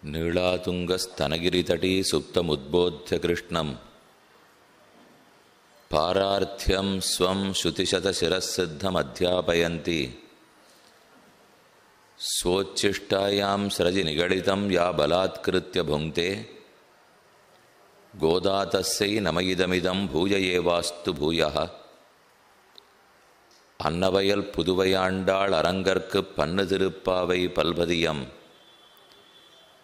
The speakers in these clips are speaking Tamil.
नीलातुङ्गस्तनगिरितटी सुप्तमुद्बोध्य कृष्णं पारार्थ्यं स्वं श्रुतिशतशिरःसिद्धमध्यापयन्ति स्वोच्छिष्टायां स्रजि निगडितं या बलात्कृत्य भुङ्क्ते गोदातस्यै नमइदमिदं भूय एवास्तु भूयः अन्नवयल पुதுவையாண்டாள் அரங்கற்கு பன்னு திருப்பாவை பல்பதியம்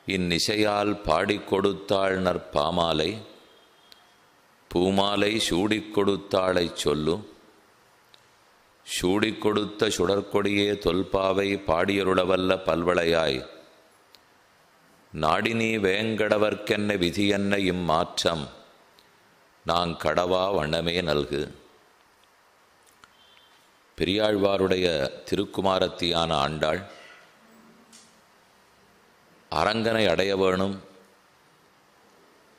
இந்நிசையால் பாடிக் கொடுத்தாள் நற்பாமாலை பூமாலை சூடிக் கொடுத்தாளைச் சொல்லு சூடிக் கொடுத்த சுடற்கொடியே தொல்பாவை பாடியருளவல்ல பல்வளையாய் நாடினி வேங்கடவர்க்கென்ன விதியென்ன இம்மாற்றம் நாங் கடவா வண்ணமே நல்கு. பெரியாழ்வாருடைய திருக்குமாரத்தியான ஆண்டாள் அரங்கனை அடைய வேணும்,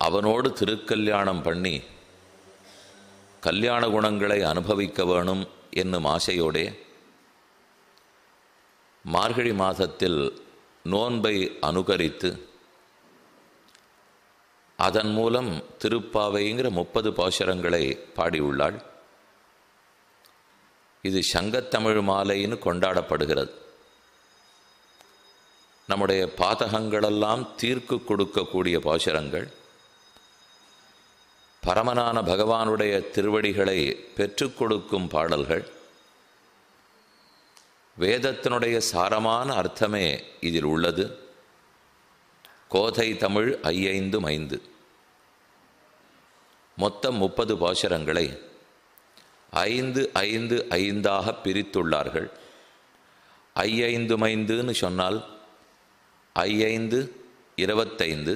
அவனோடு திருக்கல்யாணம் பண்ணி கல்யாண குணங்களை அனுபவிக்க வேணும் என்னும் ஆசையோடே மார்கழி மாதத்தில் நோன்பை அனுகரித்து அதன் மூலம் திருப்பாவைங்கிற 30 பாசுரங்களை பாடியுள்ளாள். இது சங்கத்தமிழ் மாலைன்னு கொண்டாடப்படுகிறது. நம்முடைய பாதகங்களெல்லாம் தீர்க்கு கொடுக்கக்கூடிய பாசுரங்கள், பரமனான பகவானுடைய திருவடிகளை பெற்றுக் கொடுக்கும் பாடல்கள், வேதத்தினுடைய சாரமான அர்த்தமே இதில் உள்ளது. கோதை தமிழ் 5 மொத்தம் 30 பாசுரங்களை 5 பிரித்துள்ளார்கள். 5 சொன்னால் 5 25,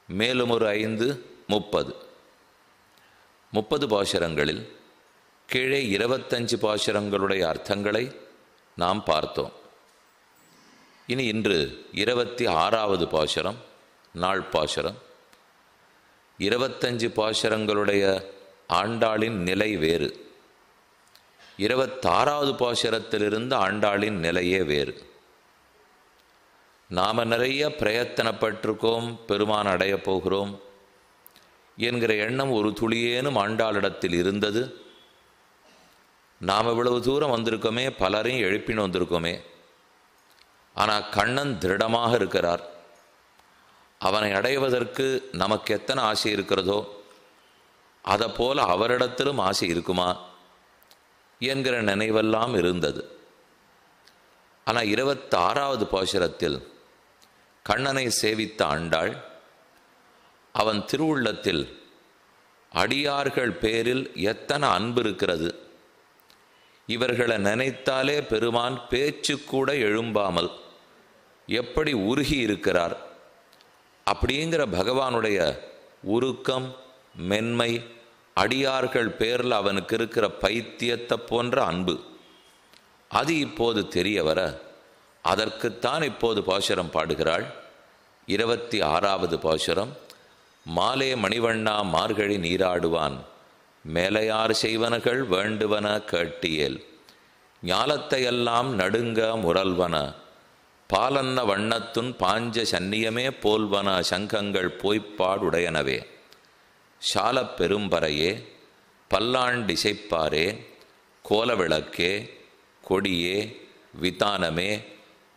மேலும் ஒரு 5 30 பாசுரங்களில் கீழே 25 பாசுரங்களுடைய அர்த்தங்களை நாம் பார்த்தோம். இன்று 26வது பாசுரம் நாள் பாசுரம். 25 பாசுரங்களுடைய ஆண்டாளின் நிலை வேறு, 26வது பாசுரத்திலிருந்து ஆண்டாளின் நிலையே வேறு. நாம் நிறைய பிரயத்தனப்பட்டிருக்கோம், பெருமான் அடையப் போகிறோம் என்கிற எண்ணம் ஒரு துளியேனும் ஆண்டாளிடத்தில் இருந்தது. நாம் இவ்வளவு தூரம் வந்திருக்கோமே, பலரையும் எழுப்பின்னு வந்திருக்கோமே, ஆனால் கண்ணன் திருடமாக இருக்கிறார். அவனை அடைவதற்கு நமக்கு எத்தனை ஆசை இருக்கிறதோ அதை போல அவரிடத்திலும் ஆசை இருக்குமா என்கிற நினைவெல்லாம் இருந்தது. ஆனால் 26வது பாசுரத்தில் கண்ணனை சேவித்த ஆண்டாள் அவன் திருவுள்ளத்தில் அடியார்கள் பேரில் எத்தனை அன்பு இருக்கிறது, இவர்களை நினைத்தாலே பெருமான் பேச்சு கூட எழும்பாமல் எப்படி உருகி இருக்கிறார் அப்படிங்கிற பகவானுடைய உருக்கம் மென்மை, அடியார்கள் பேரில் அவனுக்கு இருக்கிற பைத்தியத்தை போன்ற அன்பு, அது இப்போது தெரிய வர அதற்குத்தான் இப்போது பாசுரம் பாடுகிறாள். 26வது பாசுரம். மாலே மணிவண்ணா மார்கழி நீராடுவான் மேலையார் செய்வனகள் வேண்டுவன கேட்டியேல் ஞாலத்தையெல்லாம் நடுங்க முரல்வன பாலன்ன வண்ணத்துன் பாஞ்ச சன்னியமே போல்வன சங்கங்கள் போய்ப்பாடுடையனவே சாலப் பெரும்பறையே பல்லாண்டிசைப்பாரே கோலவிளக்கே கொடியே விதானமே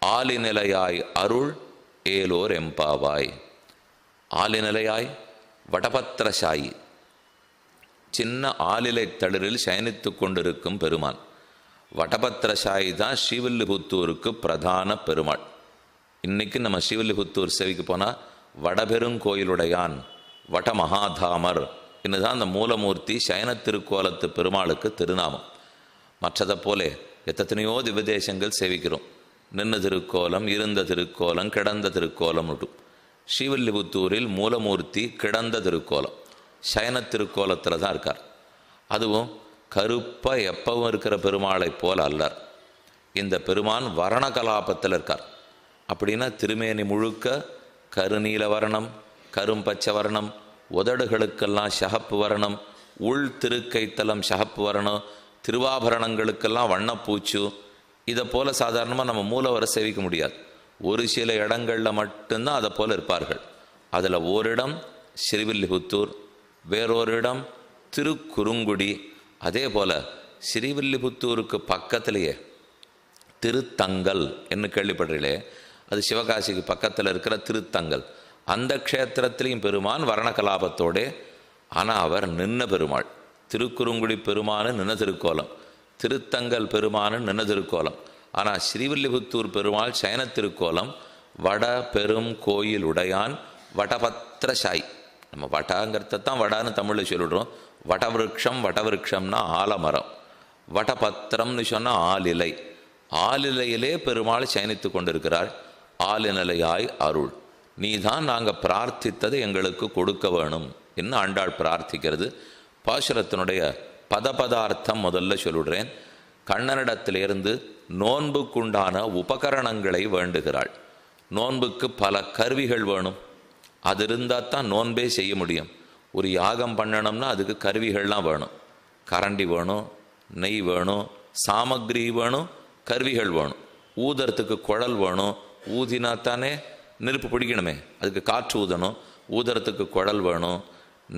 ஆலிநிலையாய் அருள் ஏலோர் எம்பாவாய். ஆலிநிலையாய் வடபத்திரசாயி, சின்ன ஆலிலை தளிரில் சயனித்து கொண்டிருக்கும் பெருமான். வடபத்திரசாயி தான் ஸ்ரீவில்லிபுத்தூருக்கு பிரதான பெருமாள். இன்றைக்கி நம்ம ஸ்ரீவில்லிபுத்தூர் சேவைக்கு போனால் வடபெருங்கோயிலுடையான் வட மகாதாமர் என்னதான் அந்த மூலமூர்த்தி சயன திருக்கோலத்து பெருமாளுக்கு திருநாமம். மற்றதை போல எத்தனையோ திவ்யதேசங்கள் சேவிக்கிறோம். நின்ன திருக்கோலம், இருந்த திருக்கோலம், கிடந்த திருக்கோலம் விட்டும். ஸ்ரீவில்லிபுத்தூரில் மூலமூர்த்தி கிடந்த திருக்கோலம், சயன திருக்கோலத்தில் தான் இருக்கார். அதுவும் கருப்பாக எப்பவும் இருக்கிற பெருமாளை போல் அல்லர். இந்த பெருமான் வர்ணகலாபத்தில் இருக்கார். அப்படின்னா திருமேனி முழுக்க கருநீல வர்ணம், கரும்பச்சை வர்ணம், உதடுகளுக்கெல்லாம் சகப்பு வர்ணம், உள் திருக்கைத்தலம் சகப்பு வர்ணம், திருவாபரணங்களுக்கெல்லாம் வண்ணப்பூச்சு. இதை போல் சாதாரணமாக நம்ம மூலவரை சேவிக்க முடியாது. ஒரு சில இடங்களில் மட்டும்தான் அதை போல் இருப்பார்கள். அதில் ஓரிடம் ஸ்ரீவில்லிபுத்தூர், வேறொரு இடம் திருக்குறுங்குடி. அதே போல் ஸ்ரீவில்லிபுத்தூருக்கு பக்கத்திலேயே திருத்தங்கல் என்று கேள்விப்படுறீங்களே, அது சிவகாசிக்கு பக்கத்தில் இருக்கிற திருத்தங்கல். அந்த க்ஷேத்திரத்திலையும் பெருமான் வர்ணகலாபத்தோடே, ஆனால் அவர் நின்ன பெருமாள். திருக்குறுங்குடி பெருமானு நின்ன திருக்கோலம், திருத்தங்கல் பெருமானு நின்ன திருக்கோலம். ஆனால் ஸ்ரீவில்லிபுத்தூர் பெருமாள் சயன திருக்கோலம். வட பெரும் கோயில் உடையான் வடபத்திரசாய். நம்ம வடாங்கிறத தான் வடான்னு தமிழில் சொல்லிடுறோம். வடவிருட்சம்னா ஆலமரம், வடபத்திரம்னு சொன்னால் ஆலிலை. ஆலிலையிலே பெருமாள் சயனித்து கொண்டிருக்கிறாள். ஆலிநிலையாய் அருள், நீதான் நாங்கள் பிரார்த்தித்ததை எங்களுக்கு கொடுக்க வேணும் என்று ஆண்டாள் பிரார்த்திக்கிறது. பாசுரத்தினுடைய பதபதார்த்தம் முதல்ல சொல்லிடுறேன். கண்ணனிடத்திலிருந்து நோன்புக்குண்டான உபகரணங்களை வேண்டுகிறாள். நோன்புக்கு பல கருவிகள் வேணும். அது இருந்தால் தான் நோன்பே செய்ய முடியும். ஒரு யாகம் பண்ணணும்னா அதுக்கு கருவிகள்லாம் வேணும். கரண்டி வேணும், நெய் வேணும், சாமக்ரி வேணும், கருவிகள் வேணும். ஊதுறதுக்கு குழல் வேணும், ஊதினா தானே நெருப்பு பிடிக்கணுமே, அதுக்கு காற்று ஊதணும். ஊதுறதுக்கு குழல் வேணும்.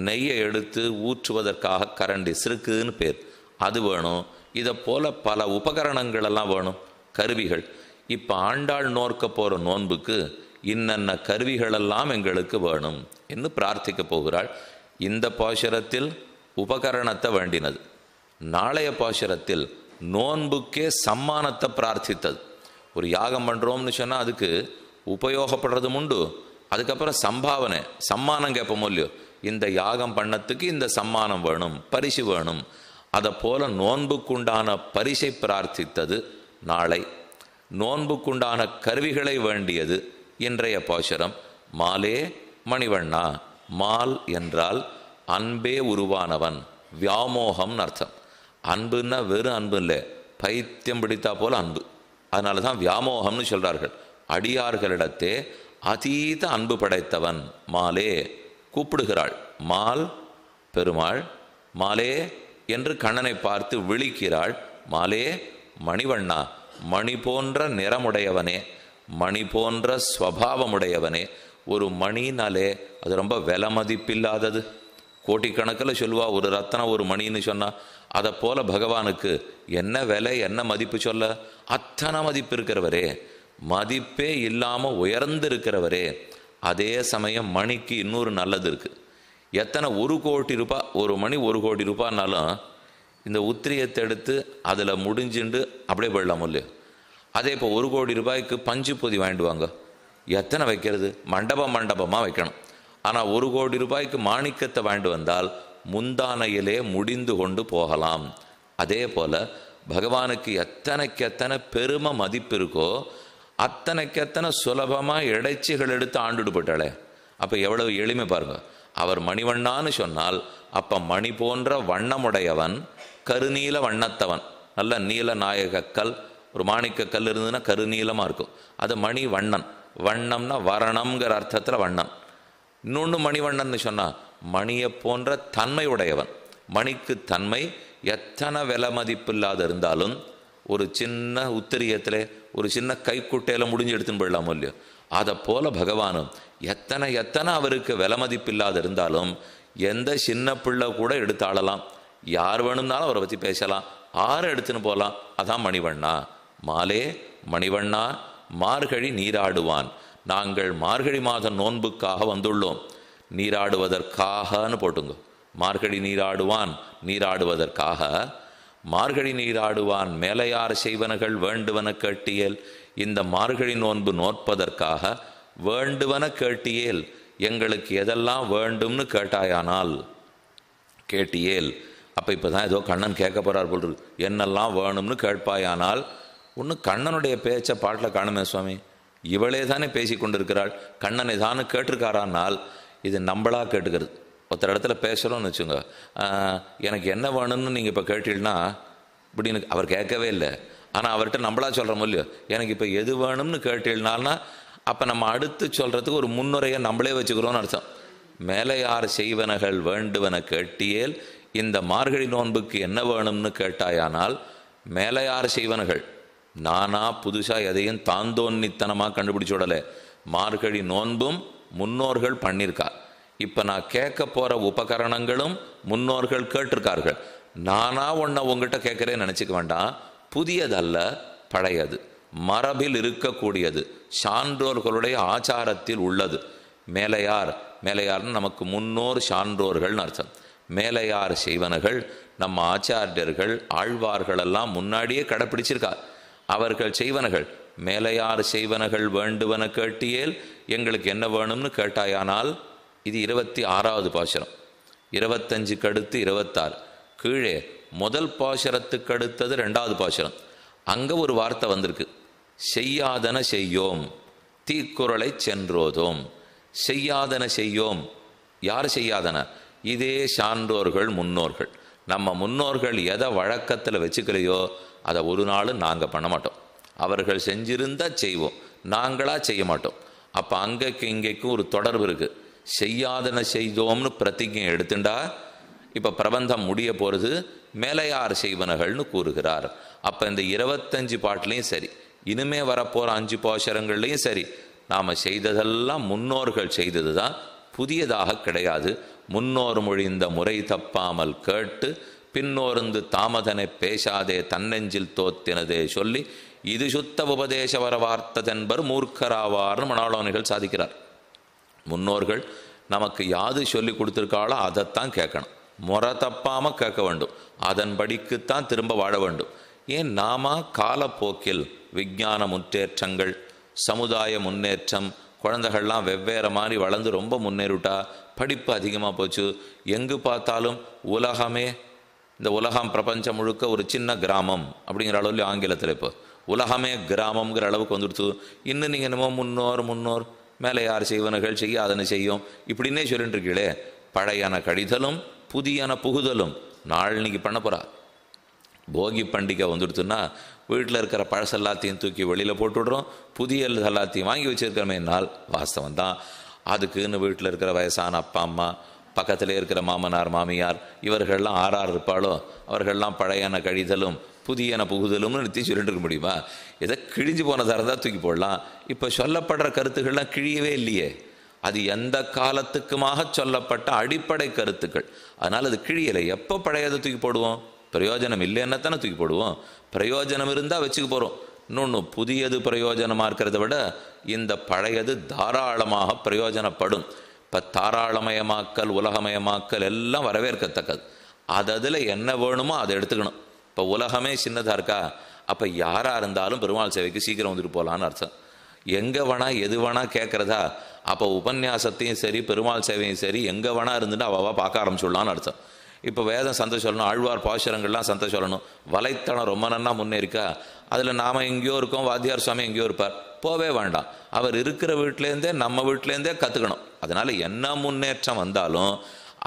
நெய்யை எடுத்து ஊற்றுவதற்காக கரண்டி, சிறுக்குன்னு பேர், அது வேணும். இதை போல் பல உபகரணங்களெல்லாம் வேணும், கருவிகள். இப்போ ஆண்டாள் நோக்க போகிற நோன்புக்கு இன்னென்ன கருவிகளெல்லாம் எங்களுக்கு வேணும் என்று பிரார்த்திக்க போகிறாள். இந்த பாசுரத்தில் உபகரணத்தை வேண்டினது. நாளைய பாசுரத்தில் நோன்புக்கே சம்மானத்தை பிரார்த்தித்தது. ஒரு யாகம் பண்ணுறோம்னு சொன்னால் அதுக்கு உபயோகப்படுறதும் உண்டு. அதுக்கப்புறம் சம்பாவனை, சம்மானம் கேட்போம் இல்லையோ, இந்த யாகம் பண்ணத்துக்கு இந்த சம்மானம் வேணும், பரிசு வேணும். அதை போல நோன்புக்குண்டான பரிசை பிரார்த்தித்தது நாளை. நோன்புக்குண்டான கருவிகளை வேண்டியது இன்றைய பாசுரம். மாலே மணிவண்ணா. மால் என்றால் அன்பே உருவானவன், வியாமோகம்னு அர்த்தம். அன்புன்னா வெறும் அன்பு இல்லை, பைத்தியம் பிடித்தா போல அன்பு. அதனால தான் வியாமோகம்னு சொல்கிறார்கள். அடியார்களிடத்தே அதீத அன்பு படைத்தவன் மாலே. கூப்பிடுகிறாள் மால் பெருமாள். மாலே என்று கண்ணனை பார்த்து விழிக்கிறாள். மாலே மணிவண்ணா, மணி போன்ற நிறமுடையவனே, மணி போன்ற ஸ்வபாவமுடையவனே. ஒரு மணினாலே அது ரொம்ப விலை மதிப்பில்லாதது. கோட்டிக்கணக்கில் சொல்லுவா ஒரு ரத்தனம் ஒரு மணின்னு சொன்னால். அதை போல பகவானுக்கு என்ன விலை, என்ன மதிப்பு சொல்ல, அத்தனை மதிப்பு இருக்கிறவரே, மதிப்பே இல்லாமல் உயர்ந்திருக்கிறவரே. அதே சமயம் மணிக்கு இன்னொரு நல்லது இருக்குது. எத்தனை 1 கோடி ரூபாய், ஒரு மணி 1 கோடி ரூபாய்னாலும் இந்த உத்திரியத்தை எடுத்து அதில் முடிஞ்சுண்டு அப்படியே போயிடலாம் இல்லையோ. அதே இப்போ 1 கோடி ரூபாய்க்கு பஞ்சு பொதி வாங்கிடுவாங்க. எத்தனை வைக்கிறது, மண்டபமாக வைக்கணும். ஆனால் 1 கோடி ரூபாய்க்கு மாணிக்கத்தை வாங்கிட்டு வந்தால் முந்தானையிலே முடிந்து கொண்டு போகலாம். அதே போல் பகவானுக்கு எத்தனைக்கு பெருமை மதிப்பு இருக்கோ அத்தனைக்கு சுலபமாக இடைச்சிகள் எடுத்து ஆண்டுடுபட்டாளே. அப்போ எவ்வளவு எளிமை பாருங்க. அவர் மணிவண்ணான்னு சொன்னால் அப்போ மணி போன்ற வண்ணமுடையவன், கருநீல வண்ணத்தவன். நல்ல நீல நாயகக்கல், ஒரு மாணிக்கக்கல் இருந்ததுன்னா கருநீலமாக இருக்கும். அது மணி வண்ணன். வண்ணம்னா வரணம்ங்கிற அர்த்தத்தில் வண்ணன். இன்னொன்று மணிவண்ணன்னு சொன்னால் மணியை போன்ற தன்மை உடையவன். மணிக்கு தன்மை எத்தனை விலை மதிப்பு இல்லாத இருந்தாலும் ஒரு சின்ன உத்திரியத்தில் ஒரு சின்ன கைக்குட்டையில் முடிஞ்சு எடுத்துன்னு போயிடலாமோ இல்லையோ. அதை போல பகவானும் எத்தனை அவருக்கு விலை மதிப்பு இல்லாத இருந்தாலும் எந்த சின்ன பிள்ளை கூட எடுத்து ஆளலாம். யார் வேணும்னாலும் அவரை பற்றி பேசலாம், ஆறு எடுத்துன்னு போகலாம். அதான் மணிவண்ணா. மாலே மணிவண்ணா மார்கழி நீராடுவான். நாங்கள் மார்கழி மாத நோன்புக்காக வந்துள்ளோம். நீராடுவதற்காகன்னு போட்டுங்க. மார்கழி நீராடுவான், நீராடுவதற்காக. மார்கழி நீராடுவான் மேலையார் செய்வனகள் வேண்டுவன கேட்டியேல். இந்த மார்கழி நோன்பு நோற்பதற்காக வேண்டுவன கேட்டியேல். எங்களுக்கு எதெல்லாம் வேண்டும்னு கேட்டாயானால், கேட்டியேல். அப்போ இப்போ தான் ஏதோ கண்ணன் கேட்க போகிறார் போல் இருக்கு. என்னெல்லாம் வேணும்னு கேட்பாயானால். ஒன்று கண்ணனுடைய பேச்சை பாட்டில் காணுமே சுவாமி, இவளே தானே பேசி கொண்டிருக்கிறாள். கண்ணனை தானே கேட்டிருக்காரானால் இது நம்மளாக கேட்டுக்கிறது. ஒருத்தர் இடத்துல பேசுகிறோன்னு வச்சுங்க, எனக்கு என்ன வேணும்னு நீங்கள் இப்போ கேட்டீங்கன்னா இப்படின்னு அவர் கேட்கவே இல்லை. ஆனால் அவர்கிட்ட நம்மளா சொல்கிறோம் இல்லையோ, எனக்கு இப்போ எது வேணும்னு கேட்டீங்கனால்னா அப்போ நம்ம அடுத்து சொல்கிறதுக்கு ஒரு முன்னுரையை நம்மளே வச்சுக்கிறோன்னு அர்த்தம். மேலையார் செய்வனகள் வேண்டுவன கேட்டியேல். இந்த மார்கழி நோன்புக்கு என்ன வேணும்னு கேட்டாயானால் மேலையார் செய்வனகள் நானா புதுசாக எதையும் தாந்தோன்னித்தனமாக கண்டுபிடிச்சு விடலை. மார்கழி நோன்பும் முன்னோர்கள் பண்ணியிருக்கா. இப்போ நான் கேட்க போகிற உபகரணங்களும் முன்னோர்கள் கேட்டிருக்கார்கள். நானா ஒன்றை உங்ககிட்ட கேட்குறேன்னு நினச்சிக்க வேண்டாம். புதியதல்ல, பழையது, மரபில் இருக்கக்கூடியது, சான்றோர்களுடைய ஆச்சாரத்தில் உள்ளது. மேலையார், மேலையார்னு நமக்கு முன்னோர் சான்றோர்கள்னு அர்த்தம். மேலையார் செய்வனகள் நம்ம ஆச்சாரியர்கள் ஆழ்வார்களெல்லாம் முன்னாடியே கடைப்பிடிச்சிருக்கா. அவர்கள் செய்வனகள் மேலையார் செய்வனகள் வேண்டுவன கேட்டியேல் எங்களுக்கு என்ன வேணும்னு கேட்டாயானால். இது 26வது பாசுரம். 25க்கு அடுத்து 26. கீழே முதல் பாசுரத்துக்கு அடுத்தது 2வது பாசுரம். அங்கே ஒரு வார்த்தை வந்திருக்கு, செய்யாதன செய்யோம் தீக்குறளை சென்றோதோம். செய்யாதன செய்யோம். யார் செய்யாதன? இதே சான்றோர்கள் முன்னோர்கள். நம்ம முன்னோர்கள் எதை வழக்கத்தில் வச்சுக்கலையோ அதை ஒரு நாள் நாங்கள் பண்ண மாட்டோம். அவர்கள் செஞ்சிருந்தால் செய்வோம், நாங்களாக செய்ய மாட்டோம். அப்போ அங்கேக்கு இங்கேக்கும் ஒரு தொடர்பு இருக்குது. செய்யாதன செய்தோம்னு பிரதிஜை எடுத்துண்டா இப்போ பிரபந்தம் முடிய போகிறது. மேலையார் செய்வனகள்னு கூறுகிறார். அப்போ இந்த 25 பாட்டிலையும் சரி, இனிமே வரப்போகிற 5 பாசுரங்கள்லையும் சரி, நாம் செய்ததெல்லாம் முன்னோர்கள் செய்தது தான், புதியதாக கிடையாது. முன்னோர் மொழிந்த முறை தப்பாமல் கேட்டு பின்னோர்ந்து தாமதனை பேசாதே தன்னெஞ்சில் தோத்தினதே சொல்லி இது சுத்த உபதேச வர வார்த்ததென்பர் மூர்க்கராவார்னு மணாளோனிகள் சாதிக்கிறார். முன்னோர்கள் நமக்கு யாது சொல்லி கொடுத்துருக்காளோ அதைத்தான் கேட்கணும். முறை தப்பாமல் கேட்க வேண்டும். அதன்படிக்குத்தான் திரும்ப வாழ வேண்டும். ஏன் நாம காலப்போக்கில் விஞ்ஞான முன்னேற்றங்கள், சமுதாய முன்னேற்றம், குழந்தைகள்லாம் வெவ்வேறு மாதிரி வளர்ந்து ரொம்ப முன்னேறிட்டா, படிப்பு அதிகமாக போச்சு. எங்கு பார்த்தாலும் உலகமே, இந்த உலகம் பிரபஞ்சம் முழுக்க ஒரு சின்ன கிராமம் அப்படிங்கிற அளவில் ஆங்கிலத்தில் இப்போ உலகமே கிராமங்கிற அளவுக்கு வந்துடுச்சு. இன்னும் நீங்கள் என்னமோ முன்னோர் முன்னோர் மேலே யார் செய்வனர்கள் செய்ய அதனை செய்யும் இப்படின்னே சொல்லிட்டு இருக்கீங்களே. பழையன கழிதலும் புதியன புகுதலும் நாளைக்கு பண்ண போகிறா. போகி பண்டிகை வந்துடுச்சுன்னா வீட்டில் இருக்கிற பழசெல்லாத்தையும் தூக்கி வெளியில் போட்டுவிடுறோம், புதிய எல்லாத்தையும் வாங்கி வச்சுருக்கிறோமே. நாள் வாஸ்தவம் தான். அதுக்குன்னு வீட்டில் இருக்கிற வயசான அப்பா அம்மா, பக்கத்தில் இருக்கிற மாமனார் மாமியார், இவர்கள்லாம் ஆறார் இருப்பாளோ அவர்கள்லாம் பழையன கழிதலும் புதியன புகுதலும்னு நிறுத்தி சொல்லிட்டு இருக்க முடியுமா? எதை கிழிஞ்சு போனதாக இருந்தால் தூக்கி போடலாம். இப்போ சொல்லப்படுற கருத்துக்கள்லாம் கிழியவே இல்லையே. அது எந்த காலத்துக்குமாக சொல்லப்பட்ட அடிப்படை கருத்துக்கள். அதனால் அது கிழியலை. எப்போ பழையதை தூக்கி போடுவோம்? பிரயோஜனம் இல்லைன்னா தானே தூக்கி போடுவோம். பிரயோஜனம் இருந்தால் வச்சுக்க போகிறோம். இன்னொன்று, புதியது பிரயோஜனமாக இருக்கிறத விட இந்த பழையது தாராளமாக பிரயோஜனப்படும். இப்போ தாராளமயமாக்கல், உலகமயமாக்கல் எல்லாம் வரவேற்கத்தக்கது. அதில் என்ன வேணுமோ அதை எடுத்துக்கணும். இப்போ உலகமே சின்னதாக இருக்கா, அப்போ யாராக இருந்தாலும் பெருமாள் சேவைக்கு சீக்கிரம் வந்துட்டு போகலான்னு அர்த்தம். எங்கே வேணா எது வேணா கேட்குறதா, அப்போ உபன்யாசத்தையும் சரி பெருமாள் சேவையும் சரி எங்கே வேணா இருந்துட்டு அவள் பார்க்க ஆரம்பிச்சுடலான்னு அர்த்தம். இப்போ வேதம் சந்தை சொல்லணும், ஆழ்வார் பாசுரங்கள்லாம் சந்தை சொல்லணும். வலைத்தளம் ரொம்ப நன்னா முன்னேறிக்கா, அதில் நாம் எங்கேயோ இருக்கோம், வாத்தியார் சுவாமி எங்கேயோ இருப்பார், போவே வேண்டாம். அவர் இருக்கிற வீட்டிலேருந்தே நம்ம வீட்டிலேருந்தே கற்றுக்கணும். அதனால் என்ன முன்னேற்றம் வந்தாலும்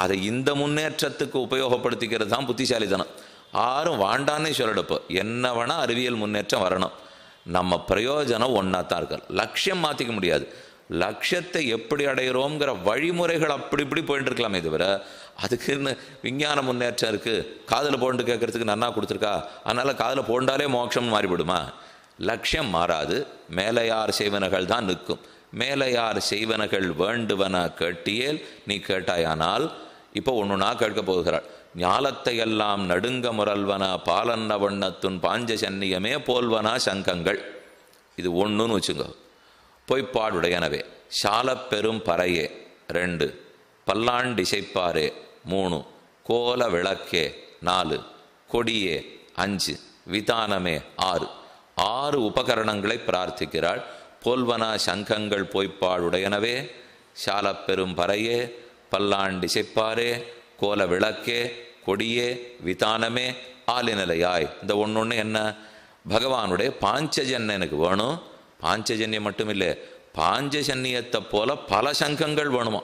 அதை இந்த முன்னேற்றத்துக்கு உபயோகப்படுத்திக்கிறது தான் புத்திசாலித்தனம். யாரும் வாண்டான்னே சொல்லிடப்போ என்ன வேணால் அறிவியல் முன்னேற்றம் வரணும். நம்ம பிரயோஜனம் ஒன்றா தான் இருக்கார். லட்சியம் மாற்றிக்க முடியாது. லட்சியத்தை எப்படி அடைகிறோங்கிற வழிமுறைகள் அப்படி இப்படி போயிட்டு இருக்கலாமே தவிர அதுக்குன்னு விஞ்ஞான முன்னேற்றம் இருக்குது, காதில் போண்டு கேட்கறதுக்கு நன்னா கொடுத்துருக்கா அதனால் காதில் போண்டாலே மோட்சம் மாறிவிடுமா? லட்சியம் மாறாது. மேலையார் செய்வனகள் தான் நிற்கும். மேலையார் செய்வனகள் வேண்டுவன கேட்டியேல் நீ கேட்டாயானால். இப்போ ஒன்றுனா கேட்க போகிறாள். ஞாலத்தை எல்லாம் நடுங்க முரல்வன பாலன்ன வண்ணத்துன் பாஞ்ச சன்னியமே போல்வனா சங்கங்கள். இது ஒன்றுன்னு வச்சுங்க. பொய்ப்பாடுடையனவே சாலப் பெரும் பறையே 2, பல்லாண்டிசைப்பாரே 3, கோல விளக்கே 4, கொடியே 5, விதானமே 6. 6 உபகரணங்களை பிரார்த்திக்கிறாள். போல்வனா சங்கங்கள் பொய்ப்பாடுடையனவே சாலப் பெரும் பறையே பல்லாண்டிசைப்பாரே கோல விளக்கே கொடியே விதானமே ஆலிநிலையாய். இந்த ஒன்று என்ன? பகவானுடைய பாஞ்சஜன்யம் எனக்கு வேணும். பாஞ்சஜன்யம் மட்டும் இல்லை, பாஞ்சஜன்யத்தை போல பல சங்கங்கள் வேணுமா.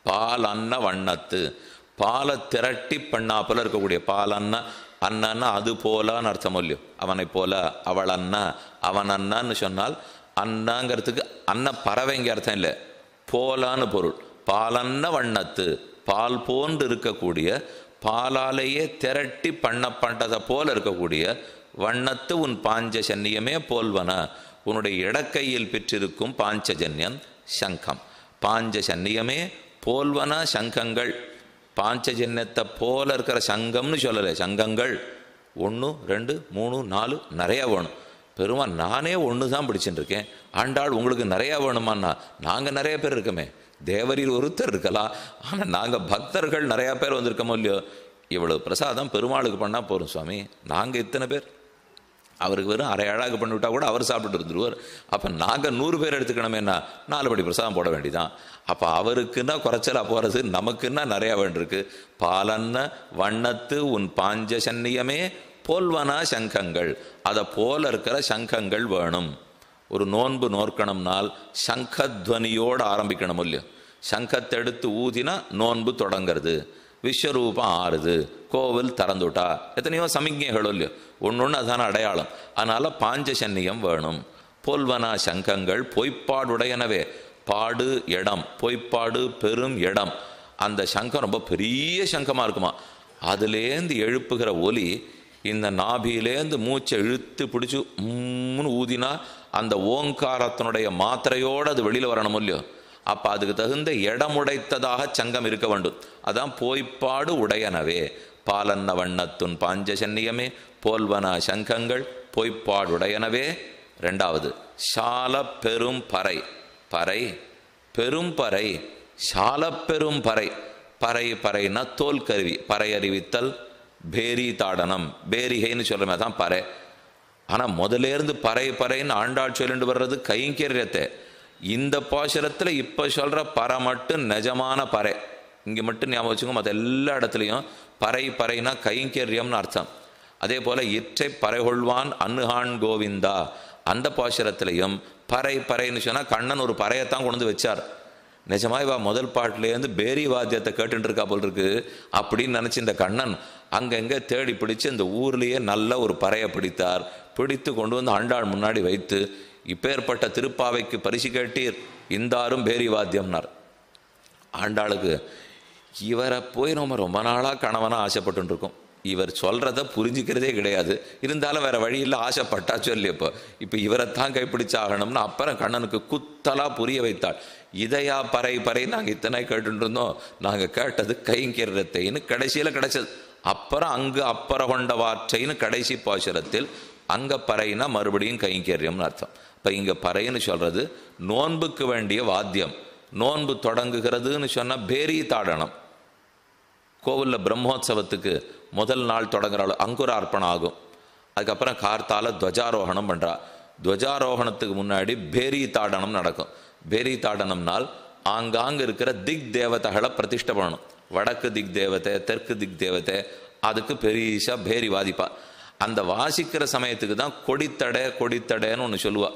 பால் அன்ன வண்ணத்து, பாலை திரட்டி பண்ணாப்போல இருக்கக்கூடிய பால் அண்ணா. அண்ணன்னா அது போலான்னு அர்த்தம் இல்லையோ. அவனை போல, அவள் அண்ணா, அவன் அண்ணான்னு சொன்னால் அண்ணாங்கிறதுக்கு அன்ன பறவைங்க அர்த்தம் இல்லை, போலான்னு பொருள். பாலன்ன வண்ணத்து, பால் போன்று இருக்கக்கூடிய, பாலாலேயே திரட்டி பண்ணப்பட்டதை போல இருக்கக்கூடிய வண்ணத்து உன் பாஞ்சஜன்யமே போல்வன. உன்னுடைய இடக்கையில் பெற்றிருக்கும் பாஞ்சஜன்யம் சங்கம். பாஞ்சஜன்யமே போல்வன சங்கங்கள். பாஞ்சஜன்யத்தை போல இருக்கிற சங்கம்னு சொல்லலை, சங்கங்கள் 1 2 3 4 நிறையா வேணும். பெருமா நானே ஒன்று தான் பிடிச்சிட்டு இருக்கேன், ஆண்டாள் உங்களுக்கு நிறையா வேணுமான்னா நாங்கள் நிறைய பேர் இருக்கமே, தேவரில் ஒருத்தர் இருக்கலாம், ஆனால் நாங்கள் பக்தர்கள் நிறையா பேர் வந்திருக்கோமோ இல்லையோ. இவ்வளவு பிரசாதம் பெருமாளுக்கு பண்ணால் போகிறோம் சுவாமி, நாங்கள் இத்தனை பேர், அவருக்கு வெறும் அரை அழகு பண்ணிவிட்டா கூட அவர் சாப்பிட்டு இருந்துருவார். அப்போ நாங்கள் 100 பேர் எடுத்துக்கணுமேனா 4 படி பிரசாதம் போட வேண்டிதான். அப்போ அவருக்குன்னா குறைச்சலாக போகிறது, நமக்குன்னா நிறையா வேண்டியிருக்கு. பாலன்ன வண்ணத்து உன் பாஞ்சஜன்யமே போல்வனா சங்கங்கள். அதை போல இருக்கிற சங்கங்கள் வேணும். ஒரு நோன்பு நோக்கணும்னால் சங்கத்வனியோடு ஆரம்பிக்கணும் இல்லையோ. சங்கத்தை எடுத்து ஊதினா நோன்பு தொடங்கிறது, விஸ்வரூபம் ஆறுது, கோவில் திறந்துட்டா, எத்தனையோ சமிக்ஞைகளோ இல்லையோ, ஒன்று அதான அடையாளம். அதனால் பாஞ்சஜன்யம் வேணும். போல்வனா சங்கங்கள் பொய்ப்பாடுடையனவே. பாடு இடம், பொய்ப்பாடு பெரும் இடம். அந்த சங்கம் ரொம்ப பெரிய சங்கமாக இருக்குமா, அதுலேருந்து எழுப்புகிற ஒலி இந்த நாபியிலேருந்து மூச்சை இழுத்து பிடிச்சி ஊதினா அந்த ஓங்காரத்தினுடைய மாத்திரையோடு அது வெளியில் வரணும் இல்லையோ. அப்போ அதுக்கு தகுந்த இடமுடைத்ததாக சங்கம் இருக்க வேண்டும். அதான் பொய்ப்பாடு உடையனவே. பாலன்ன வண்ணத்துன் பாஞ்சஜன்யமே போல்வன சங்கங்கள் பொய்ப்பாடுடையனவே. 2வது சால பெரும் பறை. பறை பெரும் பறை, சால பெரும் பறை. பறை பறைனா தோல் கருவி, பறை அறிவித்தல், பேரி தாடனம், பேரிகைன்னு சொல்லுமே தான் பறை. ஆனால் முதலேருந்து பறை பறைன்னு ஆண்டாள் சொல்லிட்டு வர்றது கைங்கரியத்தை. இந்த பாசுரத்தில் இப்போ சொல்கிற பறை மட்டும் நிஜமான பறை. இங்கே மட்டும் ஞாபகம் வச்சுக்கோங்க, மற்ற எல்லா இடத்துலையும் பறை பறைனா கைங்கரியம்னு அர்த்தம். அதே போல் இற்றை பறைகொள்வான் அன்னுகான் கோவிந்தா, அந்த பாசுரத்திலையும் பறை பறைன்னு சொன்னால் கண்ணன் ஒரு பறையத்தான் கொண்டு வச்சார். நிஜமாக இவா முதல் பாட்டிலேருந்து பேரி வாத்தியத்தை கேட்டுட்டு இருக்கா போல் இருக்கு அப்படின்னு நினச்சி இந்த கண்ணன் அங்கங்கே தேடி பிடிச்சி இந்த ஊர்லேயே நல்ல ஒரு பறையை பிடித்தார். பிடித்து கொண்டு வந்து ஆண்டாள் முன்னாடி வைத்து, இப்பேற்பட்ட திருப்பாவைக்கு பரிசு கேட்டீர், இந்தாரும் பேரி வாத்தியம்னார். ஆண்டாளுக்கு இவரை போய் நம்ம ரொம்ப நாளாக கணவனாக ஆசைப்பட்டுருக்கோம், இவர் சொல்கிறத புரிஞ்சிக்கிறதே கிடையாது, இருந்தாலும் வேறு வழியில் ஆசைப்பட்டா சொல்லியப்போ இப்போ இவரைத்தான் கைப்பிடிச்சாகணும்னு அப்புறம் கண்ணனுக்கு குத்தலாக புரிய வைத்தாள். இதையா பறை பறை நாங்கள் இத்தனை கேட்டுட்டு இருந்தோம், நாங்கள் கேட்டது கைங்கிறத்தைன்னு கடைசியில் கிடைச்சது. அப்புறம் அங்கு அப்பற கொண்ட வார்த்தைன்னு கடைசி பாசுரத்தில் அங்கே பறைனா மறுபடியும் கைங்கரியம்னு அர்த்தம். இப்போ இங்கே பறைன்னு சொல்கிறது நோன்புக்கு வேண்டிய வாத்தியம். நோன்பு தொடங்குகிறதுன்னு சொன்னால் பேரி தாடனம். கோவிலில் பிரம்மோத்சவத்துக்கு முதல் நாள் தொடங்குற அங்குரார்ப்பணம் ஆகும். அதுக்கப்புறம் கார்த்தால துவஜாரோகணம் பண்ணுறா. துவஜாரோகணத்துக்கு முன்னாடி பேரி தாடனம் நடக்கும். பேரி தாடனம்னால் ஆங்காங்கு இருக்கிற திக் தேவதைகளை பிரதிஷ்டை பண்ணணும். வடக்கு திக் தேவதை, தெற்கு திக் தேவதை, அதுக்கு பெரிசா பேரி வாதிப்பா. அந்த வாசிக்கிற சமயத்துக்கு தான் கொடித்தடைன்னு ஒன்று சொல்லுவாள்.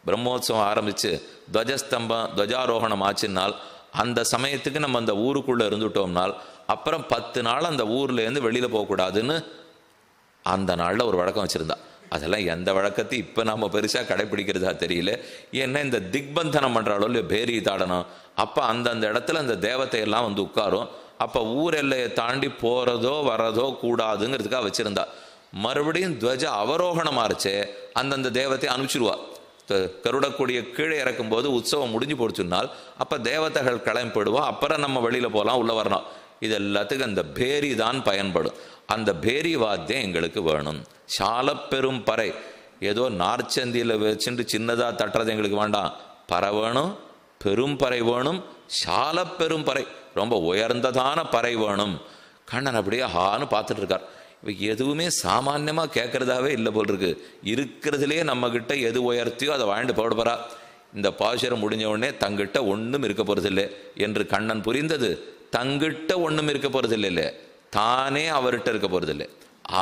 பிரம்மோத்சவம் ஆரம்பித்து துவஜஸ்தம்பம் துவஜாரோகணம் ஆச்சுன்னால் அந்த சமயத்துக்கு நம்ம அந்த ஊருக்குள்ளே இருந்துட்டோம்னால் அப்புறம் 10 நாள் அந்த ஊர்லேருந்து வெளியில் போகக்கூடாதுன்னு அந்த நாளில் ஒரு வழக்கம் வச்சுருந்தா. அதெல்லாம் எந்த வழக்கத்தையும் இப்போ நம்ம பெருசாக கடைப்பிடிக்கிறதா தெரியல. ஏன்னா இந்த திக்பந்தனம் பண்ணுறாளோ இல்லையோ பேரி தாடனம், அப்போ அந்தந்த இடத்துல அந்த தேவத்தையெல்லாம் வந்து உட்காரும். அப்போ ஊர் எல்லையை தாண்டி போகிறதோ வரதோ கூடாதுங்கிறதுக்காக வச்சுருந்தா. மறுபடியும் துவஜ அவரோகணம் ஆச்சு, அந்தந்த தேவத்தை அனுப்பிச்சிடுவா. கருடக்கூடிய கீழே இறக்கும்போது உற்சவம் முடிஞ்சு போடுச்சுன்னால் அப்போ தேவதைகள் கிளம்பிடுவா. அப்புறம் நம்ம வெளியில் போகலாம், உள்ளே வரணும். இது எல்லாத்துக்கும் அந்த பேரி தான் பயன்படும். அந்த பேரி வாத்தியம் எங்களுக்கு வேணும். சாலப்பெரும் பறை ஏதோ நார்ச்சந்தியில் வச்சுட்டு சின்னதாக தட்டுறது எங்களுக்கு வேண்டாம். பறை வேணும், பெரும் பறை வேணும், சாலப்பெரும் பறை ரொம்ப உயர்ந்ததான பறை வேணும். கண்ணன் அப்படியே ஹான்னு பார்த்துட்டு இருக்கார். இப்போ எதுவுமே சாமான்யமாக கேட்குறதாவே இல்லை போல் இருக்கு. இருக்கிறதுலே நம்மக்கிட்ட எது உயர்த்தியோ அதை வாழ்ந்து போடுறா. இந்த பாசுரம் முடிஞ்ச உடனே தங்கிட்ட ஒன்றும் இருக்க போகிறதில்லை என்று கண்ணன் புரிந்தது. தங்கிட்ட ஒன்றும் இருக்க போகிறதில்லை, தானே அவர்கிட்ட இருக்க போகிறதில்லை.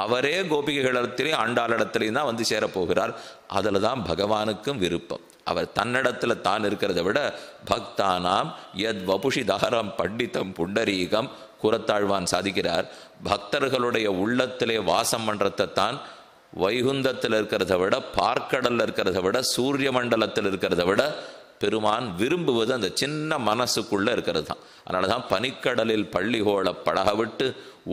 அவரே கோபிகைகளிடத்திலையும் ஆண்டாளிடத்திலையும் தான் வந்து சேரப்போகிறார். அதில் தான் பகவானுக்கும் விருப்பம். அவர் தன்னிடத்தில் தான் இருக்கிறத விட பக்தானாம் யத் வபுஷி தாரம் பண்டிதம் புண்டரீகம் குரத்தாழ்வான் சாதிக்கிறார். பக்தர்களுடைய உள்ளத்திலே வாசம் பண்ணுறதைத்தான் வைகுந்தத்தில் இருக்கிறத விட, பார்க்கடலில் இருக்கிறத விட, சூரிய மண்டலத்தில் இருக்கிறத விட பெருமான் விரும்புவது அந்த சின்ன மனசுக்குள்ளே இருக்கிறது தான். அதனால தான் பனிக்கடலில் பள்ளிகோள படக விட்டு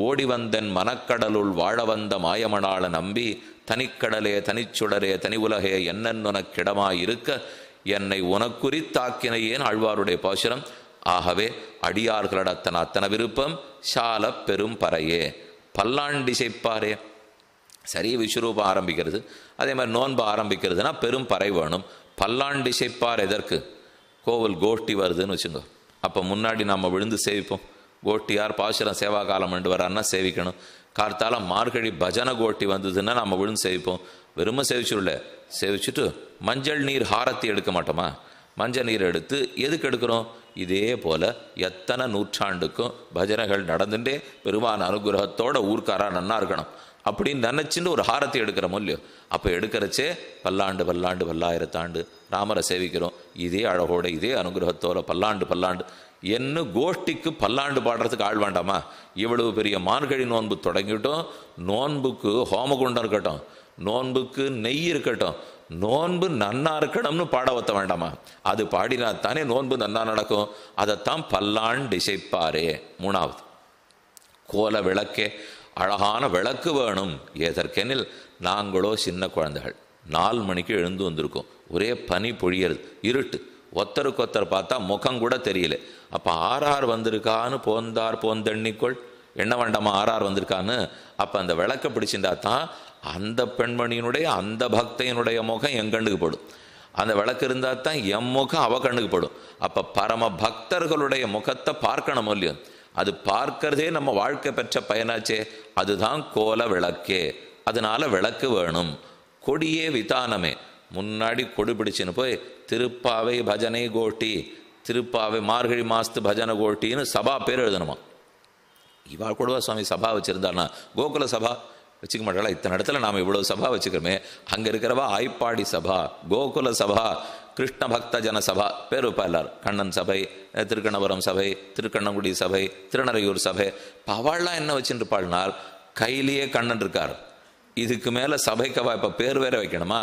ஓடி வந்தன் மனக்கடலுள் வாழ வந்த மாயமணாள நம்பி தனிக்கடலே தனிச்சுடரே தனி உலகே என்னென்னுனக்கிடமாயிருக்க என்னை உனக்குறித்தாக்கினையேன் ஆழ்வாருடைய பாசுரம். ஆகவே அடியார்களிடத்தன அத்தனை விருப்பம் சால பெரும் பறையே பல்லாண்டிசைப்பாரே. சரி, விஸ்வரூபம் ஆரம்பிக்கிறது, அதே மாதிரி நோன்பு ஆரம்பிக்கிறதுனா பெரும் பறை வேணும். பல்லாண்டிசைப்பார் எதற்கு? கோவில் கோஷ்டி வருதுன்னு வச்சுங்க, அப்போ முன்னாடி நம்ம விழுந்து சேவிப்போம். கோஷ்டியார் பாசுரம் சேவா காலம் ரெண்டு வரான்னா சேவிக்கணும். கார்த்தால மார்கழி பஜனை கோஷ்டி வந்ததுன்னா நம்ம விழுந்து சேவிப்போம். வெறுமை சேவிச்சுள்ள சேவிச்சுட்டு மஞ்சள் நீர் ஹாரத்தி எடுக்க மாட்டோமா? மஞ்சள் நீர் எடுத்து எதுக்கு எடுக்கிறோம்? இதே போல எத்தனை நூற்றாண்டுக்கும் பஜனைகள் நடந்துட்டே பெருமான அனுகிரகத்தோட ஊர்க்காரா நன்னா இருக்கணும் அப்படின்னு நினைச்சுட்டு ஒரு ஹாரத்தை எடுக்கிறோமோ இல்லையோ, அப்போ எடுக்கிறச்சே பல்லாண்டு பல்லாண்டு பல்லாயிரத்தாண்டு ராமரை சேவிக்கிறோம். இதே அழகோட இதே அனுகிரகத்தோட பல்லாண்டு பல்லாண்டு என்ன கோஷ்டிக்கு பல்லாண்டு பாடுறதுக்கு ஆள் வேண்டாமா? இவ்வளவு பெரிய மார்கழி நோன்பு தொடங்கிட்டோம். நோன்புக்கு ஹோமகுண்டம் இருக்கட்டும், நோன்புக்கு நெய் இருக்கட்டும், நோன்பு நன்னா இருக்கணும்னு பாட வைத்த வேண்டாமா? அது பாடினா தானே நோன்பு நன்னா நடக்கும். அதைத்தான் பல்லாண்டு இசைப்பாரே. மூணாவது, கோல விளக்கே அழகான விளக்கு வேணும். ஏதற்கெனில் நாங்களோ சின்ன குழந்தைகள் 4 மணிக்கு எழுந்து வந்திருக்கோம். ஒரே பனி பொழியறது, இருட்டு, ஒத்தருக்கொத்தர் பார்த்தா முகம் கூட தெரியல. அப்போ ஆறார் வந்திருக்கான்னு போந்தார் போந்தெண்ணிக்கொள் என்ன வேண்டாமா? ஆறார் வந்திருக்கான்னு. அப்போ அந்த விளக்க பிடிச்சிருந்தா தான் அந்த பெண்மணியினுடைய அந்த பக்தையினுடைய முகம் என் கண்ணுக்கு படும். அந்த விளக்கு இருந்தால் தான் என் முகம் அவ கண்ணுக்கு படும். அப்போ பரம பக்தர்களுடைய முகத்தை பார்க்கணும் இல்லையோ, அது பார்க்கறதே நம்ம வாழ்க்கை பெற்ற பயனாச்சே. அதுதான் கோல விளக்கே. அதனால விளக்கு வேணும். கொடியே விதானமே, முன்னாடி கொடி பிடிச்சின்னு போய் திருப்பாவை பஜனை கோட்டி, திருப்பாவை மார்கழி மாசத்து பஜனை கோட்டின்னு சபா பேர் எழுதணுமா? இவா கூடவா சுவாமி சபா வச்சிருந்தாருன்னா கோகுல சபா வச்சுக்க மாட்டாளா? இத்தனை இடத்துல நாம் இவ்வளவு சபா வச்சுக்கிறோமே. அங்கே இருக்கிறவா ஆய்ப்பாடி சபா, கோகுல சபா, கிருஷ்ண பக்த ஜன சபா பேர் வைப்பா எல்லாரும். கண்ணன் சபை, திருக்கண்ணபுரம் சபை, திருக்கண்ணங்குடி சபை, திருநறையூர் சபை. அவள்லாம் என்ன வச்சுட்டு இருப்பாள்னால் கையிலேயே கண்ணன் இருக்கார். இதுக்கு மேலே சபைக்கவா இப்போ பேர் வேற வைக்கணுமா?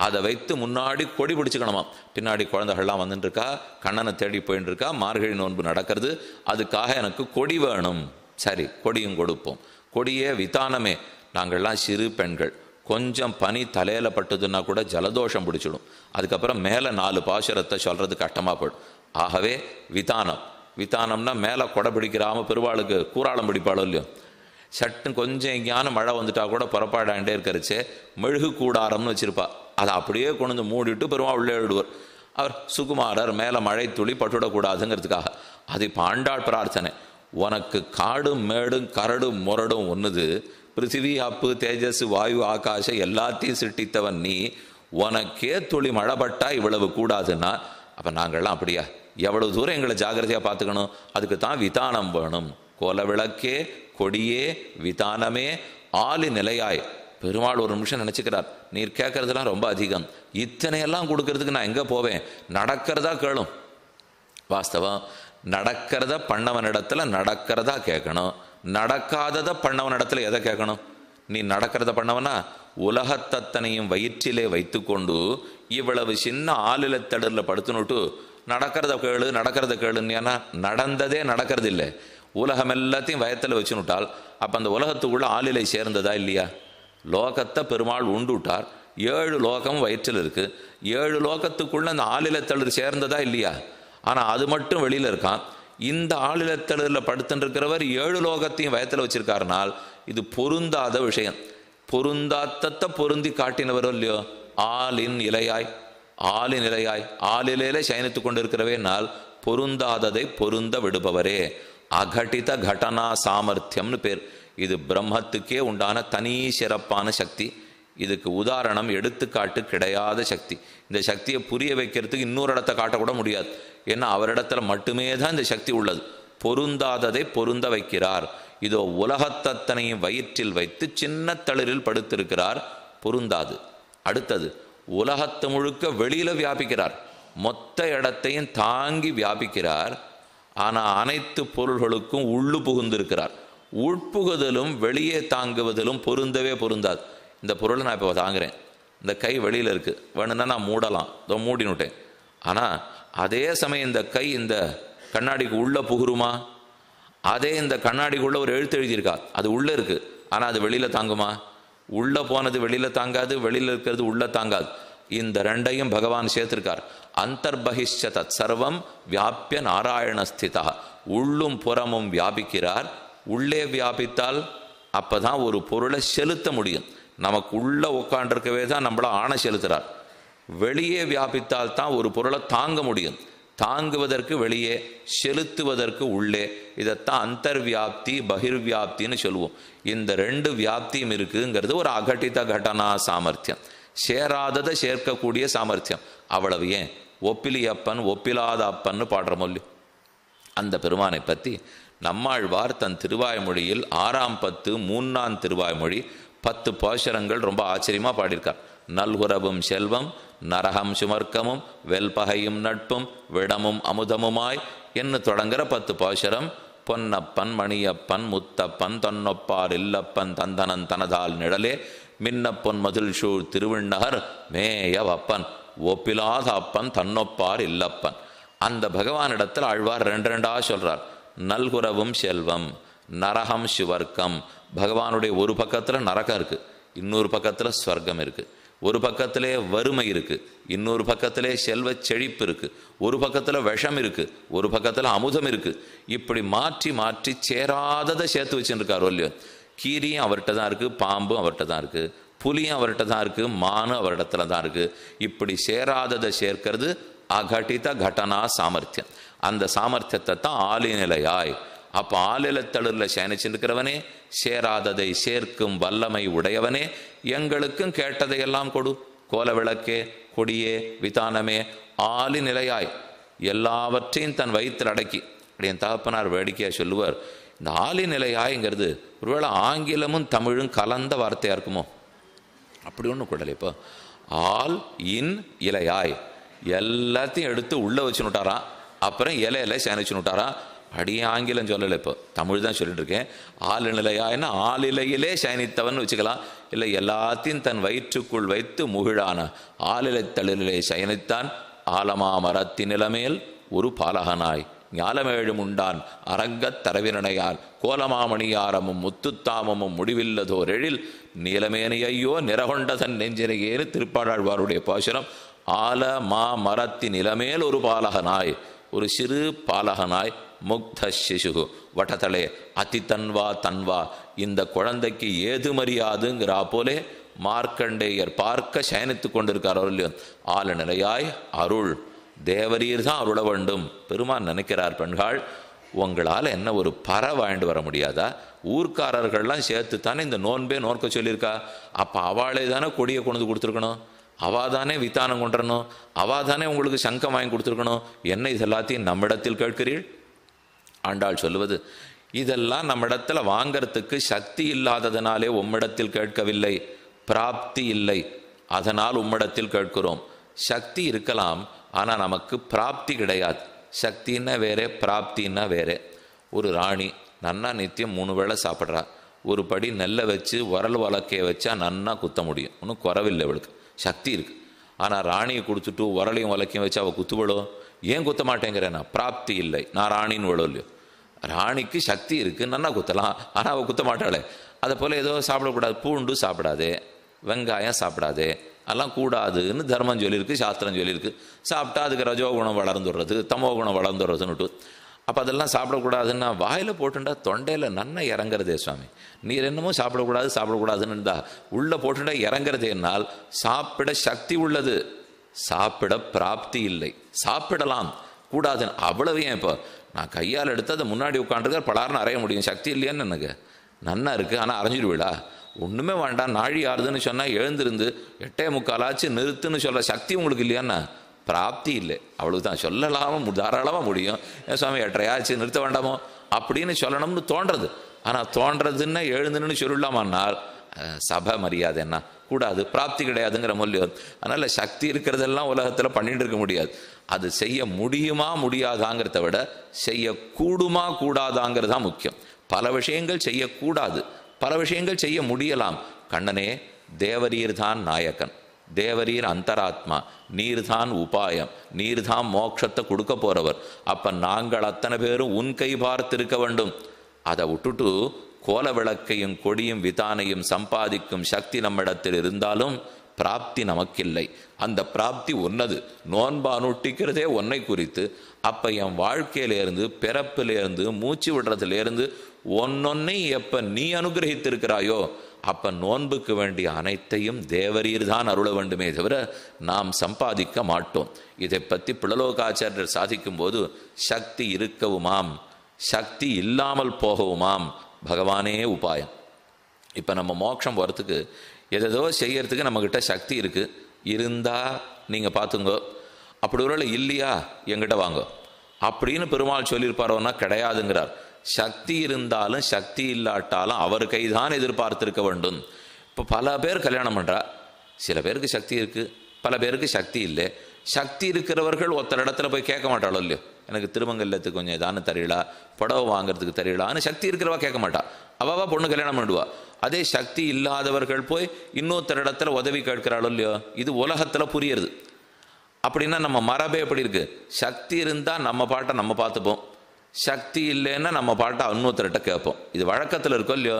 அதை வைத்து முன்னாடி கொடி பிடிச்சிக்கணுமா? பின்னாடி குழந்தைகள்லாம் வந்துட்டு இருக்கா, கண்ணனை தேடி போயிட்டு இருக்கா, மார்கழி நோன்பு நடக்கிறது, அதுக்காக எனக்கு கொடி வேணும். சரி, கொடியும் கொடுப்போம். கொடியே விதானமே. நாங்கள்லாம் சிறு பெண்கள், கொஞ்சம் பனி தலையில் பட்டுதுன்னா கூட ஜலதோஷம் பிடிச்சிடும். அதுக்கப்புறம் மேலே 4 பாசுரத்தை சொல்கிறது கஷ்டமாக போயிடும். ஆகவே விதானம். விதானம்னா மேலே கொடை பிடிக்கிறாம பெருவாளுக்கு கூறாளம் பிடிப்பாளோ இல்லையோ, சட்டு கொஞ்சம் எங்கேயான மழை வந்துட்டா கூட புறப்பாடாண்டே இருக்கிறச்சே மெழுகு கூடாரம்னு வச்சுருப்பா. அதை அப்படியே கொண்டு மூடிட்டு பெருமாள் உள்ளே விடுவார். அவர் சுகுமாரர் மேலே மழை துளி பட்டுவிடக்கூடாதுங்கிறதுக்காக. அது இப்போ ஆண்டாள் பிரார்த்தனை. உனக்கு காடும் மேடும் கரடும் முரடும் ஒன்றுது, பிருத்திவி அப்பு தேஜஸ் வாயு ஆகாசம் எல்லாத்தையும் சிருஷ்டித்தவன் நீ, உனக்கே துளி மழைப்பட்டா இவ்வளவு கூடாதுன்னா அப்போ நாங்கள்லாம் அப்படியா? எவ்வளவு தூரம் எங்களை ஜாகிரதையாக பார்த்துக்கணும். அதுக்கு தான் விதானம் வேணும். கோல விளக்கே கொடியே விதானமே ஆளி நிலையாய். பெருமாள் ஒரு நிமிஷம் நினச்சிக்கிறார், நீர் கேட்கறதுலாம் ரொம்ப அதிகம், இத்தனையெல்லாம் கொடுக்கறதுக்கு நான் எங்கே போவேன்? நடக்கிறதா கேளும். வாஸ்தவம், நடக்கிறத பண்ணவனிடத்துல நடக்கிறதா கேட்கணும், நடக்காததை பண்ணவனிடத்துல எதை கேட்கணும்? நீ நடக்கிறத பண்ணவனா உலகத்தத்தனையும் வயிற்றிலே வைத்து கொண்டு இவ்வளவு சின்ன ஆளிலத்தடரில் படுத்துனுட்டு நடக்கிறத கேளு நடக்கிறத கேளுன்னு. ஏன்னா நடந்ததே நடக்கிறது இல்லை. உலகம் எல்லாத்தையும் வயத்தில் வச்சுனுட்டால் அப்போ அந்த உலகத்துக்குள்ள ஆளிலை சேர்ந்ததா இல்லையா? லோகத்தை பெருமாள் உண்டு விட்டார். 7 லோகம் வயிற்றில் இருக்கு. 7 லோகத்துக்குள்ள அந்த ஆளிலத்தளர் சேர்ந்ததா இல்லையா? ஆனால் அது மட்டும் வெளியில் இருக்கான். இந்த ஆளிலத்தளரில் படுத்துட்டு இருக்கிறவர் 7 லோகத்தையும் வயத்தில் வச்சிருக்காருனால் இது பொருந்தாத விஷயம். பொருந்தாத்தத்தை பொருந்தி காட்டினவரோ இல்லையோ? ஆளின் இலையாய், ஆளின் இலையாய், ஆளிலையில சயனித்து கொண்டிருக்கிறவே நாள் பொருந்தாததை பொருந்த விடுபவரே. அகட்டித கடனா சாமர்த்தியம்னு பேர். இது பிரம்மத்துக்கே உண்டான தனி சிறப்பான சக்தி. இதுக்கு உதாரணம் எடுத்துக்காட்டு கிடையாத சக்தி. இந்த சக்தியை புரிய வைக்கிறதுக்கு இன்னொரு இடத்தை காட்டக்கூட முடியாது. ஏன்னா அவரிடத்துல மட்டுமே தான் இந்த சக்தி உள்ளது. பொருந்தாததை பொருந்த வைக்கிறார். இதோ உலகத்தனையும் வயிற்றில் வைத்து சின்ன தளிரில் படுத்திருக்கிறார், பொருந்தாது. அடுத்தது உலகத்தை முழுக்க வெளியில வியாபிக்கிறார், மொத்த இடத்தையும் தாங்கி வியாபிக்கிறார். ஆனால் அனைத்து பொருள்களுக்கும் உள்ளு புகுந்திருக்கிறார். உட்புகுதலும் வெளியே தாங்குவதிலும் பொருந்தவே பொருந்தாது. இந்த பொருளை நான் இப்போ தாங்குறேன், இந்த கை வெளியில் இருக்குது, வேணும்னா நான் மூடலாம், இதோ மூடினுட்டேன். ஆனால் அதே சமயம் இந்த கை இந்த கண்ணாடிக்கு உள்ளே புகுருமா? அதே இந்த கண்ணாடிக்குள்ளே ஒரு எழுத்து எழுதியிருக்கா, அது உள்ளே இருக்குது, ஆனால் அது வெளியில் தாங்குமா? உள்ளே போனது வெளியில் தாங்காது, வெளியில் இருக்கிறது உள்ளே தாங்காது. இந்த ரெண்டையும் பகவான் சேர்த்திருக்கார். அந்தர்பகிஷ்ச தத் சர்வம் வியாபிய நாராயணஸ்திதா. உள்ளும் புறமும் வியாபிக்கிறார். உள்ளே வியாபித்தால் அப்பதான் ஒரு பொருளை செலுத்த முடியும். நமக்கு உள்ள உட்காண்டிருக்கவே தான் நம்மள ஆணை செலுத்துறார். வெளியே வியாபித்தால் தான் ஒரு பொருளை தாங்க முடியும். தாங்குவதற்கு வெளியே, செலுத்துவதற்கு உள்ளே. இதைத்தான் அந்தர்வியாப்தி பகிர்வியாப்தின்னு சொல்லுவோம். இந்த ரெண்டு வியாப்தியும் இருக்குங்கிறது ஒரு அகட்டித கடனா சாமர்த்தியம், சேராததை சேர்க்கக்கூடிய சாமர்த்தியம். அவ்வளவு ஏன் ஒப்பிலியப்பன் ஒப்பிலாத அப்பன்னு பாடுற மொழி. அந்த பெருமானை பற்றி நம்மாழ்வார் தன் திருவாய்மொழியில் 6ஆம் 10 3ஆம் திருவாய்மொழி 10 பாசுரங்கள் ரொம்ப ஆச்சரியமாக பாடியிருக்கார். நல்குரவும் செல்வம் நரகம் சுமர்க்கமும் வெல்பகையும் நட்பும் விடமும் அமுதமுமாய் என்று தொடங்குற 10 பாசுரம். பொன்னப்பன் மணியப்பன் முத்தப்பன் தொன்னொப்பார் இல்லப்பன் தந்தனன் தனதால் நிழலே மின்னப்பொன் மதில் சூழ் திருவிண்ணகர் மேயவப்பன் ஒப்பிலாத அப்பன் தன்னொப்பார் இல்லப்பன். அந்த பகவானிடத்தில் ஆழ்வார் 2 சொல்றார். நல்குரவும் செல்வம், நரகம் சுவர்க்கம். பகவானுடைய ஒரு பக்கத்தில் நரகம் இருக்கு, இன்னொரு பக்கத்தில் ஸ்வர்க்கம் இருக்கு. ஒரு பக்கத்திலே வறுமை இருக்கு, இன்னொரு பக்கத்திலே செல்வ செழிப்பு இருக்கு. ஒரு பக்கத்தில் விஷம் இருக்கு, ஒரு பக்கத்தில் அமுதம் இருக்கு. இப்படி மாற்றி மாற்றி சேராததை சேர்த்து வச்சுருக்கார் இல்லையோ. கீரியும் அவர்கிட்ட தான் இருக்கு, பாம்பும் அவர்கிட்ட தான் இருக்கு, புலியும் அவர்கிட்ட தான் இருக்கு, மானும் அவரிடத்துல தான் இருக்கு. இப்படி சேராததை சேர்க்கிறது அகட்டித கடனா சாமர்த்தியம். அந்த சாமர்த்தியத்தை தான் ஆலிநிலையாய். அப்போ ஆலிலத்தளிரில் சயனிச்சிருக்கிறவனே, சேராததை சேர்க்கும் வல்லமை உடையவனே, எங்களுக்கும் கேட்டதையெல்லாம் கொடு. கோல விளக்கே, கொடியே, விதானமே, ஆலிநிலையாய் எல்லாவற்றையும் தன் வயிற்றில் அடக்கி. என் தகப்பனார் வேடிக்கையாக சொல்லுவார், இந்த ஆலிநிலையாய்ங்கிறது ஒருவேளை ஆங்கிலமும் தமிழும் கலந்த வார்த்தையாக இருக்குமோ? அப்படி ஒன்றும் கூடல. இப்போ ஆல் இன் இலையாய் எல்லாத்தையும் எடுத்து உள்ளே வச்சுனுட்டாராம், அப்புறம் இலையில சயனிச்சுனுட்டாராம். அடியே ஆங்கிலம் சொல்லலை, இப்போ தமிழ் தான் சொல்லிட்டு இருக்கேன். ஆலிநிலையாய்னா ஆளிலையிலே சயனித்தவன் வச்சுக்கலாம். இல்லை எல்லாத்தையும் தன் வயிற்றுக்குள் வைத்து முகிழான ஆளிலை தளிரிலே சயனித்தான். ஆலமா மரத்தின் நிலமேல் ஒரு பாலகனாய் ஞாலமேழும் உண்டான் அரங்கத் தரவினையால் கோலமாமணியாரமும் முத்துத்தாமமும் முடிவில்லதோர் எழில் நீலமேனியையோ நிறகொண்டதன் நெஞ்சினையேறு திருப்பாடாழ்வாருடைய பாசுரம். ஆல மா மரத்தின் நிலமேல் ஒரு பாலகனாய், ஒரு சிறு பாலகனாய், முக்த சிசுகு வட்டத்தலே அதி தன்வா தன்வா. இந்த குழந்தைக்கு ஏது மரியாதுங்கிறா போலே மார்க்கண்டேயர் பார்க்க சயனித்து கொண்டிருக்கார். இல்லையோ ஆல நிலையாய் அருள் தேவரீர் தான் அருள வேண்டும். பெருமான் நினைக்கிறார், பெண்கள் உங்களால் என்ன ஒரு பறை வாங்கிட்டு வர முடியாதா? ஊர்க்காரர்கள்லாம் சேர்த்து தானே இந்த நோன்பே நோக்க சொல்லியிருக்கா. அப்போ அவளே தானே கொடியை கொண்டு கொடுத்துருக்கணும், அவாதானே வித்தானம் கொண்டுறணும், அவாதானே உங்களுக்கு சங்கம் வாங்கி கொடுத்துருக்கணும். என்ன இது எல்லாத்தையும் நம்மிடத்தில் கேட்கிறீள்? ஆண்டாள் சொல்லுவது, இதெல்லாம் நம்மிடத்தில் வாங்கிறதுக்கு சக்தி இல்லாததனாலே உம்மிடத்தில் கேட்கவில்லை, பிராப்தி இல்லை, அதனால் உம்மிடத்தில் கேட்கிறோம். சக்தி இருக்கலாம், ஆனால் நமக்கு பிராப்தி கிடையாது. சக்தின்னா வேறே, பிராப்தின்னா வேறே. ஒரு ராணி நன்னா நித்தியம் 3 வேளை சாப்பிட்றா. ஒரு படி நெல்லை வச்சு உரல் வழக்கையை வச்சா நன்னா குத்த முடியும், ஒன்றும் குறவில்லை, அவளுக்கு சக்தி இருக்குது. ஆனால் ராணியை கொடுத்துட்டு உரலையும் வழக்கையும் வச்சு அவள் குத்துவளோ? ஏன் குத்த மாட்டேங்கிறேன்னா பிராப்தி இல்லை, நான் ராணின்னு விழோ இல்லையோ. ராணிக்கு சக்தி இருக்குது, நன்னா குத்தலாம், ஆனால் அவள் குத்த மாட்டாளே. அதை போல் ஏதோ சாப்பிடக்கூடாது, பூண்டு சாப்பிடாதே, வெங்காயம் சாப்பிடாதே, அதெல்லாம் கூடாதுன்னு தர்மம் சொல்லியிருக்கு, சாஸ்திரம் சொல்லியிருக்கு. சாப்பிட்டா அதுக்கு ரஜோகுணம் வளர்ந்துடுறது, தமோ குணம் வளர்ந்துடுறதுன்னுட்டு. அப்போ அதெல்லாம் சாப்பிடக்கூடாதுன்னா வாயில் போட்டுண்டா தொண்டையில் நன்னா இறங்குறதே சுவாமி. நீர் என்னமோ சாப்பிடக்கூடாதுன்னு இருந்தா உள்ளே போட்டுண்டா இறங்குறதே. என்னால் சாப்பிட சக்தி உள்ளது, சாப்பிட பிராப்தி இல்லை. சாப்பிடலாம், கூடாதுன்னு அவ்வளவு ஏன்? இப்போ நான் கையால் எடுத்து அதை முன்னாடி உட்காந்துருக்க பலாருன்னு அறைய முடியும், சக்தி இல்லையான்னு எனக்கு நன்னா இருக்குது, ஆனால் அரைஞ்சிடுவிடா. ஒன்றுமே வேண்டாம், நாழி ஆறுதுன்னு சொன்னால் எழுந்திருந்து 8:45 நிறுத்துன்னு சொல்கிற சக்தி உங்களுக்கு இல்லையான்னா பிராப்தி இல்லை. அவளுக்கு தான் சொல்லலாமல் தாராளமாக முடியும். ஏன் சுவாமி 8:30 நிறுத்த வேண்டாமோ அப்படின்னு சொல்லணும்னு தோன்றது. ஆனால் தோன்றதுன்னா எழுந்துன்னு சொல்லலாமான்னால் சபை மரியாதை என்ன கூடாது, பிராப்தி கிடையாதுங்கிற மொழியும். அதனால் சக்தி இருக்கிறதெல்லாம் உலகத்தில் பண்ணிட்டு இருக்க முடியாது. அது செய்ய முடியுமா முடியாதாங்கிறத விட செய்யக்கூடுமா கூடாதாங்கிறது தான் முக்கியம். பல விஷயங்கள் செய்யக்கூடாது, பல விஷயங்கள் செய்ய முடியலாம். கண்ணனே, தேவரீர்தான் நாயகன், தேவரீர் அந்தராத்மா, நீர்தான் உபாயம், நீர்தான் மோட்சத்தை கொடுக்க போறவர். அப்ப நாங்கள் அத்தனை பேரும் உன் கை பார்த்திருக்க வேண்டும். அதை விட்டுட்டு கோல விளக்கையும் கொடியும் விதானையும் சம்பாதிக்கும் சக்தி நம்மிடத்தில் இருந்தாலும் பிராப்தி நமக்கில்லை. அந்த பிராப்தி ஒன்னது. நோன்பா நுட்டிக்கிறதே ஒன்னை குறித்து. அப்ப என் வாழ்க்கையிலேருந்து, பிறப்பிலேருந்து, மூச்சு விடுறதுலேருந்து ஒன்னொன்னை எப்ப நீ அனுகிரகித்திருக்கிறாயோ அப்ப நோன்புக்கு வேண்டிய அனைத்தையும் தேவரீர் தான் அருள வேண்டுமே தவிர நாம் சம்பாதிக்க மாட்டோம். இதை பற்றி பிளலோகாச்சாரியர் சாதிக்கும் போது சக்தி இருக்கவுமாம், சக்தி இல்லாமல் போகவுமாம் பகவானே உபாயம். இப்போ நம்ம மோட்சம் போகிறதுக்கு எதோ செய்யறதுக்கு நம்மக்கிட்ட சக்தி இருக்கு, இருந்தா நீங்கள் பார்த்துங்கோ, அப்படி ஒரு இல்லையா எங்கிட்ட வாங்க அப்படின்னு பெருமாள் சொல்லியிருப்பாரோன்னா கிடையாதுங்கிறார். சக்தி இருந்தாலும் சக்தி இல்லாட்டாலும் அவர் கைதான் எதிர்பார்த்திருக்க வேண்டும். இப்போ பல பேர் கல்யாணம் பண்ணுறா, சில பேருக்கு சக்தி இருக்குது, பல பேருக்கு சக்தி இல்லை. சக்தி இருக்கிறவர்கள் ஒருத்தர் இடத்துல போய் கேட்க மாட்டாளோ இல்லையோ, எனக்கு திருமங்கல்லத்துக்கு கொஞ்சம் ஏதானு தரீங்களா, புடவை வாங்கிறதுக்கு தரீங்களான்னு சக்தி இருக்கிறவா கேட்க மாட்டா, அவாவா பொண்ணு கல்யாணம் பண்ணுவா. அதே சக்தி இல்லாதவர்கள் போய் இன்னொருத்தர் இடத்துல உதவி கேட்கிறாளோ இல்லையோ, இது உலகத்தில் புரியுறது. அப்படின்னா நம்ம மரபே எப்படி இருக்கு, சக்தி இருந்தால் நம்ம பாட்டை நம்ம பார்த்துப்போம், சக்தி இல்லைன்னா நம்ம பாட்டை இன்னொருத்தர்கிட்ட கேட்போம். இது வழக்கத்தில் இருக்கோ இல்லையோ.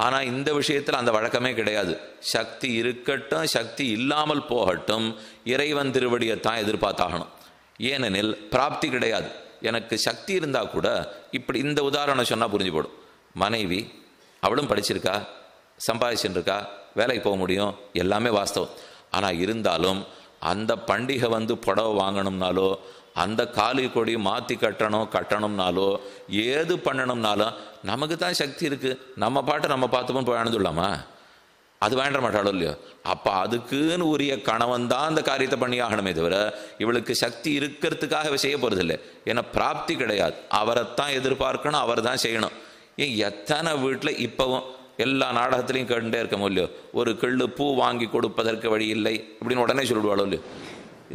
ஆனால் இந்த விஷயத்தில் அந்த வழக்கமே கிடையாது. சக்தி இருக்கட்டும், சக்தி இல்லாமல் போகட்டும், இறைவன் திருவடியைத்தான் எதிர்பார்த்தாகணும். ஏனெனில் பிராப்தி கிடையாது. எனக்கு சக்தி இருந்தால் கூட இப்படி இந்த உதாரணம் சொன்னால் புரிஞ்சு போடும். மனைவி அவளும் படிச்சிருக்கா, சம்பாதிச்சுருக்கா, வேலைக்கு போக முடியும், எல்லாமே வாஸ்தவம். ஆனால் இருந்தாலும் அந்த பண்டிகை புடவை வாங்கணும்னாலோ, அந்த காலி கொடி மாற்றி கட்டணும்னாலோ, ஏது பண்ணணும்னாலும் நமக்கு தான் சக்தி இருக்குது, நம்ம பாட்டை நம்ம பார்த்துப்போம் போய் அணுந்துடலாமா? அது வேண்ட மாட்டாளோ இல்லையோ. அப்போ அதுக்குன்னு உரிய கணவன் தான் அந்த காரியத்தை பண்ணி ஆகணுமே தவிர இவளுக்கு சக்தி இருக்கிறதுக்காக செய்ய போகிறது இல்லை. ஏன்னா பிராப்தி கிடையாது, அவரைத்தான் எதிர்பார்க்கணும், அவர் தான் செய்யணும். ஏன் எத்தனை வீட்டில் இப்போவும் எல்லா நாடகத்திலையும் கேட்டுட்டே இருக்க இல்லையோ, ஒரு கிள்ளு பூ வாங்கி கொடுப்பதற்கு வழி இல்லை அப்படின்னு உடனே சொல்லிவிடுவாளோ இல்லையோ.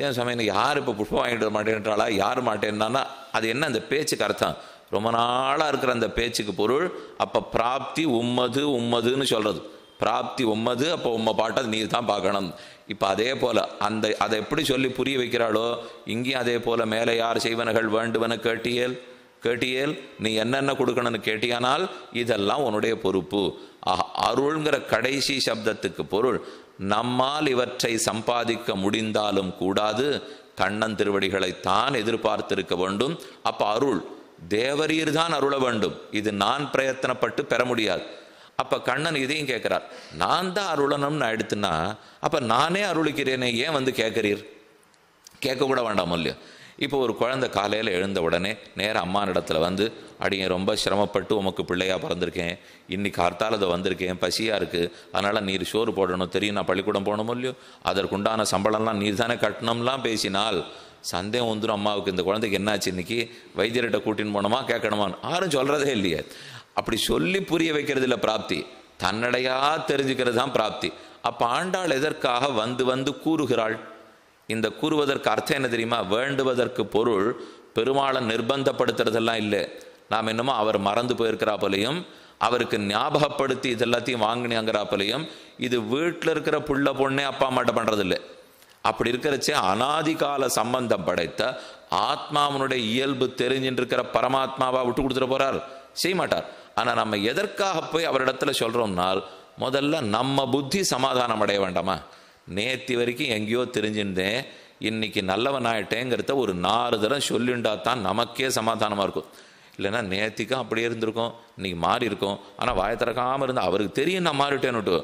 ஏன் சமயம் யார் இப்போ புஷ்பம் வாங்கிட்டு மாட்டேன்றாளா, யார் மாட்டேன்னா அது என்ன அந்த பேச்சுக்கு அர்த்தம்? ரொம்ப நாளாக இருக்கிற அந்த பேச்சுக்கு பொருள் அப்போ பிராப்தி உம்மதுன்னு சொல்கிறது. பிராப்தி உம்மது, அப்போ உம்மை பாட்டை நீ தான் பார்க்கணும். இப்போ அதே போல் அதை எப்படி சொல்லி புரிய வைக்கிறாளோ இங்கேயும் அதே போல் மேலே யார் செய்வனகள் வேண்டுவன கேட்டியேல் நீ என்னென்ன கொடுக்கணும்னு கேட்டியானால் இதெல்லாம் உன்னுடைய பொறுப்பு. அருள்ங்கிற கடைசி சப்தத்துக்கு பொருள் நம்மால் இவற்றை சம்பாதிக்க முடிந்தாலும் கூடாது, கண்ணன் திருவடிகளைத்தான் எதிர்பார்த்திருக்க வேண்டும். அப்போ அருள் தேவரீர் தான் அருள வேண்டும், இது நான் பிரயத்தனப்பட்டு பெற முடியாது. அப்போ கண்ணன் இதையும் கேட்குறார், நான் தான் அருளணும்னு எடுத்துன்னா அப்போ நானே அருளிக்கிறேனே, ஏன் கேட்குறீர்? கேட்கக்கூட வேண்டாம் இல்லையோ. இப்போ ஒரு குழந்தை காலையில் எழுந்த உடனே நேராக அம்மானிடத்தில் அடியேன் ரொம்ப சிரமப்பட்டு உமக்கு பிள்ளையாக பிறந்திருக்கேன், இன்னைக்கு கார்த்தால் அதை வந்திருக்கேன், பசியாக இருக்குது, அதனால் நீர் சோறு போடணும், தெரியும் நான் பள்ளிக்கூடம் போகணும் இல்லையோ, அதற்குண்டான சம்பளம்லாம் நீர் தானே கட்டணும்லாம் பேசினால் சந்தேகம் வந்துடும் அம்மாவுக்கு, இந்த குழந்தைக்கு என்னாச்சு, இன்னைக்கு வைத்தியர்கிட்ட கூட்டின்னு போனோமா கேட்கணுமான்னு யாரும் சொல்கிறதே இல்லையே. அப்படி சொல்லி புரிய வைக்கிறது இல்லை பிராப்தி, தன்னடையா தெரிஞ்சுக்கிறது தான் பிராப்தி. அப்போ ஆண்டாள் எதற்காக வந்து கூறுகிறாள்? இந்த கூறுவதற்கு அர்த்தம் என்ன தெரியுமா? வேண்டுவதற்கு பொருள் பெருமாளை நிர்பந்தப்படுத்துறதெல்லாம் இல்லை. நாம் என்னமோ அவர் மறந்து போயிருக்கிறாப்பலையும் அவருக்கு ஞாபகப்படுத்தி இதெல்லாத்தையும் வாங்கினாங்கிறாப்பலையும் இது வீட்டில் இருக்கிற புள்ள பொண்ணே அப்பா அம்மாட்ட பண்ணுறதில்லை. அப்படி இருக்கிறச்சே அனாதிகால சம்பந்தம் படைத்த ஆத்மாவனுடைய இயல்பு தெரிஞ்சுட்டு இருக்கிற பரமாத்மாவா விட்டு கொடுத்துட போறார்? செய்ய மாட்டார். ஆனால் நம்ம எதற்காக போய் அவரிடத்துல சொல்கிறோம்னால் முதல்ல நம்ம புத்தி சமாதானம் அடைய வேண்டாமா? நேத்தி வரைக்கும் எங்கேயோ தெரிஞ்சுருந்தேன், இன்னைக்கு நல்லவன் ஆயிட்டேங்கிறத ஒரு 4 தடவை சொல்லிண்டா தான் நமக்கே சமாதானமாக இருக்கும். இல்லைன்னா நேத்திக்கும் அப்படியே இருந்திருக்கும், இன்னைக்கு மாறி இருக்கும், ஆனால் வாய திறக்காமல் இருந்தால் அவருக்கு தெரியும் நான் மாறிட்டேன்னுட்டு.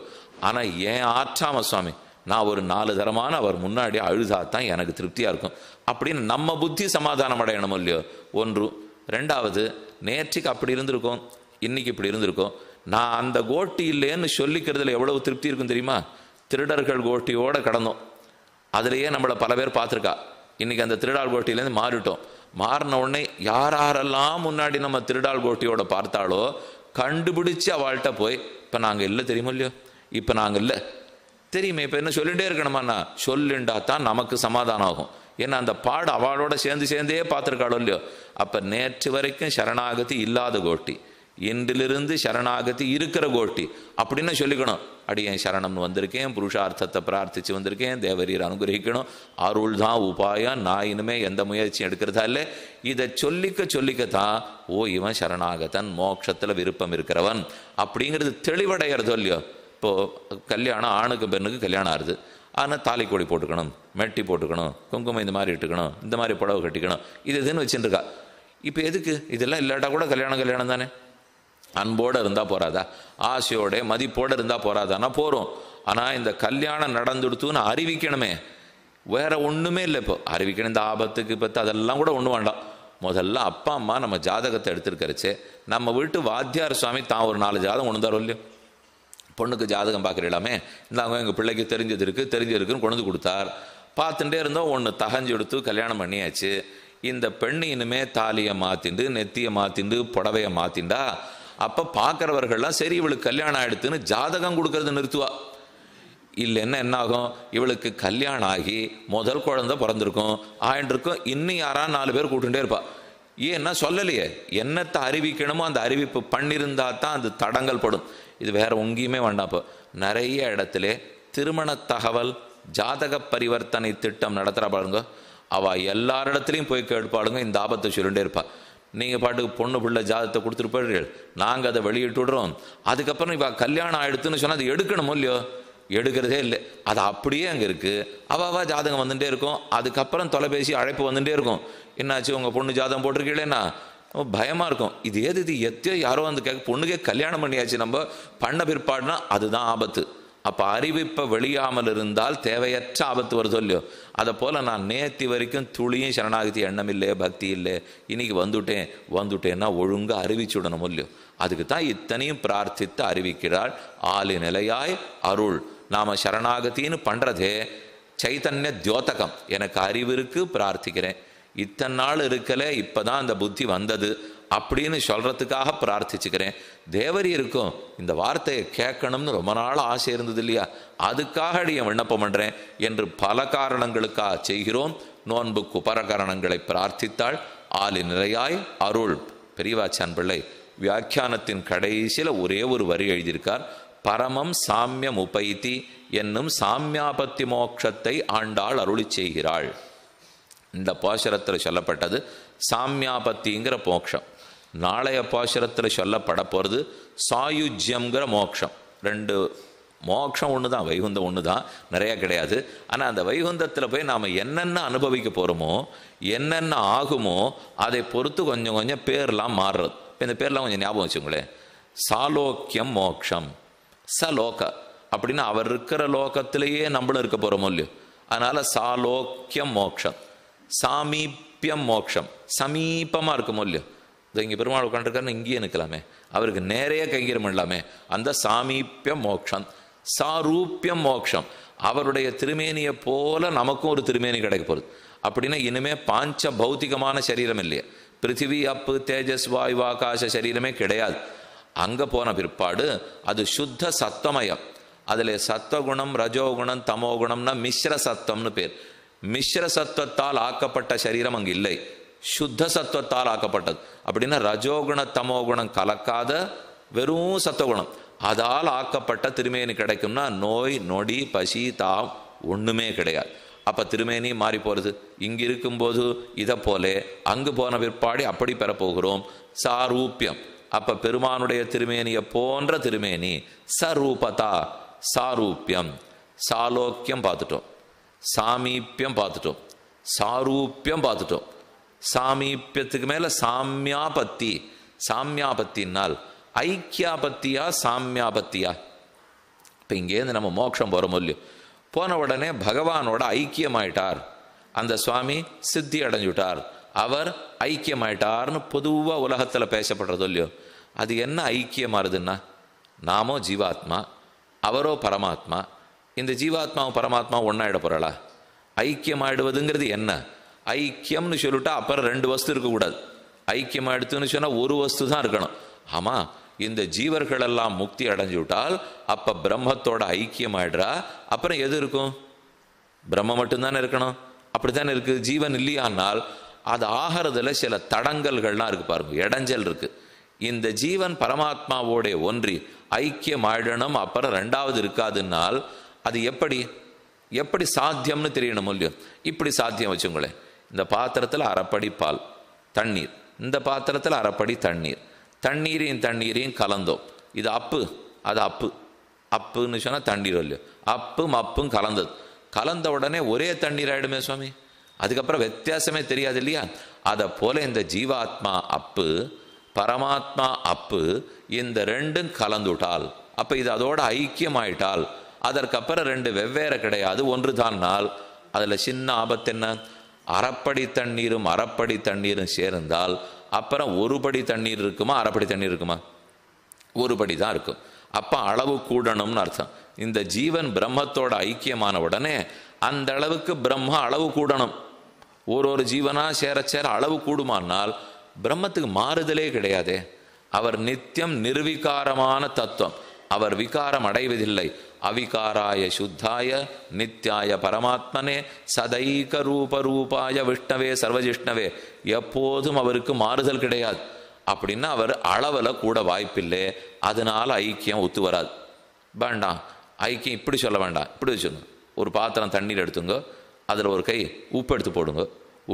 ஆனால் ஏன் ஆற்றாம சுவாமி நான் ஒரு 4 தரமான அவர் முன்னாடி அழுதாதான் எனக்கு திருப்தியாக இருக்கும் அப்படின்னு நம்ம புத்தி சமாதானம் அடையணும் இல்லையோ. ஒன்று. ரெண்டாவது, நேற்றுக்கு அப்படி இருந்திருக்கும், இன்னைக்கு இப்படி இருந்திருக்கும், நான் அந்த கோட்டி இல்லைன்னு சொல்லிக்கிறதுல எவ்வளவு திருப்தி இருக்கும் தெரியுமா? திருடர்கள் கோட்டியோடு கடந்தோம், அதுலேயே நம்மளை பல பேர் பார்த்துருக்கா. இன்றைக்கி அந்த திருடாள் கோட்டிலேருந்து மாறிட்டோம். மாறின உடனே யாரெல்லாம் முன்னாடி நம்ம திருடாள் கோட்டியோட பார்த்தாலோ கண்டுபிடிச்சி அவள்கிட்ட போய் இப்போ நாங்கள் இல்லை தெரியுமோ இல்லையோ, இப்போ நாங்கள் இல்லை தெரியுமே, இப்போ என்ன சொல்லிகிட்டே இருக்கணுமாண்ணா? சொல்லிண்டா தான் நமக்கு சமாதானம் ஆகும். ஏன்னா அந்த பாடு அவளோட சேர்ந்தே பார்த்துருக்காளோ இல்லையோ. அப்போ நேற்று வரைக்கும் சரணாகதி இல்லாத கோட்டி இன்றிலிருந்து சரணாகதி இருக்கிற கோஷ்டி அப்படின்னு சொல்லிக்கணும். அடியேன் சரணம்னு வந்திருக்கேன், புருஷார்த்தத்தை பிரார்த்திச்சு வந்திருக்கேன், தேவரீர் அனுகிரகிக்கணும், அருள் தான் உபாயம், நான் இனிமே எந்த முயற்சியும் எடுக்கிறதா இல்லை. இதை சொல்லிக்கத்தான் ஓ இவன் சரணாகதன், மோட்சத்தில் விருப்பம் இருக்கிறவன் அப்படிங்கிறது தெளிவடைகிறதோ இல்லையோ. இப்போது கல்யாணம் ஆணுக்கு பெண்ணுக்கு கல்யாணம் ஆகுது, ஆனால் தாலிக்கோடி போட்டுக்கணும், மெட்டி போட்டுக்கணும், குங்குமம் இந்த மாதிரி இட்டுக்கணும், இந்த மாதிரி புடவை கட்டிக்கணும், இதுன்னு வச்சுருக்கா. இப்போ எதுக்கு இதெல்லாம் இல்லாட்டா கூட கல்யாணம் தானே. அன்போடு இருந்தால் போகாதா, ஆசையோட மதிப்போடு இருந்தால் போகாதானா போகிறோம். ஆனால் இந்த கல்யாணம் நடந்துடுத்துன்னு அறிவிக்கணுமே, வேற ஒன்றுமே இல்லை. இப்போ அறிவிக்கணும் இந்த ஆபத்துக்கு பற்றி அதெல்லாம் கூட ஒன்றும் வேண்டாம். முதல்ல அப்பா அம்மா நம்ம ஜாதகத்தை எடுத்துருக்கிறச்சே, நம்ம வீட்டு வாத்தியார் சுவாமி தான் ஒரு 4 ஜாதகம் கொண்டு தரோம் இல்லையோ. பொண்ணுக்கு ஜாதகம் பார்க்குறீங்களாமே, இந்தாங்க எங்கள் பிள்ளைக்கு தெரிஞ்சிருக்குன்னு கொண்டு கொடுத்தார். பார்த்துட்டே இருந்தோம், ஒன்று தகஞ்சு எடுத்து கல்யாணம் பண்ணியாச்சு. இந்த பெண்ணு இனிமே தாலியை மாற்றிண்டு, நெத்தியை மாற்றிண்டு, புடவையை மாற்றிண்டா, அப்போ பார்க்குறவர்கள்லாம் சரி இவளுக்கு கல்யாணம் ஆகிடுத்துன்னு ஜாதகம் கொடுக்கறது நிறுத்துவா. இல்லைன்னா என்ன ஆகும், இவளுக்கு கல்யாணம் ஆகி முதல் குழந்தை பிறந்திருக்கும், ஆயின்றிருக்கும், இன்னும் யாரா 4 பேர் கூட்டுட்டே இருப்பா. ஏன்னா சொல்லலையே, என்னத்தை அறிவிக்கணுமோ அந்த அறிவிப்பு பண்ணியிருந்தா தான் அது தடங்கள் படும். இது வேற எங்கேயுமே வேண்டாம். இப்போ நிறைய இடத்துல திருமண தகவல் ஜாதக பரிவர்த்தனை திட்டம் நடத்துகிற பாருங்க, அவள் எல்லாரிடத்துலையும் போய் கேட்பாளுங்க, இந்த ஆபத்தை சொல்லிகிட்டே இருப்பா. நீங்கள் பாட்டுக்கு பொண்ணு பிள்ளை ஜாதகத்தை கொடுத்துட்டு போயிடுறீர்கள், நாங்கள் அதை வெளியிட்டு விடுறோம். அதுக்கப்புறம் இவள் கல்யாணம் ஆகிடுத்துன்னு சொன்னால் அது எடுக்கணுமோ இல்லையோ, எடுக்கிறதே இல்லை. அது அப்படியே அங்கே இருக்குது, அவள் ஜாதகம் வந்துட்டே இருக்கும். அதுக்கப்புறம் தொலைபேசி அழைப்பு வந்துட்டே இருக்கும், என்னாச்சு உங்கள் பொண்ணு ஜாதகம் போட்டிருக்கீங்களேன்னா பயமாக இருக்கும். இது எத்தையோ யாரோ வந்து பொண்ணுக்கே கல்யாணம் பண்ணியாச்சு, நம்ம பண்ண பிற்பாடுனா அதுதான் ஆபத்து. அப்போ அறிவிப்பை வெளியாமல் இருந்தால் தேவையற்ற ஆபத்து வருதோ இல்லையோ. அதை போல் நான் நேத்தி வரைக்கும் துளியும் சரணாகதி எண்ணம் இல்லை, பக்தி இல்லை, இன்னைக்கு வந்துட்டேன்னா ஒழுங்காக அறிவிச்சுடணும் இல்லையோ. அதுக்கு தான் இத்தனையும் பிரார்த்தித்து அறிவிக்கிறாள். ஆளி நிலையாய் அருள். நாம் சரணாகத்தின்னு பண்ணுறதே சைத்தன்ய தியோதகம், எனக்கு அறிவு இருக்கு பிரார்த்திக்கிறேன், இத்தனை நாள் இருக்கல இப்போதான் அந்த புத்தி வந்தது அப்படின்னு சொல்கிறதுக்காக பிரார்த்திச்சுக்கிறேன். தேவரி இருக்கும் இந்த வார்த்தையை கேட்கணும்னு ரொம்ப நாள் ஆசை இருந்தது இல்லையா, அதுக்காக என் விண்ணப்பம் பண்ணுறேன் என்று பல காரணங்களுக்காக செய்கிறோம். நோன்புக்கு உபரகரணங்களை பிரார்த்தித்தாள். ஆளி நிறையாய் அருள். பெரியவாச்சான் பிள்ளை வியாக்கியானத்தின் கடைசியில் ஒரே ஒரு வரி எழுதியிருக்கார். பரமம் சாமியம் உபைத்தி என்னும் சாமியாபத்தி மோட்சத்தை ஆண்டாள் அருளி செய்கிறாள். இந்த பாசுரத்தில் சொல்லப்பட்டது சாமியாபத்திங்கிற மோட்சம். நாளைய பாசுரத்தில் சொல்லப்பட போகிறது சாயுஜ்யங்கிற மோட்சம். 2 மோட்சம் ஒன்று தான், வைகுந்தம் ஒன்று தான், நிறையா கிடையாது. ஆனால் அந்த வைகுந்தத்தில் போய் நாம் என்னென்ன அனுபவிக்க போகிறோமோ, என்னென்ன ஆகுமோ அதை பொறுத்து கொஞ்சம் கொஞ்சம் பேர்லாம் மாறுறது. இப்போ இந்த பேர்லாம் கொஞ்சம் ஞாபகம் வச்சுங்களேன். சாலோக்கியம் மோட்சம், சலோக அப்படின்னா அவர் இருக்கிற லோகத்திலேயே நம்மளும் இருக்க போகிறோமோ இல்லையோ, அதனால் சாலோக்கியம் மோட்சம். சாமீப்பியம் மோட்சம், சமீபமாக இருக்குமோ இல்லையோ. இங்கே பெருமாள் உட்காந்துருக்காருன்னு இங்கேயே நிற்கலாமே, அவருக்கு நேரையே கைங்கரம் இல்லாமே, அந்த சாமீப்பியம் மோட்சம். சாரூப்பியம் மோட்சம், அவருடைய திருமேனியை போல நமக்கும் ஒரு திருமேனி கிடைக்க போகுது. அப்படின்னா இனிமே பாஞ்ச பௌத்திகமான சரீரம் இல்லையே, பிருத்திவி அப்பு தேஜஸ் வாயு ஆகாச சரீரமே கிடையாது. அங்கே போன பிற்பாடு அது சுத்த சத்தமயம். அதில் சத்வகுணம் ரஜோகுணம் தமோகுணம்னா மிஸ்ர சத்தம்னு பேர். மிஸ்ர சத்துவத்தால் ஆக்கப்பட்ட சரீரம் அங்கு இல்லை, சுத்த சத்துவத்தால் ஆக்கப்பட்டது. அப்படின்னா ரஜோகுண தமோகுணம் கலக்காத வெறும் சத்துவகுணம், அதால் ஆக்கப்பட்ட திருமேனி கிடைக்கும்னா நோய் நொடி பசி தாம் ஒன்றுமே கிடையாது. அப்போ திருமேனி மாறி போகிறது. இங்கே இருக்கும்போது இதை போல அங்கு போன பிற்பாடு அப்படி பெறப்போகிறோம். சாரூப்பியம், அப்போ பெருமானுடைய திருமேனியை போன்ற திருமேனி. சரூபதா சாரூப்பியம். சாலோக்கியம் பார்த்துட்டோம், சாமீப்பியம் பார்த்துட்டோம், சாரூப்பியம் பார்த்துட்டோம். சாமீப்பியத்துக்கு மேலே சாமியாபத்தி. சாமியாபத்தினால் ஐக்கியாபத்தியா சாமியாபத்தியா? இப்போ இங்கேருந்து நம்ம மோட்சம் போகிற மூலியம் போன உடனே பகவானோட ஐக்கியமாயிட்டார், அந்த சுவாமி சித்தி அடைஞ்சுட்டார், அவர் ஐக்கியமாயிட்டார்னு பொதுவாக உலகத்தில் பேசப்படுறதோ இல்லையோ. அது என்ன ஐக்கியமாறுதுன்னா, நாமோ ஜீவாத்மா, அவரோ பரமாத்மா. இந்த ஜீவாத்மாவும் பரமாத்மாவும் ஒன்றாயிட போகிறாளா? ஐக்கியமாயிடுவதுங்கிறது என்ன? ஐக்கியம்னு சொல்லிட்டா அப்புறம் 2 வஸ்து இருக்கக்கூடாது. ஐக்கியமாயிடுத்துன்னு சொன்னால் ஒரு வஸ்து தான் இருக்கணும். ஆமாம், இந்த ஜீவர்களெல்லாம் முக்தி அடைஞ்சு விட்டால் அப்போ பிரம்மத்தோட ஐக்கியமாயிடுறா. அப்புறம் எது இருக்கும்? பிரம்ம மட்டும்தானே இருக்கணும். அப்படித்தானே இருக்குது. ஜீவன் இல்லையானால் அது ஆகிறதுல சில தடங்கல்கள்லாம் இருக்குது பாருங்க, இடைஞ்சல் இருக்குது. இந்த ஜீவன் பரமாத்மாவோட ஒன்றி ஐக்கியமாயிடணும், அப்புறம் ரெண்டாவது இருக்காதுன்னால் அது எப்படி எப்படி சாத்தியம்னு தெரியணும் இல்லையோ? இப்படி சாத்தியம் வச்சுங்களேன். இந்த பாத்திரத்தில் அரைப்படி பால் தண்ணீர், இந்த பாத்திரத்தில் அரைப்படி தண்ணீர், தண்ணீரையும் கலந்தோம். இது அப்பு, அது அப்புன்னு சொன்னால் தண்ணீர் இல்லையோ? அப்பும் கலந்தது. கலந்த உடனே ஒரே தண்ணீர் ஆயிடுமே சுவாமி, அதுக்கப்புறம் வித்தியாசமே தெரியாது இல்லையா? அதை போல இந்த ஜீவாத்மா அப்பு, பரமாத்மா அப்பு, இந்த ரெண்டும் கலந்துட்டால் அப்போ இது அதோட ஐக்கியமாயிட்டால் அதற்கப்புறம் ரெண்டு வெவ்வேறு கிடையாது, ஒன்று தான் நாள். அதில் சின்ன ஆபத்து என்ன? அரைப்படி தண்ணீரும் சேர்ந்தால் அப்புறம் ஒரு படி தண்ணீர் இருக்குமா, அரைப்படி தண்ணீர் இருக்குமா? ஒரு படி தான் இருக்கும். அப்போ அளவு கூடணும்னு அர்த்தம். இந்த ஜீவன் பிரம்மத்தோட ஐக்கியமான உடனே அந்த அளவுக்கு பிரம்ம அளவு கூடணும். ஒரு ஜீவனா சேர அளவு கூடுமானால் பிரம்மத்துக்கு மாறுதலே கிடையாதே. அவர் நித்தியம் நிர்விகாரமான தத்துவம், அவர் விகாரம் அடைவதில்லை. அவிகாராய சுத்தாய நித்யாய பரமாத்மனே சதைக ரூபாய விஷ்ணவே சர்வஜிஷ்ணவே, எப்போதும் அவருக்கு மாறுதல் கிடையாது. அப்படின்னா அவர் அளவில் கூட வாய்ப்பில்லை, அதனால ஐக்கியம் ஒத்து வராது. வேண்டாம், ஐக்கியம் இப்படி சொல்ல வேண்டாம், இப்படி வச்சுங்க. ஒரு பாத்திரம் தண்ணீர் எடுத்துங்க, அதில் ஒரு கை உப்பு எடுத்து போடுங்க.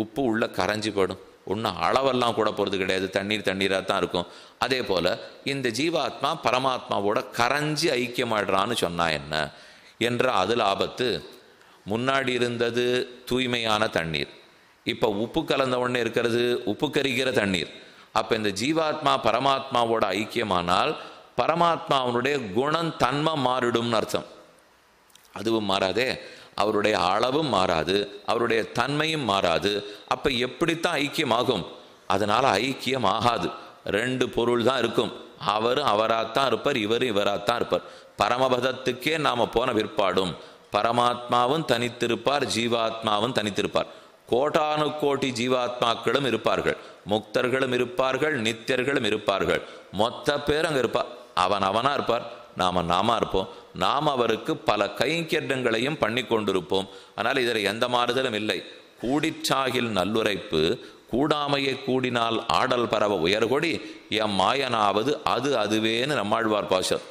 உப்பு உள்ள கரைஞ்சி போயிடும், ஒன்றும் அளவெல்லாம் கூட போகிறது கிடையாது, தண்ணீராக தான் இருக்கும். அதே போல் இந்த ஜீவாத்மா பரமாத்மாவோட கரைஞ்சி ஐக்கியமாடுறான்னு சொன்னா என்ன என்ற அதில் ஆபத்து. முன்னாடி இருந்தது தூய்மையான தண்ணீர், இப்போ உப்பு கலந்த உடனே இருக்கிறது உப்பு கரிக்கிற தண்ணீர். அப்போ இந்த ஜீவாத்மா பரமாத்மாவோட ஐக்கியமானால் பரமாத்மாவனுடைய குணம் தன்மை மாறிடும்னு அர்த்தம். அதுவும் மாறாதே, அவருடைய அளவும் மாறாது, அவருடைய தன்மையும் மாறாது. அப்போ எப்படித்தான் ஐக்கியமாகும்? அதனால் ஐக்கியம் ஆகாது. ரெண்டு பொருள் தான் இருக்கும், அவரும் அவராத்தான் இருப்பார், இவரும் இவராத்தான் இருப்பார். பரமபதத்துக்கே நாம் போன பிற்பாடும் பரமாத்மாவும் தனித்திருப்பார், ஜீவாத்மாவும் தனித்திருப்பார். கோடானுக்கோட்டி ஜீவாத்மாக்களும் இருப்பார்கள், முக்தர்களும் இருப்பார்கள், நித்தியர்களும் இருப்பார்கள். மொத்த பேர் அங்கே இருப்பார். அவனா இருப்பார், நாம இருப்போம். நாம் அவருக்கு பல கைங்கரியங்களையும் பண்ணி கொண்டிருப்போம். அதனால் இதில் எந்த மாறுதலும் இல்லை. கூடிச்சாகில் நல்லுரைப்பு கூடாமையை கூடினால் ஆடல் பரவ உயர்கொடி எம் மாயனாவது அதுவேன்னு நம்மாழ்வார் பாஷம்.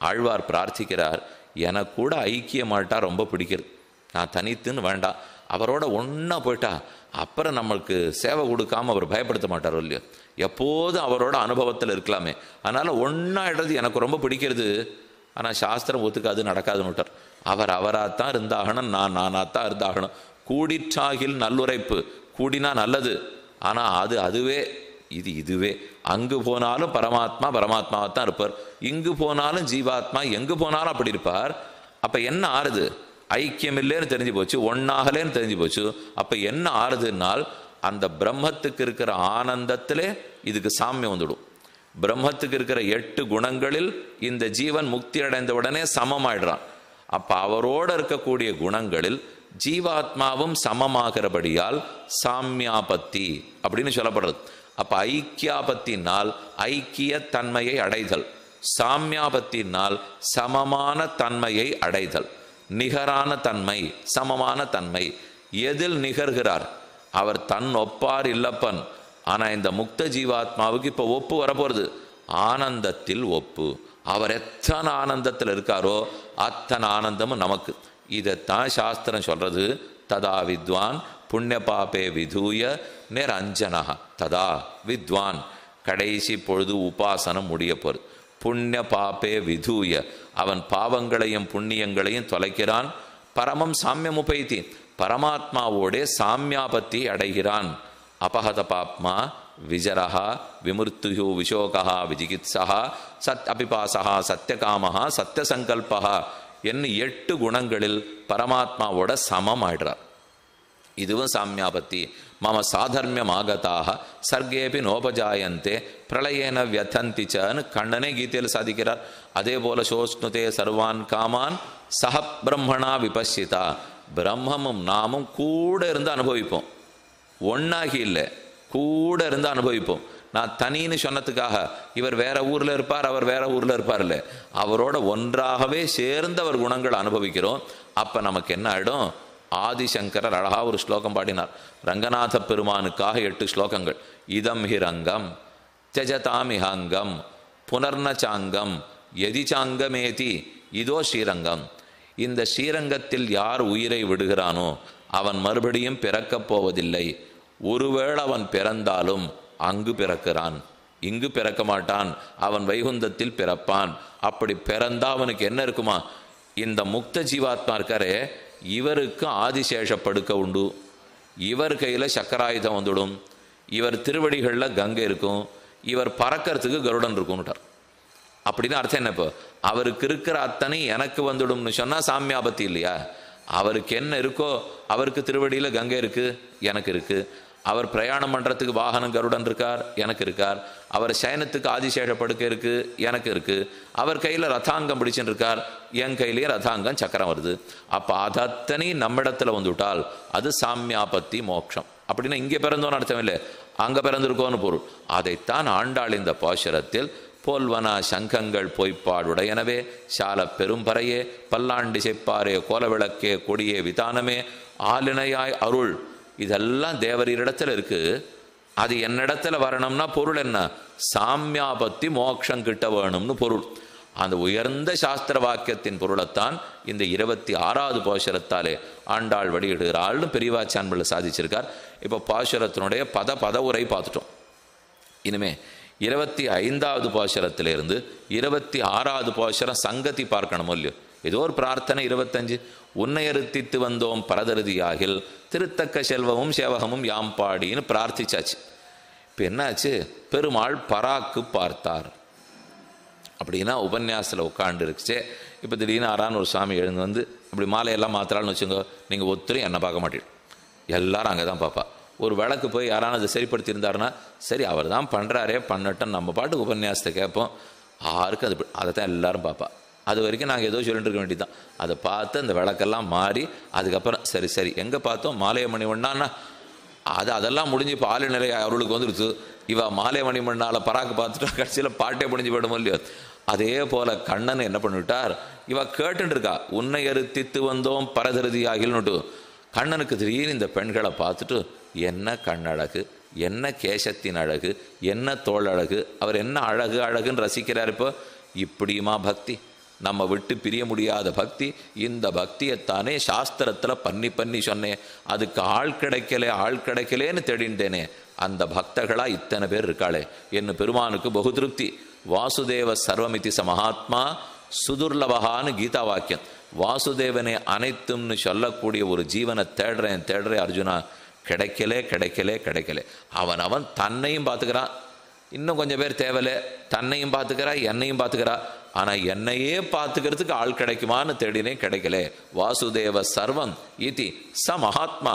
ஆழ்வார் பிரார்த்திக்கிறார், எனக்கு கூட ஐக்கியமாட்டா ரொம்ப பிடிக்கிறது, நான் தனித்துன்னு வேண்டாம், அவரோட ஒன்றா போயிட்டா அப்புறம் நம்மளுக்கு சேவை கொடுக்காம அவர் பயப்படுத்த மாட்டார் இல்லையோ? எப்போதும் அவரோட அனுபவத்தில் இருக்கலாமே. அதனால் ஒன்றா இடுறது எனக்கு ரொம்ப பிடிக்கிறது. ஆனால் சாஸ்திரம் ஒத்துக்காது, நடக்காதுன்னு விட்டார். அவராத்தான் இருந்தாகணும், நானாத்தான் இருந்தாகணும். கூடிற்றாகில் நல்லுரைப்பு, கூடினா நல்லது, ஆனால் அதுவே இதுவே. அங்கு போனாலும் பரமாத்மாவாத்தான் இருப்பார், இங்கு போனாலும் ஜீவாத்மா எங்கு போனாலும் அப்படி இருப்பார். அப்போ என்ன ஆறுது? ஐக்கியம் இல்லைன்னு தெரிஞ்சு போச்சு, ஒன்னாகலேன்னு தெரிஞ்சு போச்சு. அப்போ என்ன ஆறுதுன்னால் அந்த பிரம்மத்துக்கு இருக்கிற ஆனந்தத்திலே இதுக்கு சாமியம் வந்துடும். பிரம்மத்துக்கு இருக்கிற 8 குணங்களில் இந்த ஜீவன் முக்தி அடைந்த உடனே சமமாயிடுறான். அப்போ அவரோடு இருக்கக்கூடிய குணங்களில் ஜீவாத்மாவும் சமமாகிறபடியால் சாமியாபத்தி அப்படின்னு சொல்லப்படுறது. அப்போ ஐக்கியாபத்தினால் ஐக்கிய தன்மையை அடைதல், சாமியாபத்தினால் சமமான தன்மையை அடைதல். நிகரான தன்மை, சமமான தன்மை. எதில் நிகர்கிறார்? அவர் தன் ஒப்பார் இல்லப்பன். ஆனால் இந்த முக்த ஜீவாத்மாவுக்கு இப்போ ஒப்பு வரப்போகிறது, ஆனந்தத்தில் ஒப்பு. அவர் எத்தனை ஆனந்தத்தில் இருக்காரோ அத்தனை ஆனந்தமும் நமக்கு. இதைத்தான் சாஸ்திரம் சொல்றது. ததா வித்வான் புண்ணிய பாபே விதூய நிரஞ்சனா. ததா வித்வான், கடைசி பொழுது உபாசனம் முடிய போகிறது. புண்ணிய பாபே விதூய, அவன் பாவங்களையும் புண்ணியங்களையும் தொலைக்கிறான். பரமம் சாமியம் உபைத்தி, பரமாத்மாவோடே சாமியாபத்தி அடைகிறான். அபஹத பாப்மா விஜரஹா விமுர்த்துயு விஷோகா விஜிகித்ஸா அபிபாசா சத்தியகாமஹா சத்தியசங்கல்பா என்று 8 குணங்களில் பரமாத்மாவோட சமம் ஆயிடுறார். இதுவும் சாமியாபத்தி. மம சாதர்மியம் ஆகதாக சர்க்கேபி நோபஜாயந்தே பிரளயேன வியதந்திச்சன்னு கண்ணனே கீதையில் சாதிக்கிறார். அதே போல சோஷ்ணுதே சர்வான் காமான் சஹ பிரம்மணா விபஷிதா. பிரம்மமும் நாமும் கூட இருந்து அனுபவிப்போம், ஒன்னாகி இல்லை, கூட இருந்து அனுபவிப்போம். நான் தனின்னு சொன்னதுக்காக இவர் வேற ஊரில் இருப்பார், அவர் வேற ஊரில் இருப்பார் இல்லை, அவரோட ஒன்றாகவே சேர்ந்து அவர் குணங்களை அனுபவிக்கிறோம். அப்போ நமக்கு என்ன ஆகிடும்? ஆதிசங்கரர் அழகா ஒரு ஸ்லோகம் பாடினார். ரங்கநாத பெருமானுக்காக 8 ஸ்லோகங்கள். இதம் ஹி ரங்கம் தியஜதாமிஹாங்கம் புனர்னச்சாங்கம் எதிச்சாங்கமேதி இதோ ஸ்ரீரங்கம். இந்த ஸ்ரீரங்கத்தில் யார் உயிரை விடுகிறானோ அவன் மறுபடியும் பிறக்கப் போவதில்லை. ஒருவேளை அவன் பிறந்தாலும் அங்கு பிறக்கிறான், இங்கு பிறக்க மாட்டான். அவன் வைகுந்தத்தில் பிறப்பான். அப்படி பிறந்தா அவனுக்கு என்ன இருக்குமா? இந்த முக்த ஜீவாத்மா இருக்காரே, இவருக்கு ஆதிசேஷ படுக்க உண்டு, இவர் கையில் சக்கராயுதம் வந்துடும், இவர் திருவடிகளில் கங்கை இருக்கும், இவர் பறக்கிறதுக்கு கருடன் இருக்கும்ட்டார். அப்படின்னு அர்த்தம் என்ன? இப்போ அவருக்கு இருக்கிற அத்தனை எனக்கு வந்துடும்னு சொன்னால் சாமியாபத்தி இல்லையா? அவருக்கு என்ன இருக்கோ, அவருக்கு திருவடியில் கங்கை இருக்குது, எனக்கு இருக்குது. அவர் பிரயாணம் பண்ணுறதுக்கு வாகனம் கருடன் இருக்கார், எனக்கு இருக்கார். அவர் சயனத்துக்கு ஆதிசேஷ படுக்கை இருக்குது, எனக்கு இருக்குது. அவர் கையில் ரதாங்கம் பிடிச்சுன்னு இருக்கார், என் கையிலேயே ரதாங்கம் சக்கரம் வருது. அப்போ அதத்தனை நம்மிடத்தில் வந்துவிட்டால் அது சாமியாபத்தி மோட்சம். அப்படின்னா இங்கே பிறந்தோன்னு அர்த்தம் இல்லை, அங்கே பிறந்திருக்கோன்னு பொருள். அதைத்தான் ஆண்டாள் இந்த பாசுரத்தில் போல்வனா சங்கங்கள் பொய்ப்பாடுடையனவே சால பெரும்பறையே பல்லாண்டு செப்பாரே கோலவிளக்கே கொடியே விதானமே ஆலினையாய் அருள், இதெல்லாம் தேவரீரிடத்தில் இருக்கு. அது என்னிடத்துல வரணும்னா பொருள் என்ன? சாமியாபத்தி மோட்சம் கிட்ட வேணும்னு பொருள். அந்த உயர்ந்த சாஸ்திர வாக்கியத்தின் பொருளைத்தான் இந்த 26வது பாசுரத்தாலே ஆண்டாள் வடியிடுகிறாள்னு பெரியவாச்சான்பிள்ளை சாதிச்சிருக்கார். இப்போ பாசுரத்தினுடைய பத உரை பார்த்துட்டோம். இனிமே 25வது பாசுரத்திலிருந்து 26வது பாசுரம் சங்கதி பார்க்கணும் இல்லையோ? ஏதோ ஒரு பிரார்த்தனை 25 உன்னையறுத்தித்து வந்தோம் பரதருதியாகில் திருத்தக்க செல்வமும் சேவகமும் யாம்பாடின்னு பிரார்த்திச்சாச்சு. இப்போ என்னாச்சு? பெருமாள் பராக்கு பார்த்தார் அப்படின்னா உபன்யாசத்தில் உட்காண்டு இருக்குச்சே. இப்போ திடீர்னு ஆறான்னு ஒரு சாமி எழுந்து வந்து அப்படி மாலையெல்லாம் மாத்திரான்னு வச்சுங்க, நீங்கள் ஒத்துரும் என்னை பார்க்க மாட்டீங்க, எல்லாரும் அங்கே தான் பார்ப்பா. ஒரு விளக்கு போய் யாரானது சரிப்படுத்தியிருந்தாருன்னா சரி அவர் தான் பண்ணுறாரே பண்ணட்டும், நம்ம பாட்டுக்கு உபன்யாசத்தை கேட்போம். யாருக்கும் அதை தான் எல்லாரும் பார்ப்பா. அது வரைக்கும் நாங்கள் ஏதோ சொல்லிட்டு இருக்க வேண்டியது தான். அதை பார்த்து அந்த விளக்கெல்லாம் மாறி அதுக்கப்புறம் சரி எங்கே பார்த்தோம் மாலைய மணி ஒன்னான்னா அதெல்லாம் முடிஞ்சு இப்போ ஆளு நிலை அவர்களுக்கு வந்துடுச்சு. இவ மாலை மணி மண்ணால் பராக்கு பார்த்துட்டா கடைசியில் பாட்டே முடிஞ்சு போயிடும் இல்லையோ? அதே போல் கண்ணன் என்ன பண்ணிவிட்டார்? இவ கேட்டுட்டு இருக்கா உன்னை அறுத்தித்து வந்தோம் பரதருதி ஆகில்னுட்டு. கண்ணனுக்கு திடீர்னு இந்த பெண்களை பார்த்துட்டு என்ன கண்ணழகு, என்ன கேசத்தின் அழகு, என்ன தோல் அழகு, அவர் என்ன அழகுன்னு ரசிக்கிறார். இப்போ இப்படியுமா பக்தி? நம்ம விட்டு பிரிய முடியாத பக்தி. இந்த பக்தியைத்தானே சாஸ்திரத்தில் பண்ணி சொன்னேன். அதுக்கு ஆள் கிடைக்கலேன்னு தேடிந்தேனே. அந்த பக்தர்களாக இத்தனை பேர் இருக்காளே என்ன பெருமானுக்கு பகு திருப்தி. வாசுதேவ சர்வமிதி ச மகாத்மா சுதுர்லபகான்னு கீதா வாக்கியம். வாசுதேவனே அனைத்தும்னு சொல்லக்கூடிய ஒரு ஜீவனை தேடுறேன் அர்ஜுனா, கிடைக்கலே. அவன் தன்னையும் பார்த்துக்கிறான், இன்னும் கொஞ்சம் பேர் தேவலை, தன்னையும் பார்த்துக்கிறா என்னையும் பார்த்துக்கிறா. ஆனால் என்னையே பார்த்துக்கிறதுக்கு ஆள் கிடைக்குமான்னு தேடினே, கிடைக்கல. வாசுதேவ சர்வம் இதி ச மகாத்மா.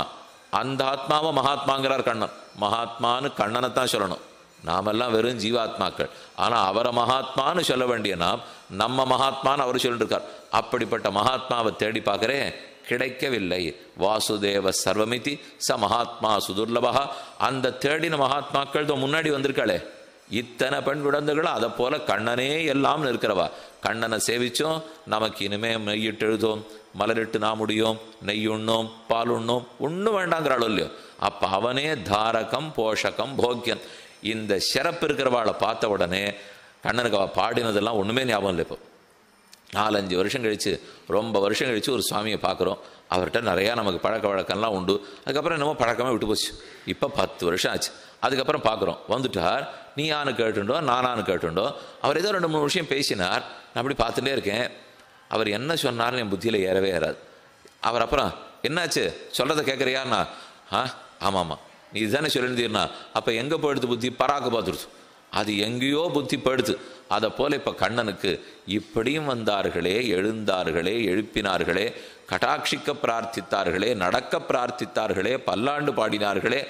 அந்த ஆத்மாவை மகாத்மாங்கிறார் கண்ணன். மகாத்மான்னு கண்ணனை தான் சொல்லணும், நாமெல்லாம் வெறும் ஜீவாத்மாக்கள். ஆனால் அவரை மகாத்மான்னு சொல்ல வேண்டிய நாம் நம்ம மகாத்மான்னு அவர் சொல்லிட்டு இருக்கார். அப்படிப்பட்ட மகாத்மாவை தேடி பார்க்குறேன், கிடைக்கவில்லை. வாசுதேவ சர்வமிதி ச மகாத்மா சுதுர்லபா. அந்த தேடின மகாத்மாக்கள் முன்னாடி வந்திருக்காளே இத்தனை பெண் குழந்தைகளும் அதை போல கண்ணனே எல்லாம் இருக்கிறவா. கண்ணனை சேவிச்சோம், நமக்கு இனிமே மெய்யிட்டு எழுதோம், மலரிட்டு நாம் முடியும், நெய் உண்ணோம், பால் உண்ணோம், ஒன்றும் வேண்டாங்கிறாளோ இல்லையோ? அப்போ அவனே தாரகம் போஷகம் போக்கியம். இந்த சிறப்பு இருக்கிறவாளை பார்த்த உடனே கண்ணனுக்கு அவள் பாடினதெல்லாம் ஒன்றுமே ஞாபகம் இல்லை. இப்போ 4-5 வருஷம் கழித்து, ரொம்ப வருஷம் கழித்து ஒரு சுவாமியை பார்க்குறோம். அவர்கிட்ட நிறையா நமக்கு பழக்க வழக்கம்லாம் உண்டு. அதுக்கப்புறம் என்னமோ பழக்கமே விட்டு போச்சு. இப்போ 10 வருஷம் ஆச்சு. அதுக்கப்புறம் பார்க்குறோம், வந்துட்டார். நீ யானு கேட்டுண்டோ நானானு கேட்டுண்டோ. அவர் ஏதோ 2-3 விஷயம் பேசினார். நான் அப்படி பார்த்துட்டே இருக்கேன். அவர் என்ன சொன்னார்னு என் புத்தியில் ஏறவே ஏறாது. அவர் அப்புறம் என்னாச்சு சொல்கிறத கேட்குறியாண்ணா? ஆமாம்மா நீ இதுதானே சொல்லியிருந்தீர்னா. அப்போ எங்கே போயிடுது புத்தி? பராக்கு பார்த்துடுச்சு. அது எங்கேயோ புத்தி படுத்து. அதை போல இப்போ கண்ணனுக்கு இப்படியும் வந்தார்களே, எழுந்தார்களே, எழுப்பினார்களே, கடாட்சிக்க பிரார்த்தித்தார்களே, நடக்க பிரார்த்தித்தார்களே, பல்லாண்டு பாடினார்களே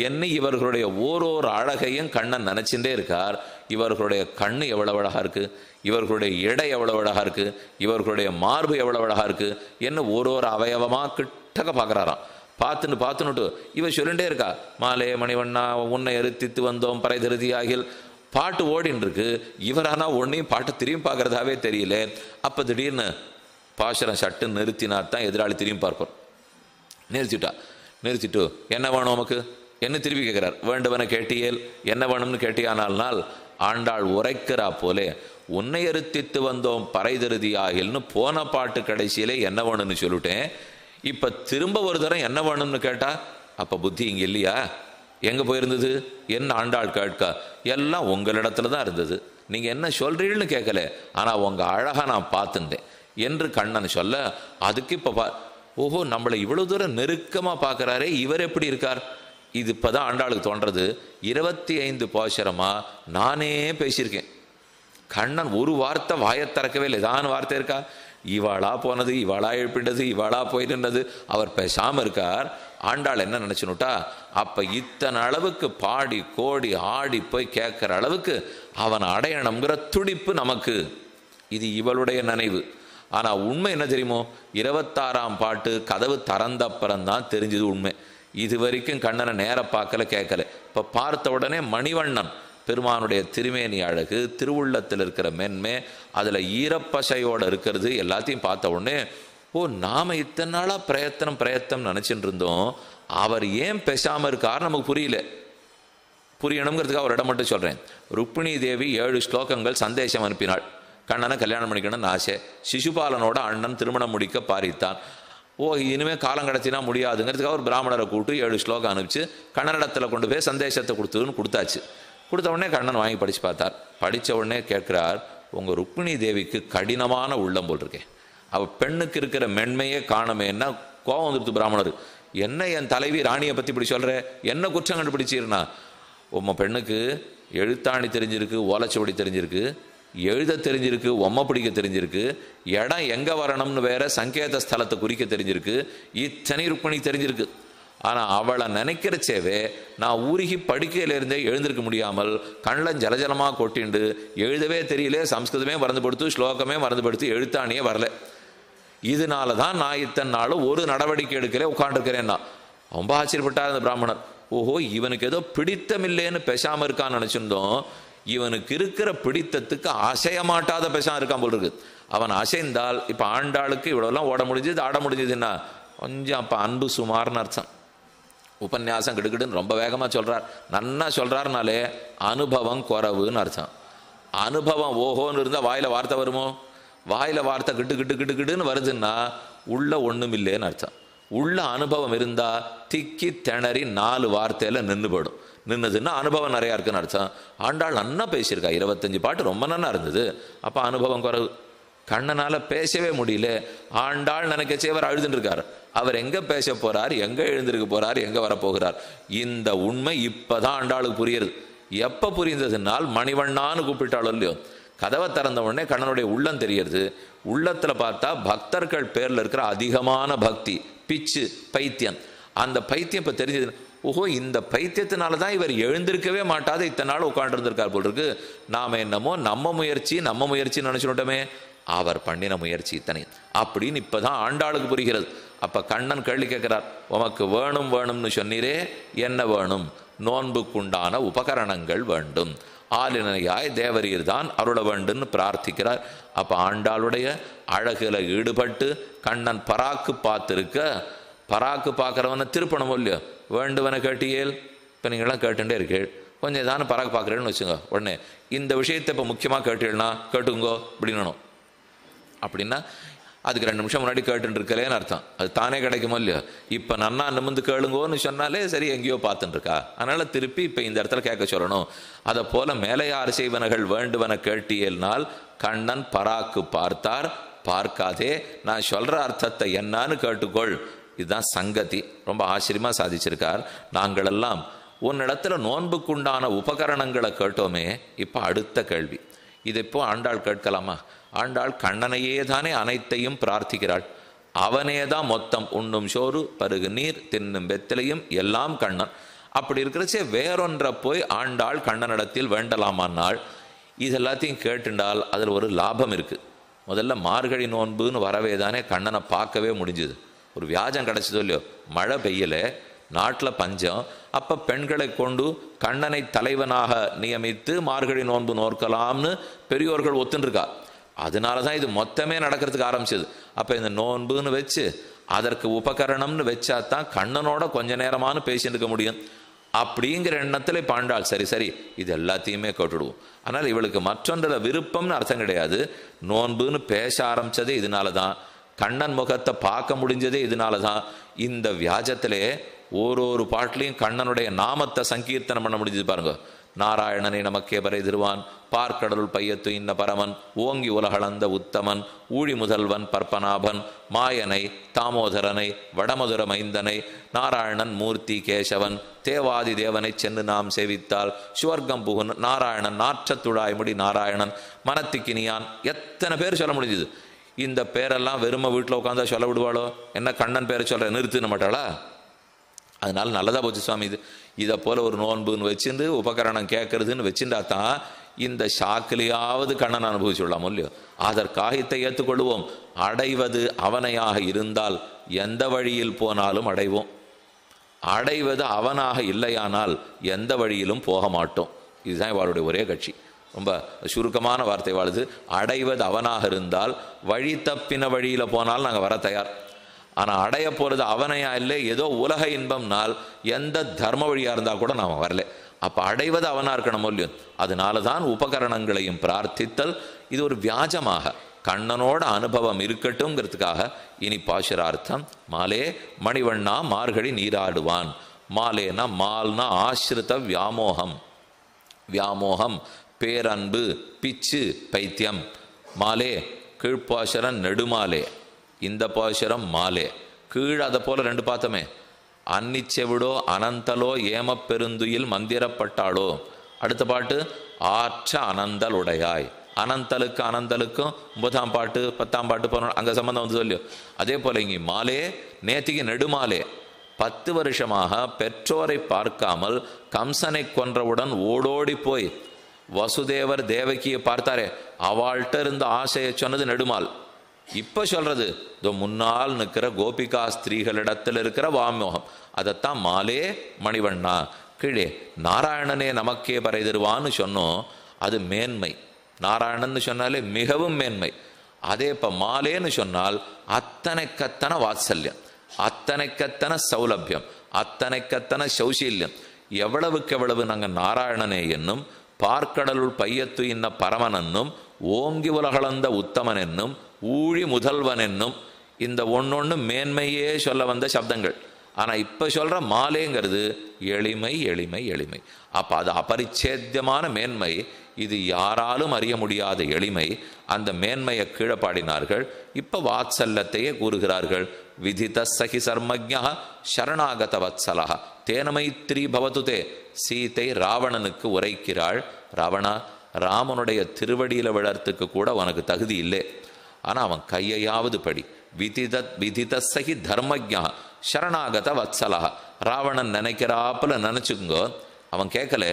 என்ன இவர்களுடைய ஓரோரு அழகையும் கண்ணன் நினச்சிட்டே இருக்கார். இவர்களுடைய கண்ணு எவ்வளவு அழகாக இருக்குது, இவர்களுடைய எடை எவ்வளவு அழகாக இருக்குது, இவர்களுடைய மார்பு எவ்வளவு அழகாக இருக்குது என்ன ஓரோரு அவயவமாக கிட்டக்க பார்க்குறாராம். பார்த்துன்னுட்டு இவன் சொல்லிட்டே இருக்கா, மாலே மணிவண்ணா உன்னை அறுத்தித்து வந்தோம் பறை திருதி ஆகில். பாட்டு ஓடின்னு இருக்கு. இவரானா ஒன்றையும் பாட்டு திரும்பி பார்க்குறதாவே தெரியல. அப்போ திடீர்னு பாசுரம் சட்டுன்னு நிறுத்தினா தான் எதிராளி திரும்பி பார்ப்பார். நிறுத்திட்டு என்ன வேணும் உமக்கு என்ன திருப்பி கேட்குறார். வேண்டுவன கேட்டியேல் என்ன வேணும்னு கேட்டியானால் ஆண்டாள் உரைக்கிறா போலே உன்னை அறுத்தித்து வந்தோம் பறைதருதியாகில்னு போன பாட்டு கடைசியிலே என்ன வேணும்னு சொல்லிட்டேன். இப்போ திரும்ப ஒரு தரம் என்ன வேணும்னு கேட்டா அப்போ புத்தி இங்கே இல்லையா? எங்கே போயிருந்தது? என்ன ஆண்டாள் கேட்க? எல்லாம் உங்களிடத்துல தான் இருந்தது. நீங்கள் என்ன சொல்கிறீங்கன்னு கேட்கல, ஆனால் உங்கள் அழகாக நான் பார்த்துட்டேன் என்று கண்ணன் சொல்ல, அதுக்கு இப்போ ஓஹோ நம்மளை இவ்வளோ தூரம் நெருக்கமாக பார்க்குறாரே, இவர் எப்படி இருக்கார்? இது இப்போ தான் ஆண்டாளுக்கு தோன்றது. 25 பாசுரமாக நானே பேசியிருக்கேன். கண்ணன் ஒரு வார்த்தை வாயை திறக்கவே இல்லை. ஏதான வார்த்தை இருக்கா? இவாளா போனது, இவாளா எழுப்பிண்டது, இவாளா போயிட்டுனது, அவர் பேசாமல் இருக்கார். ஆண்டாள் என்ன நினச்சுனுட்டா, அப்போ இத்தனை அளவுக்கு பாடி கோடி ஆடி போய் கேட்குற அளவுக்கு அவன் அடையணுங்கிற துடிப்பு நமக்கு. இது இவளுடைய நினைவு. ஆனால் உண்மை என்ன தெரியுமோ, 26ஆம் பாட்டு கதவு திறந்தப்புறம்தான் தெரிஞ்சது உண்மை. இது வரைக்கும் கண்ணனை நேர பார்க்கல, கேட்கல. இப்போ பார்த்த உடனே மணிவண்ணன் பெருமானுடைய திருமேனி அழகு, திருவுள்ளத்தில் இருக்கிற மென்மை, அதில் ஈரப்பசையோடு இருக்கிறது எல்லாத்தையும் பார்த்த உடனே ஓ நாம் இத்தனை நாளாக பிரயத்தனம் நினச்சிட்டு இருந்தோம், அவர் ஏன் பேசாமல் இருக்கார் நமக்கு புரியல. புரியணுங்கிறதுக்காக ஒரு இடம் மட்டும் சொல்கிறேன். ருக்மிணி தேவி 7 ஸ்லோகங்கள் சந்தேசம் அனுப்பினாள். கண்ணனை கல்யாணம் பண்ணிக்கணும்னு ஆசை. சிசுபாலனோட அண்ணன் திருமணம் முடிக்க பாரித்தான். ஓ இனிமேல் காலம் கிடச்சினா முடியாதுங்கிறதுக்காக ஒரு பிராமணரை கூட்டு 7 ஸ்லோகம் அனுப்பிச்சு கண்ணனிடத்தில் கொண்டு போய் சந்தேசத்தை கொடுத்தாச்சு. கொடுத்த உடனே கண்ணன் வாங்கி படித்து பார்த்தார். படித்த உடனே கேட்குறார், உங்கள் ருக்மிணி தேவிக்கு கடினமான உள்ளம் போல் இருக்கேன். அவள் பெண்ணுக்கு இருக்கிற மென்மையே காணமேன்னா கோபம் வந்துடுது பிராமணர். என்ன என் தலைவி ராணியை பற்றி இப்படி சொல்கிற, என்ன குற்றம் கண்டுபிடிச்சிருனா? உம்ம பெண்ணுக்கு எழுத்தாணி தெரிஞ்சிருக்கு, ஓலைச்சுவடி தெரிஞ்சிருக்கு, எழுத தெரிஞ்சிருக்கு, ஒம்மை பிடிக்க தெரிஞ்சிருக்கு, இடம் எங்கே வரணும்னு வேற சங்கேத ஸ்தலத்தை குறிக்க தெரிஞ்சிருக்கு, இத்தனை ருக்மிணி தெரிஞ்சிருக்கு. ஆனால் அவளை நினைக்கிறச்சேவே நான் ஊருகி படுக்கையிலேருந்தே எழுந்திருக்க முடியாமல் கண்ணில் ஜலஜலமாக கொட்டிண்டு எழுதவே தெரியல, சம்ஸ்கிருதமே மறந்துபடுத்து, ஸ்லோகமே மறந்துபடுத்து, எழுத்தாணியே வரல. இதனால தான் நான் இத்தனை நாளும் ஒரு நடவடிக்கை எடுக்கல உட்காண்டிருக்கிறேன்னா. ரொம்ப ஆச்சரியப்பட்டார் அந்த பிராமணர். ஓஹோ இவனுக்கு ஏதோ பிடித்தமில்லைன்னு பேசாமல் இருக்கான்னு நினச்சிருந்தோம். இவனுக்கு இருக்கிற பிடித்தத்துக்கு அசைய மாட்டாத பேசாமல் இருக்கான் போல் இருக்கு. அவன் அசைந்தால் இப்போ ஆண்டாளுக்கு இவ்வளோலாம் ஓட முடிஞ்சது, ஆட முடிஞ்சதுன்னா கொஞ்சம் அப்போ அன்பு சுமார்னு அர்த்தம். உபன்யாசம் கிடுக்கிடுன்னு ரொம்ப வேகமாக சொல்கிறார், நன்னா சொல்கிறாருனாலே அனுபவம் குறவுன்னு அர்த்தம். அனுபவம் ஓஹோன்னு இருந்தால் வாயில் வார்த்தை வருமோ? வாயில் வார்த்தை கிட்டுன்னு வருதுன்னா உள்ள ஒன்றும் இல்லைன்னு அர்த்தம். உள்ள அனுபவம் இருந்தால் திக்கி திணறி 4 வார்த்தையில் நின்றுபடும். நின்றுதுன்னா அனுபவம் நிறையா இருக்குன்னு அர்த்தம். ஆண்டாள் நன்னா பேசியிருக்கா, 25 பாட்டு ரொம்ப நன்னா இருந்தது. அப்போ அனுபவம் குறவு. கண்ணனால் பேசவே முடியல. ஆண்டாள் நினைக்கச்சேவர் அழுதுன்னு இருக்கார். அவர் எங்கே பேச போகிறார், எங்கே எழுந்திருக்க போகிறார், எங்கே வரப்போகிறார், இந்த உண்மை இப்போ தான் ஆண்டாளுக்கு புரியுது. எப்போ புரிந்ததுனால் மணிவண்ணான்னு கூப்பிட்டாலும் இல்லையோ, கதவை திறந்த உடனே கண்ணனுடைய உள்ளம் தெரியறது. உள்ளத்தில் பார்த்தா பக்தர்கள் பேரில் இருக்கிற அதிகமான பக்தி, பிச்சு பைத்தியம். அந்த பைத்தியம் இப்போ தெரிஞ்சது. ஓஹோ இந்த பைத்தியத்தினால தான் இவர் எழுந்திருக்கவே மாட்டாத இத்தனை நாள் உட்காண்டிருந்திருக்கார் போல் இருக்கு. நாம் என்னமோ நம்ம முயற்சி நினச்சிட்டோமே, அவர் பண்ணின முயற்சி இத்தனை அப்படின்னு இப்போதான் ஆண்டாளுக்கு புரிகிறது. அப்போ கண்ணன் கேள்வி கேட்கிறார், உமக்கு வேணும்னு சொன்னீரே, என்ன வேணும்? நோன்புக்குண்டான உபகரணங்கள் வேண்டும், ஆலினையாய் தேவரீர் தான் அருள வேண்டும்னு பிரார்த்திக்கிறார். அப்போ ஆண்டாளுடைய அழகுல ஈடுபட்டு கண்ணன் பராக்கு பார்த்துருக்க, பராக்கு பார்க்குறவனை திருப்பணம் இல்லையோ, வேண்டுவனை கேட்டியேல். இப்போ நீங்களாம் கேட்டுட்டே இருக்கீள், கொஞ்சம் ஏதானு பராக்கு பார்க்குறேன்னு வச்சுங்க. உடனே இந்த விஷயத்தை இப்போ முக்கியமாக கேட்டீங்கன்னா கேட்டுங்கோ அப்படின்னணும். அப்படின்னா அதுக்கு 2 நிமிஷம் முன்னாடி கேட்டுட்டு இருக்கலேன்னு அர்த்தம். அது தானே கிடைக்குமோ இல்லையோ. இப்போ நன்னா நிமிந்து கேளுங்கோன்னு சொன்னாலே சரி எங்கேயோ பார்த்துட்டு இருக்கா, அதனால் திருப்பி இப்போ இந்த இடத்துல கேட்க சொல்லணும். அதை போல் மேலையார் செய்வனகள் வேண்டுவன கேட்டியல்னால் கண்ணன் பராக்கு பார்த்தார். பார்க்காதே நான் சொல்கிற அர்த்தத்தை என்னான்னு கேட்டுக்கொள். இதுதான் சங்கதி. ரொம்ப ஆச்சரியமாக சாதிச்சிருக்கார். நாங்களெல்லாம் உன்னிடத்துல நோன்புக்குண்டான உபகரணங்களை கேட்டோமே, இப்போ அடுத்த கேள்வி. இது இப்போ ஆண்டாள் கேட்கலாமா? ஆண்டாள் கண்ணனையே தானே அனைத்தையும் பிரார்த்திக்கிறாள். அவனே தான் மொத்தம், உண்ணும் சோறு பருகு நீர் தின்னும் வெத்திலையும் எல்லாம் கண்ணன். அப்படி இருக்கிறச்சே வேறொன்றை போய் ஆண்டாள் கண்ணனிடத்தில் வேண்டலாமான்னாள். இது எல்லாத்தையும் கேட்டுண்டால் அதில் ஒரு லாபம் இருக்குது. முதல்ல மார்கழி நோன்புன்னு வரவே தானே கண்ணனை பார்க்கவே முடிஞ்சுது. ஒரு வியாஜம் கிடச்சதோ இல்லையோ, மழை பெய்யலை, நாட்டில் பஞ்சம். அப்போ பெண்களை கொண்டு கண்ணனை தலைவனாக நியமித்து மார்கழி நோன்பு நோக்கலாம்னு பெரியோர்கள் ஒத்துருக்கா. அதனால தான் இது மொத்தமே நடக்கிறதுக்கு ஆரம்பிச்சது. அப்போ இந்த நோன்புன்னு வச்சு அதற்கு உபகரணம்னு வச்சா தான் கண்ணனோட கொஞ்ச நேரமானு பேசிட்டு இருக்க முடியும். அப்படிங்கிற எண்ணத்தில் பாண்டாள் சரி சரி இது எல்லாத்தையுமே கேட்டுடுவோம். ஆனால் இவளுக்கு மற்றொன்றில் விருப்பம்னு அர்த்தம் கிடையாது. நோன்புன்னு பேச ஆரம்பித்ததே இதனால தான், கண்ணன் முகத்தை பார்க்க முடிஞ்சதே இதனால தான். இந்த வியாஜத்திலே ஒரு பாட்டிலையும் கண்ணனுடைய நாமத்தை சங்கீர்த்தனம் பண்ண முடிஞ்சது பாருங்க. நாராயணனை நமக்கே பறை திருவான், பார்க்கடலுள் பையத்து இன்ன பரமன், ஓங்கி உலகளந்த உத்தமன், ஊழி முதல்வன் பற்பநாபன், மாயனை தாமோதரனை வடமதுர மைந்தனை, நாராயணன் மூர்த்தி கேசவன், தேவாதி தேவனை சென்று நாம் சேவித்தால் சுவர்க்கம் புகுன் நாராயணன், நாற்றத்துழாய் முடி நாராயணன், மனத்திக்கினியான், எத்தனை பேர் சொல்ல முடிஞ்சுது. இந்த பேரெல்லாம் வெறுமை வீட்டில் உட்காந்தா சொல்ல விடுவாளோ? என்ன கண்ணன் பேரை சொல்ற நிறுத்தின மாட்டாளா? அதனால நல்லதா போச்சு சுவாமி. இதை போல ஒரு நோன்புன்னு வச்சுட்டு உபகரணம் கேட்கறதுன்னு வச்சுட்டா தான் இந்த ஷாக்கிலையாவது கண்ணன் அனுபவிச்சுடலாம் இல்லையோ? அதற்காக இதை ஏற்றுக்கொள்வோம். அடைவது அவனையாக இருந்தால் எந்த வழியில் போனாலும் அடைவோம். அடைவது அவனாக இல்லையானால் எந்த வழியிலும் போக மாட்டோம். இதுதான் இவளுடைய ஒரே கட்சி. ரொம்ப சுருக்கமான வார்த்தை வாழுது. அடைவது அவனாக இருந்தால் வழி தப்பின வழியில் போனால் நாங்கள் வர தயார். ஆனால் அடைய போகிறது அவனையா இல்லை, ஏதோ உலக இன்பம்னால் எந்த தர்ம வழியாக இருந்தால் கூட நாம் வரல. அப்போ அடைவது அவனாக இருக்கணும் இல்லையோ? அதனால தான் உபகரணங்களையும் பிரார்த்தித்தல். இது ஒரு வியாஜமாக கண்ணனோட அனுபவம் இருக்கட்டும்ங்கிறதுக்காக இனி பாசுரார்த்தம். மாலே மணிவண்ணா மார்கழி நீராடுவான். மாலேனா மால்னா ஆசிரித வியாமோகம், வியாமோகம் பேரன்பு பிச்சு பைத்தியம். மாலே கீழ்ப்பாசுரம் நெடுமாலே, இந்த பாசுரம் மாலே. கீழ் அதை போல ரெண்டு பார்த்தோமே, அன்னிச்செவிடோ அனந்தலோ ஏம பெருந்துயில் மந்திரப்பட்டாளோ. அடுத்த பாட்டு ஆற்ற அனந்தல் உடையாய். அனந்தலுக்கு அனந்தலுக்கும் 9ஆம் பாட்டு 10ஆம் பாட்டு போனோம், அங்கே சம்பந்தம் வந்து சொல்லியோ. அதே போல இங்கே மாலே நேத்திக்கு நெடுமாலே. 10 வருஷமாக பெற்றோரை பார்க்காமல் கம்சனை கொன்றவுடன் ஓடோடி போய் வசுதேவர் தேவகியை பார்த்தாரே, அவள்கிட்ட இருந்த ஆசையை சொன்னது நெடுமால். இப்போ சொல்றது இதோ முன்னால் நிற்கிற கோபிகா ஸ்திரீகளிடத்தில் இருக்கிற வாமோகம். அதைத்தான் மாலே மணிவண்ணா. கீழே நாராயணனே நமக்கே பறை தருவான்னு சொன்னோம், அது மேன்மை. நாராயணன்னு சொன்னாலே மிகவும் மேன்மை. அதே இப்போ மாலேன்னு சொன்னால் அத்தனைக்கத்தன வாத்சல்யம், அத்தனைக்கத்தன சௌலபியம், அத்தனைக்கத்தன சௌசீல்யம். எவ்வளவுக்கு எவ்வளவு நாங்கள் நாராயணனே என்னும், பார்க்கடலுள் பையத்து இன்ன பரமன் என்னும், ஓங்கி உலகளந்த உத்தமன் என்னும், ஊழி முதல்வன் என்னும், இந்த ஒன்னொன்று மேன்மையே சொல்ல வந்த சப்தங்கள். ஆனால் இப்போ சொல்கிற மாலேங்கிறது எளிமை எளிமை எளிமை. அப்போ அது அபரிச்சேத்தியமான மேன்மை. இது யாராலும் அறிய முடியாத எளிமை. அந்த மேன்மையை கீழே பாடினார்கள். இப்போ வாத்சல்யத்தையே கூறுகிறார்கள். விதித சகி சர்மஜா சரணாகத வத்சலா தேனமைத்ரி பவதுதே. சீதை ராவணனுக்கு உரைக்கிறாள், ராவணா, ராமனுடைய திருவடியில் விழறதுக்கு கூட உனக்கு தகுதி இல்லை, ஆனால் அவன் கையையாவது படி. விதித சகி தர்மஜா சரணாகத வத்சலா. ராவணன் நினைக்கிறாப்புல நினச்சிக்கோ, அவன் கேட்கல.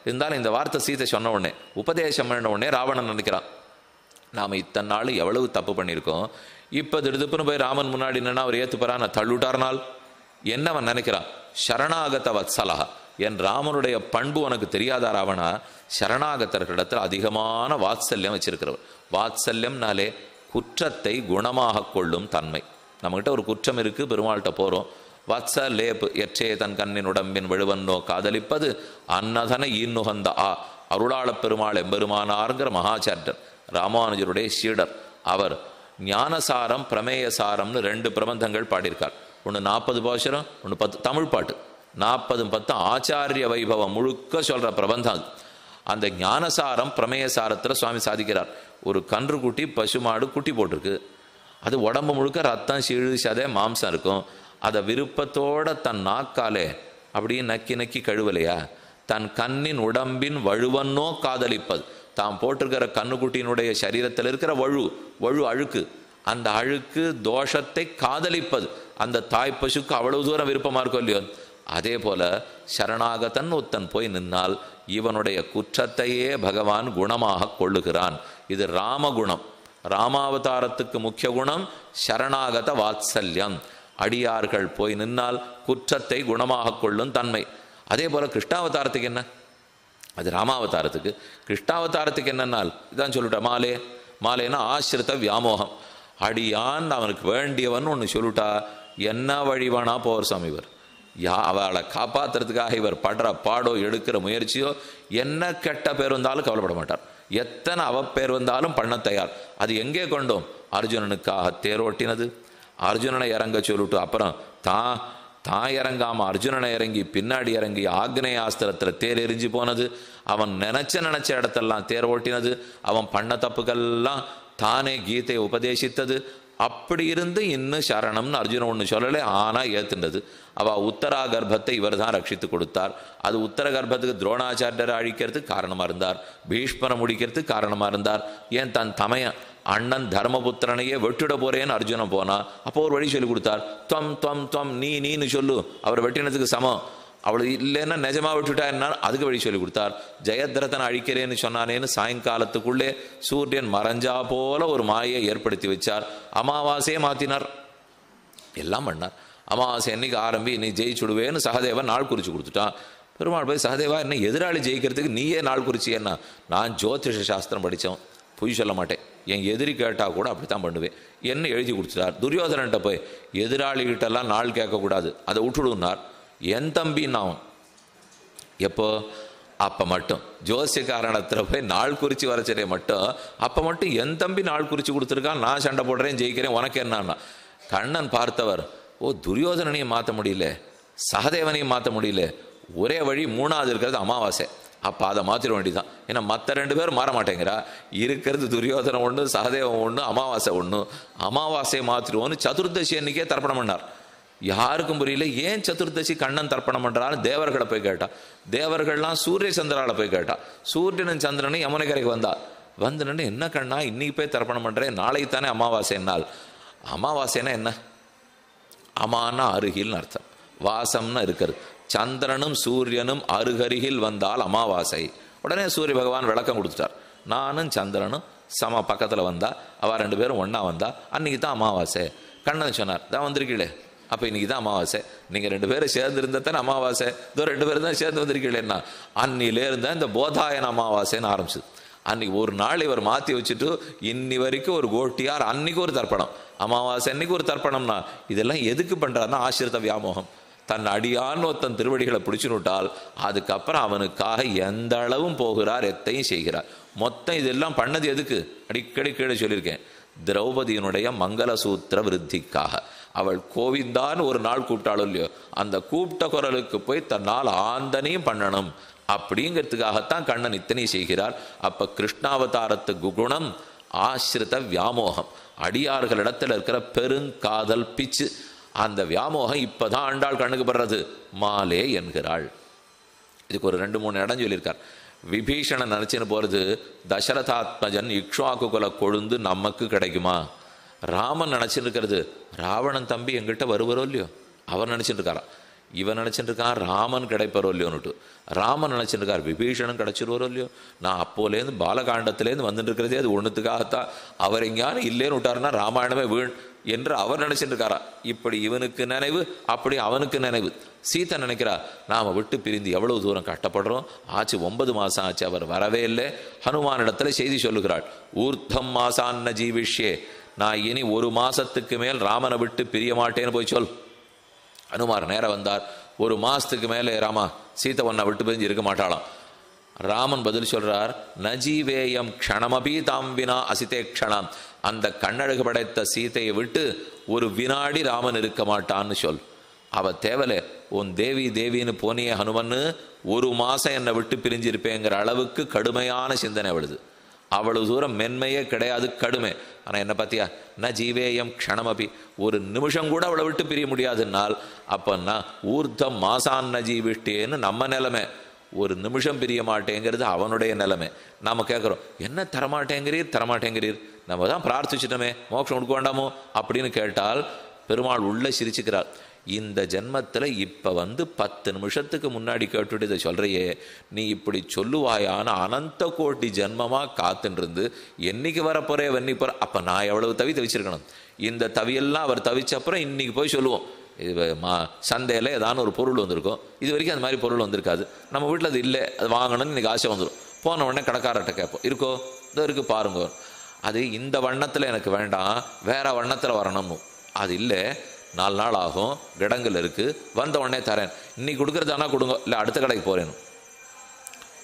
இருந்தாலும் இந்த வார்த்தை சீதை சொன்ன உடனே, உபதேசம் பண்ண உடனே ராவணன் நினைக்கிறான், நாம் இத்தனை நாள் எவ்வளவு தப்பு பண்ணியிருக்கோம். இப்போ திடுதுப்புன்னு போய் ராமன் முன்னாடி நின்னா அவர் ஏற்றுப்பறான், தள்ளுட்டார்னால் என்ன அவன் நினைக்கிறான்? சரணாகத வத்சலா. என் ராமனுடைய பண்பு உனக்கு தெரியாதா ராவணா? சரணாகத்தர்களிடத்தில் அதிகமான வாத்சல்யம் வச்சிருக்கிறவர். வாத்சல்யம்னாலே குற்றத்தை குணமாக கொள்ளும் தன்மை. நம்மகிட்ட ஒரு குற்றம் இருக்குது, பெருமாள்கிட்ட போகிறோம். வத்ச லேப் எற்றே தன் கண்ணின் உடம்பின் விழுவன்னோ காதலிப்பது அன்னதன ஈன்னுகந்த அருளாள பெருமாள் எம்பெருமானார்ங்கிற மகாச்சாரியர் ராமானுஜருடைய சீடர். அவர் ஞானசாரம் பிரமேயசாரம்னு 2 பிரபந்தங்கள் பாடியிருக்கார். ஒன்று 40 பாசுரம், ஒன்று 10 தமிழ் பாட்டு. 40 ஆச்சாரிய வைபவம் முழுக்க சொல்கிற பிரபந்தம். அந்த ஞானசாரம் பிரமேயசாரத்தில் சுவாமி சாதிக்கிறார். ஒரு கன்று குட்டி பசுமாடு குட்டி போட்டிருக்கு. அது உடம்பு முழுக்க ரத்தம் சீழு சதை மாம்சம் இருக்கும். அதை விருப்பத்தோட தன் நாக்காலே அப்படியே நக்கி நக்கி கழுவலையா? தன் கண்ணின் உடம்பின் வழுவன்னோ காதலிப்பது. தாம் போட்டிருக்கிற கண்ணுக்குட்டியினுடைய சரீரத்தில் இருக்கிற வழு அழுக்கு, அந்த அழுக்கு தோஷத்தை காதலிப்பது அந்த தாய் பசுக்கு அவ்வளவு தூரம் விருப்பமாக இருக்கும் இல்லையோ? அதே போல சரணாகதன் ஒருத்தன் போய் நின்னால் இவனுடைய குற்றத்தையே பகவான் குணமாக கொள்ளுகிறான். இது ராமகுணம். ராமாவதாரத்துக்கு முக்கிய குணம் சரணாகத வாத்சல்யம். அடியார்கள் போய் நின்னால் குற்றத்தை குணமாக கொள்ளும் தன்மை. அதே போல கிருஷ்ணாவதாரத்துக்கு என்ன? அது ராமாவதாரத்துக்கு. கிருஷ்ணாவதாரத்துக்கு என்னன்னால் இதான் சொல்லிட்டா, மாலேனா ஆசிரித்த வியாமோகம். அடியான் அவனுக்கு வேண்டியவன் ஒன்று சொல்லிட்டா என்ன வழிவானா போர் சாமி. இவர் அவளை காப்பாற்றுறதுக்காக இவர் படுற பாடோ எடுக்கிற முயற்சியோ என்ன கெட்ட பேர் வந்தாலும் கவலைப்பட மாட்டார். எத்தனை அவப்பேர் வந்தாலும் பண்ண தயார். அது எங்கே கொண்டோம்? அர்ஜுனனுக்காக தேரோட்டினது, அர்ஜுனனை இறங்க சொல்லிட்டு அப்புறம் தான் இறங்காம அர்ஜுனனை இறங்கி பின்னாடி இறங்கி ஆக்னேயாஸ்திரத்தில் தேர் எரிஞ்சு போனது, அவன் நினைச்ச இடத்தெல்லாம் தேர் ஓட்டினது, அவன் பண்ண தப்புக்கெல்லாம் தானே கீதையை உபதேசித்தது. அப்படி இருந்து இன்னும் சரணம்னு அர்ஜுனன் ஒன்று சொல்லலை, ஆனால் ஏத்துனது. அவள் உத்தரா கர்ப்பத்தை இவர் தான் ரட்சித்து கொடுத்தார். அது உத்தர கர்ப்பத்துக்கு துரோணாச்சாரியரை அழிக்கிறதுக்கு காரணமாக இருந்தார், பீஷ்மரை முடிக்கிறதுக்கு காரணமாக இருந்தார். ஏன் தன் தமையன் அண்ணன் தர்மபுத்திரனையே வெட்டிட போறேன்னு அர்ஜுனன் போனா, அப்போ ஒரு வழி சொல்லி கொடுத்தார். துவம் துவம் துவம் நீன்னு சொல்லு, அவர் வெட்டினதுக்கு சமம். அவளு இல்லைன்னா நிஜமா விட்டுட்டா என்ன, அதுக்கு வழி சொல்லி கொடுத்தார். ஜெயத்ரதனை அழிக்கிறேன்னு சொன்னானேன்னு சாயங்காலத்துக்குள்ளே சூரியன் மறைஞ்சா போல ஒரு மாயை ஏற்படுத்தி வச்சார். அமாவாசையே மாத்தினார், எல்லாம் பண்ணார். அமாவாசை என்னைக்கு ஆரம்பி இன்னைக்கு ஜெயிச்சுடுவேன்னு சகதேவன் நாள் குறிச்சு கொடுத்துட்டான். பெருமாள் போய் சகதேவா என்ன எதிராளி ஜெயிக்கிறதுக்கு நீயே நாள் குறிச்சி என்ன? நான் ஜோதிஷ சாஸ்திரம் படித்தோம், பொய் சொல்ல மாட்டேன், என் எதிரி கேட்டால் கூட அப்படி தான் பண்ணுவேன் என்ன எழுதி கொடுத்துட்டார். துரியோதனன்ட்ட போய் எதிராளிகிட்டெல்லாம் நாள் கேட்கக்கூடாது, அதை விட்டுடுனார். என் தம்பின்னு அவன் எப்போ அப்போ மட்டும் ஜோசியக்காரணத்தில் போய் நாள் குறித்து வரச்சரே மட்டும் அப்போ மட்டும் என் தம்பி நாள் குறித்து கொடுத்துருக்கான், நான் சண்டை போடுறேன் ஜெயிக்கிறேன், உனக்கு என்னன்னா. கண்ணன் பார்த்தவர், ஓ துரியோதனனையும் மாற்ற முடியல, சகதேவனையும் மாற்ற முடியல, ஒரே வழி மூணாவது இருக்கிறது அமாவாசை. அப்போ அதை மாற்றிட வேண்டியதான். ஏன்னா மற்ற ரெண்டு பேரும் மாற மாட்டேங்கிறா, இருக்கிறது துரியோதனம் ஒன்று, சகதேவன் ஒன்று, அமாவாசை ஒன்று. அமாவாசையை மாற்றிடுவோன்னு சதுர்தசி அன்னைக்கே தர்ப்பணம் பண்ணார். யாருக்கும் புரியல ஏன் சதுர்தசி கண்ணன் தர்ப்பணம் பண்றான்னு தேவர்களை போய் கேட்டா. தேவர்கள்லாம் சூரிய சந்திரால போய் கேட்டா. சூரியனும் சந்திரனும் யமுனைக்கரைக்கு வந்தா. வந்து என்ன கண்ணா இன்னைக்கு போய் தர்ப்பணம் பண்றேன், நாளைக்கு தானே அமாவாசை நாள். அமாவாசைன்னா என்ன? அமானா அருகில்னு அர்த்தம், வாசம்னு இருக்கிறது. சந்திரனும் சூரியனும் அருகருகில் வந்தால் அமாவாசை. உடனே சூரிய பகவான் விளக்கம் கொடுத்துட்டார். நானும் சந்திரனும் சம பக்கத்தில் வந்தா, அவ ரெண்டு பேரும் ஒன்னா வந்தா அன்னைக்கு தான் அமாவாசை. கண்ணன் சொன்னார், தான் வந்திருக்கீங்களே, அப்போ இன்னைக்கு தான் அமாவாசை. நீங்கள் ரெண்டு பேரும் சேர்ந்து இருந்தால் தானே அமாவாசை, இதோ ரெண்டு பேரும் தான் சேர்ந்து வந்திருக்கீங்களேன்னா. அன்னிலே இருந்தால் இந்த போதாயன அமாவாசைன்னு ஆரம்பிச்சுது. அன்னைக்கு ஒரு நாள் இவர் மாற்றி வச்சுட்டு இன்னி வரைக்கும் ஒரு கோட்டியார் அன்னைக்கு ஒரு தர்ப்பணம், அமாவாசை அன்னைக்கு ஒரு தர்ப்பணம்னா இதெல்லாம் எதுக்கு பண்ணுறாருன்னா ஆசிரித வியாமோகம். தன் அடியான்னு ஒருத்தன் திருவடிகளை பிடிச்சுனுட்டால் அதுக்கப்புறம் அவனுக்காக எந்த அளவும் போகிறார், எத்தையும் செய்கிறார். மொத்தம் இதெல்லாம் பண்ணது எதுக்கு? அடிக்கடி கீழே சொல்லியிருக்கேன், திரௌபதியினுடைய மங்களசூத்திர விருத்திக்காக. அவள் கோவிந்தான்னு ஒரு நாள் கூப்பிட்டாலும் இல்லையோ, அந்த கூப்பிட்ட குரலுக்கு போய் தன்னால் ஆந்தனையும் பண்ணணும் அப்படிங்கிறதுக்காகத்தான் கண்ணன் இத்தனை செய்கிறார். அப்ப கிருஷ்ணாவதாரத்துக்கு குணம் ஆசிரித வியாமோகம், அடியார்களிடத்தில் இருக்கிற பெருங்காதல் பிச்சு. அந்த வியாமோகம் இப்பதான் ஆண்டாள் கண்ணுக்கு படுறது. மாலே என்கிறாள். இதுக்கு ஒரு 2-3 இடம் சொல்லியிருக்கார். விபீஷணன் நினைச்சுன்னு போறது தசரதாத்மஜன் இக்ஷ்வாக்கு குல கொழுந்து நமக்கு கிடைக்குமா? ராமன் நினைச்சிட்டு இருக்கிறது ராவணன் தம்பி எங்கிட்ட வருவரோ இல்லையோ, அவர் நினைச்சிட்டு இருக்காரா. இவன் நினைச்சிட்டு இருக்கான் ராமன் கிடைப்பாரோ இல்லையோன்னுட்டு. ராமன் நினைச்சிட்டு இருக்கார் விபீஷணன் கிடைச்சிருவாரோ இல்லையோ. நான் அப்போலேருந்து பாலகாண்டத்திலேருந்து வந்துட்டு இருக்கிறதே அது ஒன்றுத்துக்காகத்தான். அவர் எங்கேயானு இல்லைன்னு விட்டாருன்னா ராமாயணமே வீண் என்று அவர் நினைச்சிட்டு இருக்காரா. இப்படி இவனுக்கு நினைவு, அப்படி அவனுக்கு நினைவு. சீதை நினைக்கிறா நாம விட்டு பிரிந்து எவ்வளவு தூரம் கஷ்டப்படுறோம், ஆச்சு 9 மாசம் ஆச்சு, அவர் வரவே இல்லை. ஹனுமானிடத்துல செய்தி சொல்லுகிறாள், ஊர்த்தம் மாசான்ன ஜீவிஷ்யே, நான் இனி 1 மாசத்துக்கு மேல் ராமனை விட்டு பிரிய மாட்டேன்னு போய் சொல். ஹனுமார் நேரம் வந்தார். 1 மாசத்துக்கு மேலே ராமா சீதை ஒன்னை விட்டு பிரிஞ்சு இருக்க மாட்டாளாம். ராமன் பதில் சொல்றார், நஜீவேயம் க்ஷணமபி தாம் வினா அசிதே க்ஷணம். அந்த கண்ணழகு படைத்த சீதையை விட்டு ஒரு வினாடி ராமன் இருக்க மாட்டான்னு சொல். அவ தேவலை, உன் தேவி தேவின்னு போனிய ஹனுமன்னு 1 மாசம் என்னை விட்டு பிரிஞ்சிருப்பேங்கிற அளவுக்கு கடுமையான சிந்தனை அவளுது. அவ்வளவு தூரம் மென்மையே கிடையாது, கடுமை. ஆனால் என்ன பார்த்தியா, ந ஜீவேயம் க்ஷணமபி, ஒரு நிமிஷம் கூட அவளை விட்டு பிரிய முடியாதுன்னால் அப்பன்னா ஊர்த்தம் மாசான்ன ஜீவிஷ்டேன்னு நம்ம நிலைமை. 1 நிமிஷம் பிரிய மாட்டேங்கிறது அவனுடைய நிலைமை. நாம் கேட்குறோம், என்ன தரமாட்டேங்கிறீர், நம்ம தான் பிரார்த்திச்சிட்டோமே மோட்சம் கொடுக்க வேண்டாமோ அப்படின்னு கேட்டால் பெருமாள் உள்ள சிரிச்சுக்கிறார். இந்த ஜென்மத்தில் இப்போ 10 நிமிஷத்துக்கு முன்னாடி கேட்டுட்டு இதை சொல்கிறையே, நீ இப்படி சொல்லுவாயான அனந்த கோட்டி ஜென்மமாக காத்துன்றிருந்து என்னைக்கு வரப்போறே வெண்ணி போகிற. அப்போ நான் எவ்வளவு தவிச்சிருக்கணும். இந்த தவியெல்லாம் அவர் தவிச்சப்புறம் இன்னைக்கு போய் சொல்லுவோம். இது சந்தையில் ஏதான ஒரு பொருள் வந்திருக்கும், இது வரைக்கும் அந்த மாதிரி பொருள் வந்திருக்காது. நம்ம வீட்டில் அது இல்லை, அது வாங்கணும்னு இன்றைக்கி ஆசை வந்துடும். போன உடனே கடைக்காரர்கிட்ட கேட்போம், இருக்கோ இதோ இருக்குது பாருங்க, அது இந்த வண்ணத்தில் எனக்கு வேண்டாம், வேற வண்ணத்தில் வரணும். அது இல்லை, 4 நாள் ஆகும், கிடங்கில் இருக்குது, வந்த உடனே தரேன். இன்னைக்கு கொடுக்குறதானா கொடுங்க, இல்லை அடுத்த கடைக்கு போகிறேன்.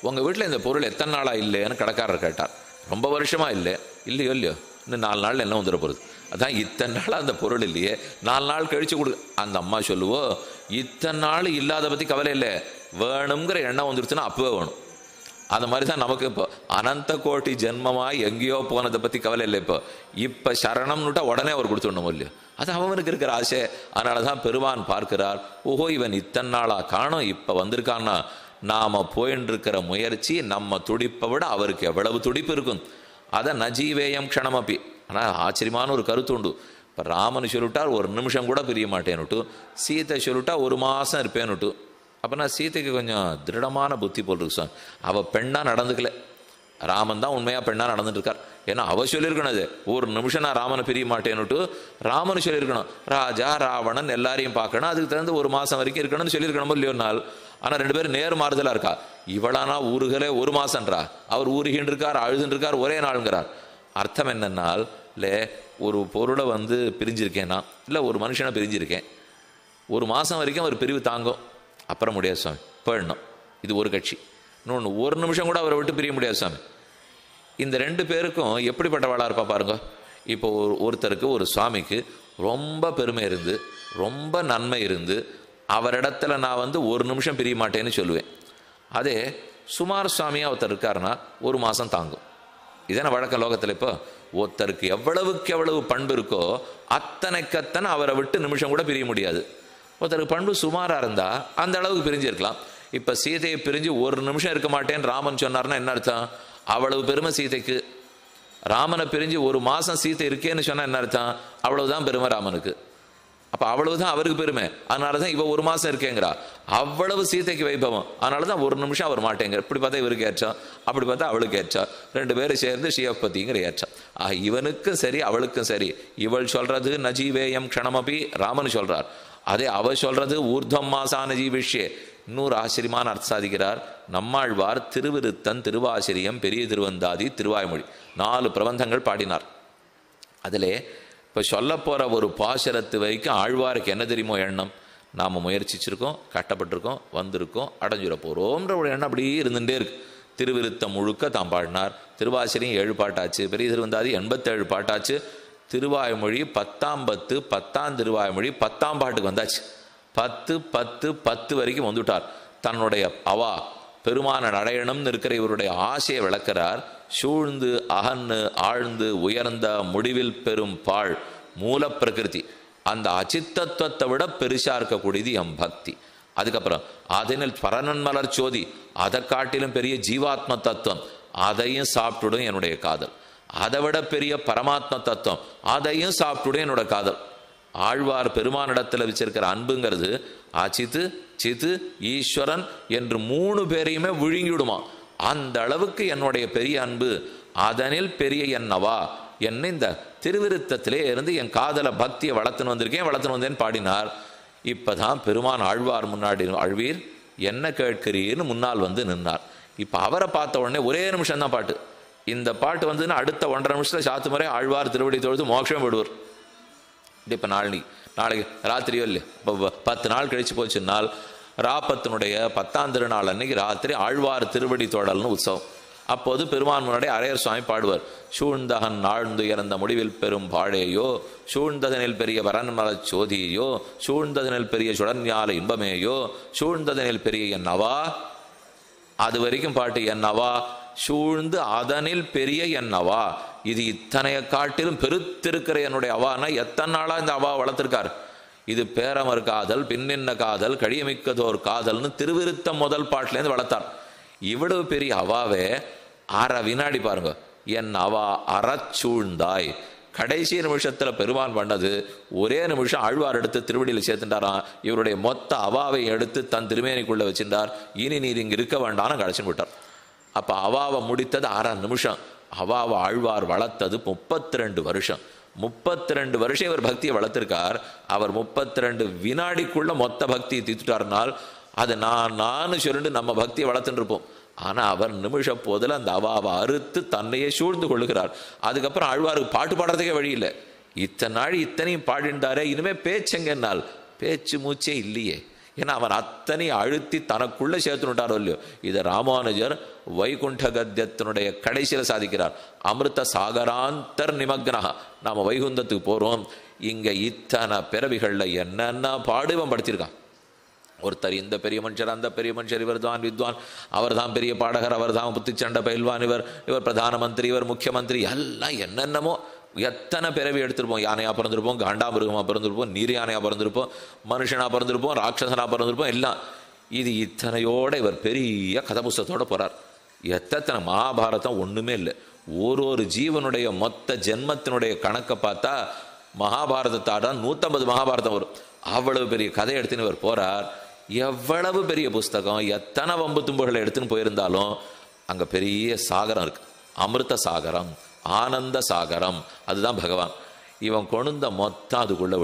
உங்கள் வீட்டில் இந்த பொருள் எத்தனை நாளாக இல்லைன்னு கடைக்காரர் கேட்டார். ரொம்ப வருஷமாக இல்லை. இல்லையோ இன்னும் 4 நாள் என்ன வந்துட போகிறது. அதான் இத்தனை நாள் அந்த பொருள் இல்லையே, 4 நாள் கழித்து கொடு. அந்த அம்மா சொல்லுவோம், இத்தனை நாள் இல்லாத பற்றி கவலை இல்லை, வேணுங்கிற எண்ணம் வந்துருச்சுன்னா அப்பவே வேணும். அந்த மாதிரி தான் நமக்கு இப்போ அனந்த கோட்டி ஜென்மமாக எங்கேயோ போனதை பற்றி கவலை இல்லை. இப்போ சரணம்னுட்டா உடனே அவர் கொடுத்துடணும் இல்லையோ, அது அவனுக்கு இருக்கிற ஆசை. அதனால தான் பெருமான் பார்க்கிறார், ஓஹோ இவன் இத்தனை நாளாக காணும், இப்போ வந்திருக்கான்னா நாம் போயின்னு இருக்கிற முயற்சி நம்ம துடிப்பை விட அவருக்கு எவ்வளவு துடிப்பு இருக்கும். அதை நஜீவேயம் க்ஷணமப்பி. ஆனால் ஆச்சரியமான ஒரு கருத்து உண்டு. இப்போ ராமன் சொல்லிட்டார் 1 நிமிஷம் கூட பிரிய மாட்டேன்னுட்டு, சீத்தை சொல்லிட்டா 1 மாதம் இருப்பேன்னுட்டு. அப்போனா சீத்தைக்கு கொஞ்சம் திருடமான புத்தி போல் இருக்கு சார். அவள் பெண்ணாக நடந்துக்கல, ராமன் தான் உண்மையாக பெண்ணாக நடந்துட்டு இருக்கார். ஏன்னா அவள் சொல்லியிருக்கணும், அது 1 நிமிஷம் நான் ராமனை பிரிய மாட்டேன்னுட்டு ராமனு சொல்லியிருக்கணும். ராஜா ராவணன் எல்லாரையும் பார்க்கணும், அதுக்கு தகுந்த 1 மாதம் வரைக்கும் இருக்கணும்னு சொல்லியிருக்கணும் இல்லையோ நாள். ஆனால் 2 பேரும் நேர் மாறுதலாக இருக்கா. இவளானா ஊருகளே 1 மாதன்றா, அவர் ஊருகின்னு இருக்கார், அழுதுன்னு இருக்கார், ஒரே நாளுங்கிறார். அர்த்தம் என்னன்னால், இல்லை ஒரு பொருளை பிரிஞ்சிருக்கேன்னா, இல்லை ஒரு மனுஷனை பிரிஞ்சிருக்கேன், 1 மாதம் வரைக்கும் அவர் பிரிவு தாங்கும், அப்புறம் முடியாது சுவாமி, போயிடணும். இது ஒரு கட்சி. இன்னொன்று 1 நிமிஷம் கூட அவரை விட்டு பிரிய முடியாது சுவாமி. இந்த 2 பேருக்கும் எப்படிப்பட்டவாளாக இருப்பா பாருங்க. இப்போ ஒருத்தருக்கு ஒரு சுவாமிக்கு ரொம்ப பெருமை இருந்து ரொம்ப நன்மை இருந்து அவரிடத்துல நான் 1 நிமிஷம் பிரிய மாட்டேன்னு சொல்லுவேன். அதே சுமார் சுவாமியாக ஒருத்தர் இருக்காருன்னா 1 மாதம் தாங்கும். இதான வழக்கம் லோகத்தில். இப்போ ஒருத்தருக்கு எவ்வளவுக்கு எவ்வளவு பண்பு இருக்கோ அத்தனைக்கத்தனை அவரை விட்டு நிமிஷம் கூட பிரிய முடியாது. ஒருத்தருக்கு பண்பு சுமாராக இருந்தால் அந்த அளவுக்கு பிரிஞ்சிருக்கலாம். இப்போ சீதையை பிரிஞ்சு 1 நிமிஷம் இருக்க மாட்டேன்னு ராமன் சொன்னார்னா என்ன அர்த்தம்? அவ்வளவு பெருமை சீதைக்கு. ராமனை பிரிஞ்சு 1 மாதம் சீதை இருக்கேன்னு சொன்னால் என்ன அர்த்தம்? அவ்வளவுதான் பெருமை ராமனுக்கு. அப்போ அவ்வளவுதான் அவருக்கு பெருமை. அதனால தான் இவ 1 மாதம் இருக்கேங்கிறா. அவ்வளவு சீதைக்கு வைபவம். அதனால தான் 1 நிமிஷம் அவர் மாட்டேங்கிற. இப்படி பார்த்தா இவருக்கு ஏற்றா, அப்படி பார்த்தா அவளுக்கு ஏற்றா. 2 பேரும் சேர்ந்து ஸ்ரீயப்பதிங்கிற ஏற்றா. இவனுக்கும் சரி அவளுக்கும் சரி. இவள் சொல்றது நஜீவேயம் க்ஷணமபி, ராமன் சொல்றார். அதே அவ சொல்றது ஊர்தம் மாசான ஜீவிஷ்யே. இன்னொரு ஆச்சரியமான அர்த்தம் சாதிக்கிறார் நம்மாழ்வார். திருவிருத்தன், திருவாசிரியம், பெரிய திருவந்தாதி, திருவாய்மொழி 4 பிரபந்தங்கள் பாடினார். அதிலே இப்போ சொல்ல போகிற ஒரு பாசுரத்து வரைக்கும் ஆழ்வாருக்கு என்ன தெரியுமோ எண்ணம்? நாம் முயற்சிச்சிருக்கோம், கஷ்டப்பட்டிருக்கோம், வந்திருக்கோம், அடைஞ்சிட போகிறோம்ன்ற ஒரு எண்ணம் அப்படியே இருந்துகிட்டே இருக்கு. திருவிருத்தம் முழுக்க தாம் பாடினார். திருவாசிரியம் 7 பாட்டாச்சு, பெரிய திருவந்தாதி 87 பாட்டாச்சு. திருவாய்மொழி 10ஆம் 10ஆம் திருவாய்மொழி 10ஆம் பாட்டுக்கு வந்தாச்சு. 10 10 10 வரைக்கும் வந்துட்டார். தன்னுடைய அவா பெருமான அடையணும்னு இருக்கிற இவருடைய ஆசையை விளக்கிறார். சூழ்ந்து அகன்னு ஆழ்ந்து உயர்ந்த முடிவில் பெரும் பாழ் மூல பிரகிருதி, அந்த அச்சித்தத்துவத்தை விட பெருசா இருக்கக்கூடியது எம் பக்தி. அதுக்கப்புறம் அதனில் பரநன் மலர் சோதி, அதை காட்டிலும் பெரிய ஜீவாத்ம தத்துவம், அதையும் சாப்பிட்டுடும் என்னுடைய காதல். அதை விட பெரிய பரமாத்ம தத்துவம், அதையும் சாப்பிட்டுடும் என்னோட காதல். ஆழ்வார் பெருமானிடத்தில் வச்சிருக்கிற அன்புங்கிறது அச்சித்து சித்து ஈஸ்வரன் என்று 3 பேரையுமே விழுங்கிவிடுமா. அந்த அளவுக்கு என்னுடைய பெரிய அன்பு, அதனில் பெரிய என்னவா என்ன இந்த திருவிருத்தத்திலே இருந்து என் காதல பக்தியை வளர்த்துன்னு வந்தேன்னு பாடினார். இப்பதான் பெருமான் ஆழ்வார் முன்னாடி, ஆழ்வீர் என்ன கேட்கிறீர்னு முன்னால் நின்னார். இப்போ அவரை பார்த்த உடனே ஒரே நிமிஷம் தான் பாட்டு. இந்த பாட்டு அடுத்த 1.5 நிமிஷத்தில் சாத்து முறை ஆழ்வார் திருவடி தொழுது மோட்சம் விடுவார். இப்போ நாளைக்கு ராத்திரியோ இல்லை, இப்போ 10 நாள் கழிச்சு போச்சுன்னால் ராப்பத்தினுடைய 10ஆம் திருநாள் அன்னைக்கு ராத்திரி ஆழ்வார் திருவடி தோடல்னு உற்சவம். அப்போது பெருமான் முன்னாடி அரையர் சுவாமி பாடுவார். சூழ்ந்தகன் ஆழ்ந்து இறந்த முடிவில் பெரும் பாழேயோ, சூழ்ந்ததனில் பெரிய வரன்மலச் சோதியோ, சூழ்ந்ததனில் பெரிய சுடன்யால இன்பமேயோ, சூழ்ந்ததனில் பெரிய என் அவா. அது வரைக்கும் பாட்டு என் அவா, சூழ்ந்து அதனில் பெரிய என் அவா. இது இத்தனைய காட்டிலும் பெருத்திருக்கிற என்னுடைய அவானா எத்தனை நாளா இந்த அவா வளர்த்திருக்கார். இது பேரமர் காதல், பின்னின்ன காதல், கழியமிக்கதோர் காதல்னு திருவிருத்தம் முதல் பாட்டிலேருந்து வளர்த்தார். இவ்வளவு பெரிய அவாவே 1/2 வினாடி பாருங்க, என் அவா அறச்சூழ்ந்தாய். கடைசி நிமிஷத்துல பெருமான் பண்ணது ஒரே நிமிஷம் ஆழ்வார் எடுத்து திருவடியில் சேர்த்துட்டாராம். இவருடைய மொத்த அவாவை எடுத்து தன் திருமேனிக்குள்ள வச்சிருந்தார். இனி நீர் இங்க இருக்க வேண்டாம்னு கடைசின்னு விட்டார். அப்ப அவாவை முடித்தது 1/2 நிமிஷம். அவாவை ஆழ்வார் வளர்த்தது 32 வருஷம். 32 வருஷம் இவர் பக்தியை வளர்த்திருக்கார். அவர் 32 வினாடிக்குள்ள மொத்த பக்தியை தீர்த்துட்டார்னால் அது நான் சொல்லிட்டு நம்ம பக்தியை வளர்த்துட்டு இருப்போம். ஆனா அவர் நிமிஷ போதில் அந்த அவாவை அறுத்து தன்னையே சூழ்ந்து கொள்ளுகிறார். அதுக்கப்புறம் ஆழ்வாருக்கு பாட்டு பாடுறதுக்கே வழி இல்லை. இத்தனை நாள் இத்தனையும் பாடிண்டாரே, இனிமே பேச்செங்கன்னால் பேச்சு மூச்சே இல்லையே. ஏன்னா அவன் அத்தனை அழுத்தி தனக்குள்ள சேர்த்துட்டாரோ இல்லையோ. இதை ராமானுஜர் வைகுண்ட கத்தியத்தினுடைய கடைசியில் சாதிக்கிறார். அமிர்த சாகராந்தர் நிமக்னஹா. நாம் வைகுந்தத்துக்கு போகிறோம், இங்கே இத்தனை பிறவிகளில் என்னென்ன பாடுவன் படுத்திருக்கான். ஒருத்தர் இந்த பெரிய மனுஷர், அந்த பெரிய மனுஷர், இவர் தான் வித்வான், அவர் தான் பெரிய பாடகர், அவர் தான் புத்திச்சண்டை பயில்வான், இவர் பிரதான மந்திரி, இவர் முக்கியமந்திரி, எல்லாம் என்னென்னமோ எத்தனை பிறவி எடுத்திருப்போம். யானையாக பிறந்திருப்போம், காண்டாமிருகமாக பிறந்திருப்போம், நீர் யானையாக பிறந்திருப்போம், மனுஷனாக பிறந்திருப்போம், ராட்சசனாக பிறந்திருப்போம், எல்லாம். இது இத்தனையோட இவர் பெரிய கதை புஸ்தகத்தோடு போகிறார். எத்தனை மகாபாரதம் ஒன்றுமே இல்லை. ஒரு ஜீவனுடைய மொத்த ஜென்மத்தினுடைய கணக்கை பார்த்தா மகாபாரதத்தாட 150 மகாபாரதம் வரும். அவ்வளவு பெரிய கதை எடுத்துன்னு இவர் போகிறார். எவ்வளவு பெரிய புஸ்தகம், எத்தனை வம்பு தும்புகளை எடுத்துன்னு போயிருந்தாலும் அங்கே பெரிய சாகரம் இருக்கு. அமிர்த சாகரம், ஆனந்த சாகரம், அதுதான் பகவான். இவன் கொழுந்த மொத்தம் அதுக்குள்ளே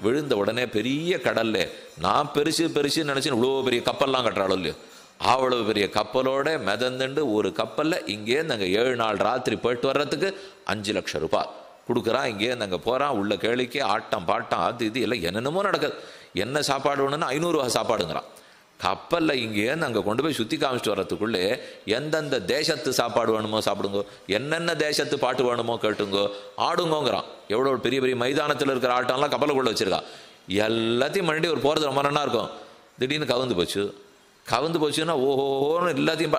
விழுந்த உடனே பெரிய கடல்ல நான் பெருசு நினச்சின்னு இவ்வளோ பெரிய கப்பல்லாம் கட்டுறாளோ இல்லையோ, அவ்வளவு பெரிய கப்பலோட மிதந்துண்டு ஒரு கப்பலில் இங்கேருந்து அங்கே 7 நாள் ராத்திரி போயிட்டு வர்றதுக்கு 5 லட்சம் ரூபாய் கொடுக்குறான். இங்கேருந்து அங்கே போகிறான். உள்ள கேளிக்கை, ஆட்டம் பாட்டம், அது இது எல்லாம் என்னென்னமோ நடக்குது. என்ன சாப்பாடு வேணும்னா 500 ரூபா சாப்பாடுங்கிறான். கப்பலில் இங்கேருந்து அங்கே கொண்டு போய் சுற்றி காமிச்சிட்டு வர்றதுக்குள்ளே எந்தெந்த தேசத்து சாப்பாடு வேணுமோ சாப்பிடுங்கோ, என்னென்ன தேசத்து பாட்டு வேணுமோ கேட்டுங்கோ, ஆடுங்கோங்கிறான். எவ்வளோ பெரிய பெரிய மைதானத்தில் இருக்கிற ஆட்டம்லாம் கப்பலுக்குள்ளே வச்சுருக்கான். எல்லாத்தையும் பண்ணிட்டு ஒரு போகிறது ரொம்ப நல்லா இருக்கும். திடீர்னு கவுந்து போச்சுன்னா ஓஹோன்னு எல்லாத்தையும்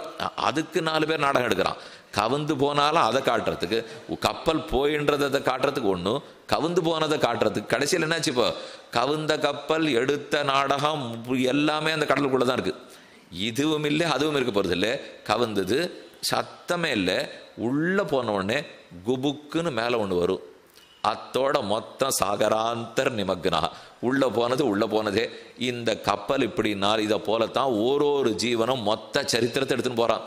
அதுக்கு 4 பேர் நாடகம் எடுக்கிறான். கவுந்து போனாலும் அதை காட்டுறதுக்கு, கப்பல் போயின்றதை காட்டுறதுக்கு ஒன்று, கவுந்து போனதை காட்டுறதுக்கு. கடைசியில் என்னாச்சு, இப்போ கவுந்த கப்பல் எடுத்த நாடகம் எல்லாமே அந்த கடலுக்குள்ளே தான் இருக்குது. இதுவும் இல்லை அதுவும் இருக்க போகிறது இல்லை. கவுந்தது சத்தமே இல்லை. உள்ளே போன உடனே குபுக்குன்னு மேலே ஒன்று வரும். அத்தோட மொத்தம் சாகராந்தர் நிமக்னா. உள்ளே போனதே. இந்த கப்பல் இப்படினால் இதை போலத்தான் ஒரு ஜீவனும் மொத்த சரித்திரத்தை எடுத்துன்னு போகிறான்.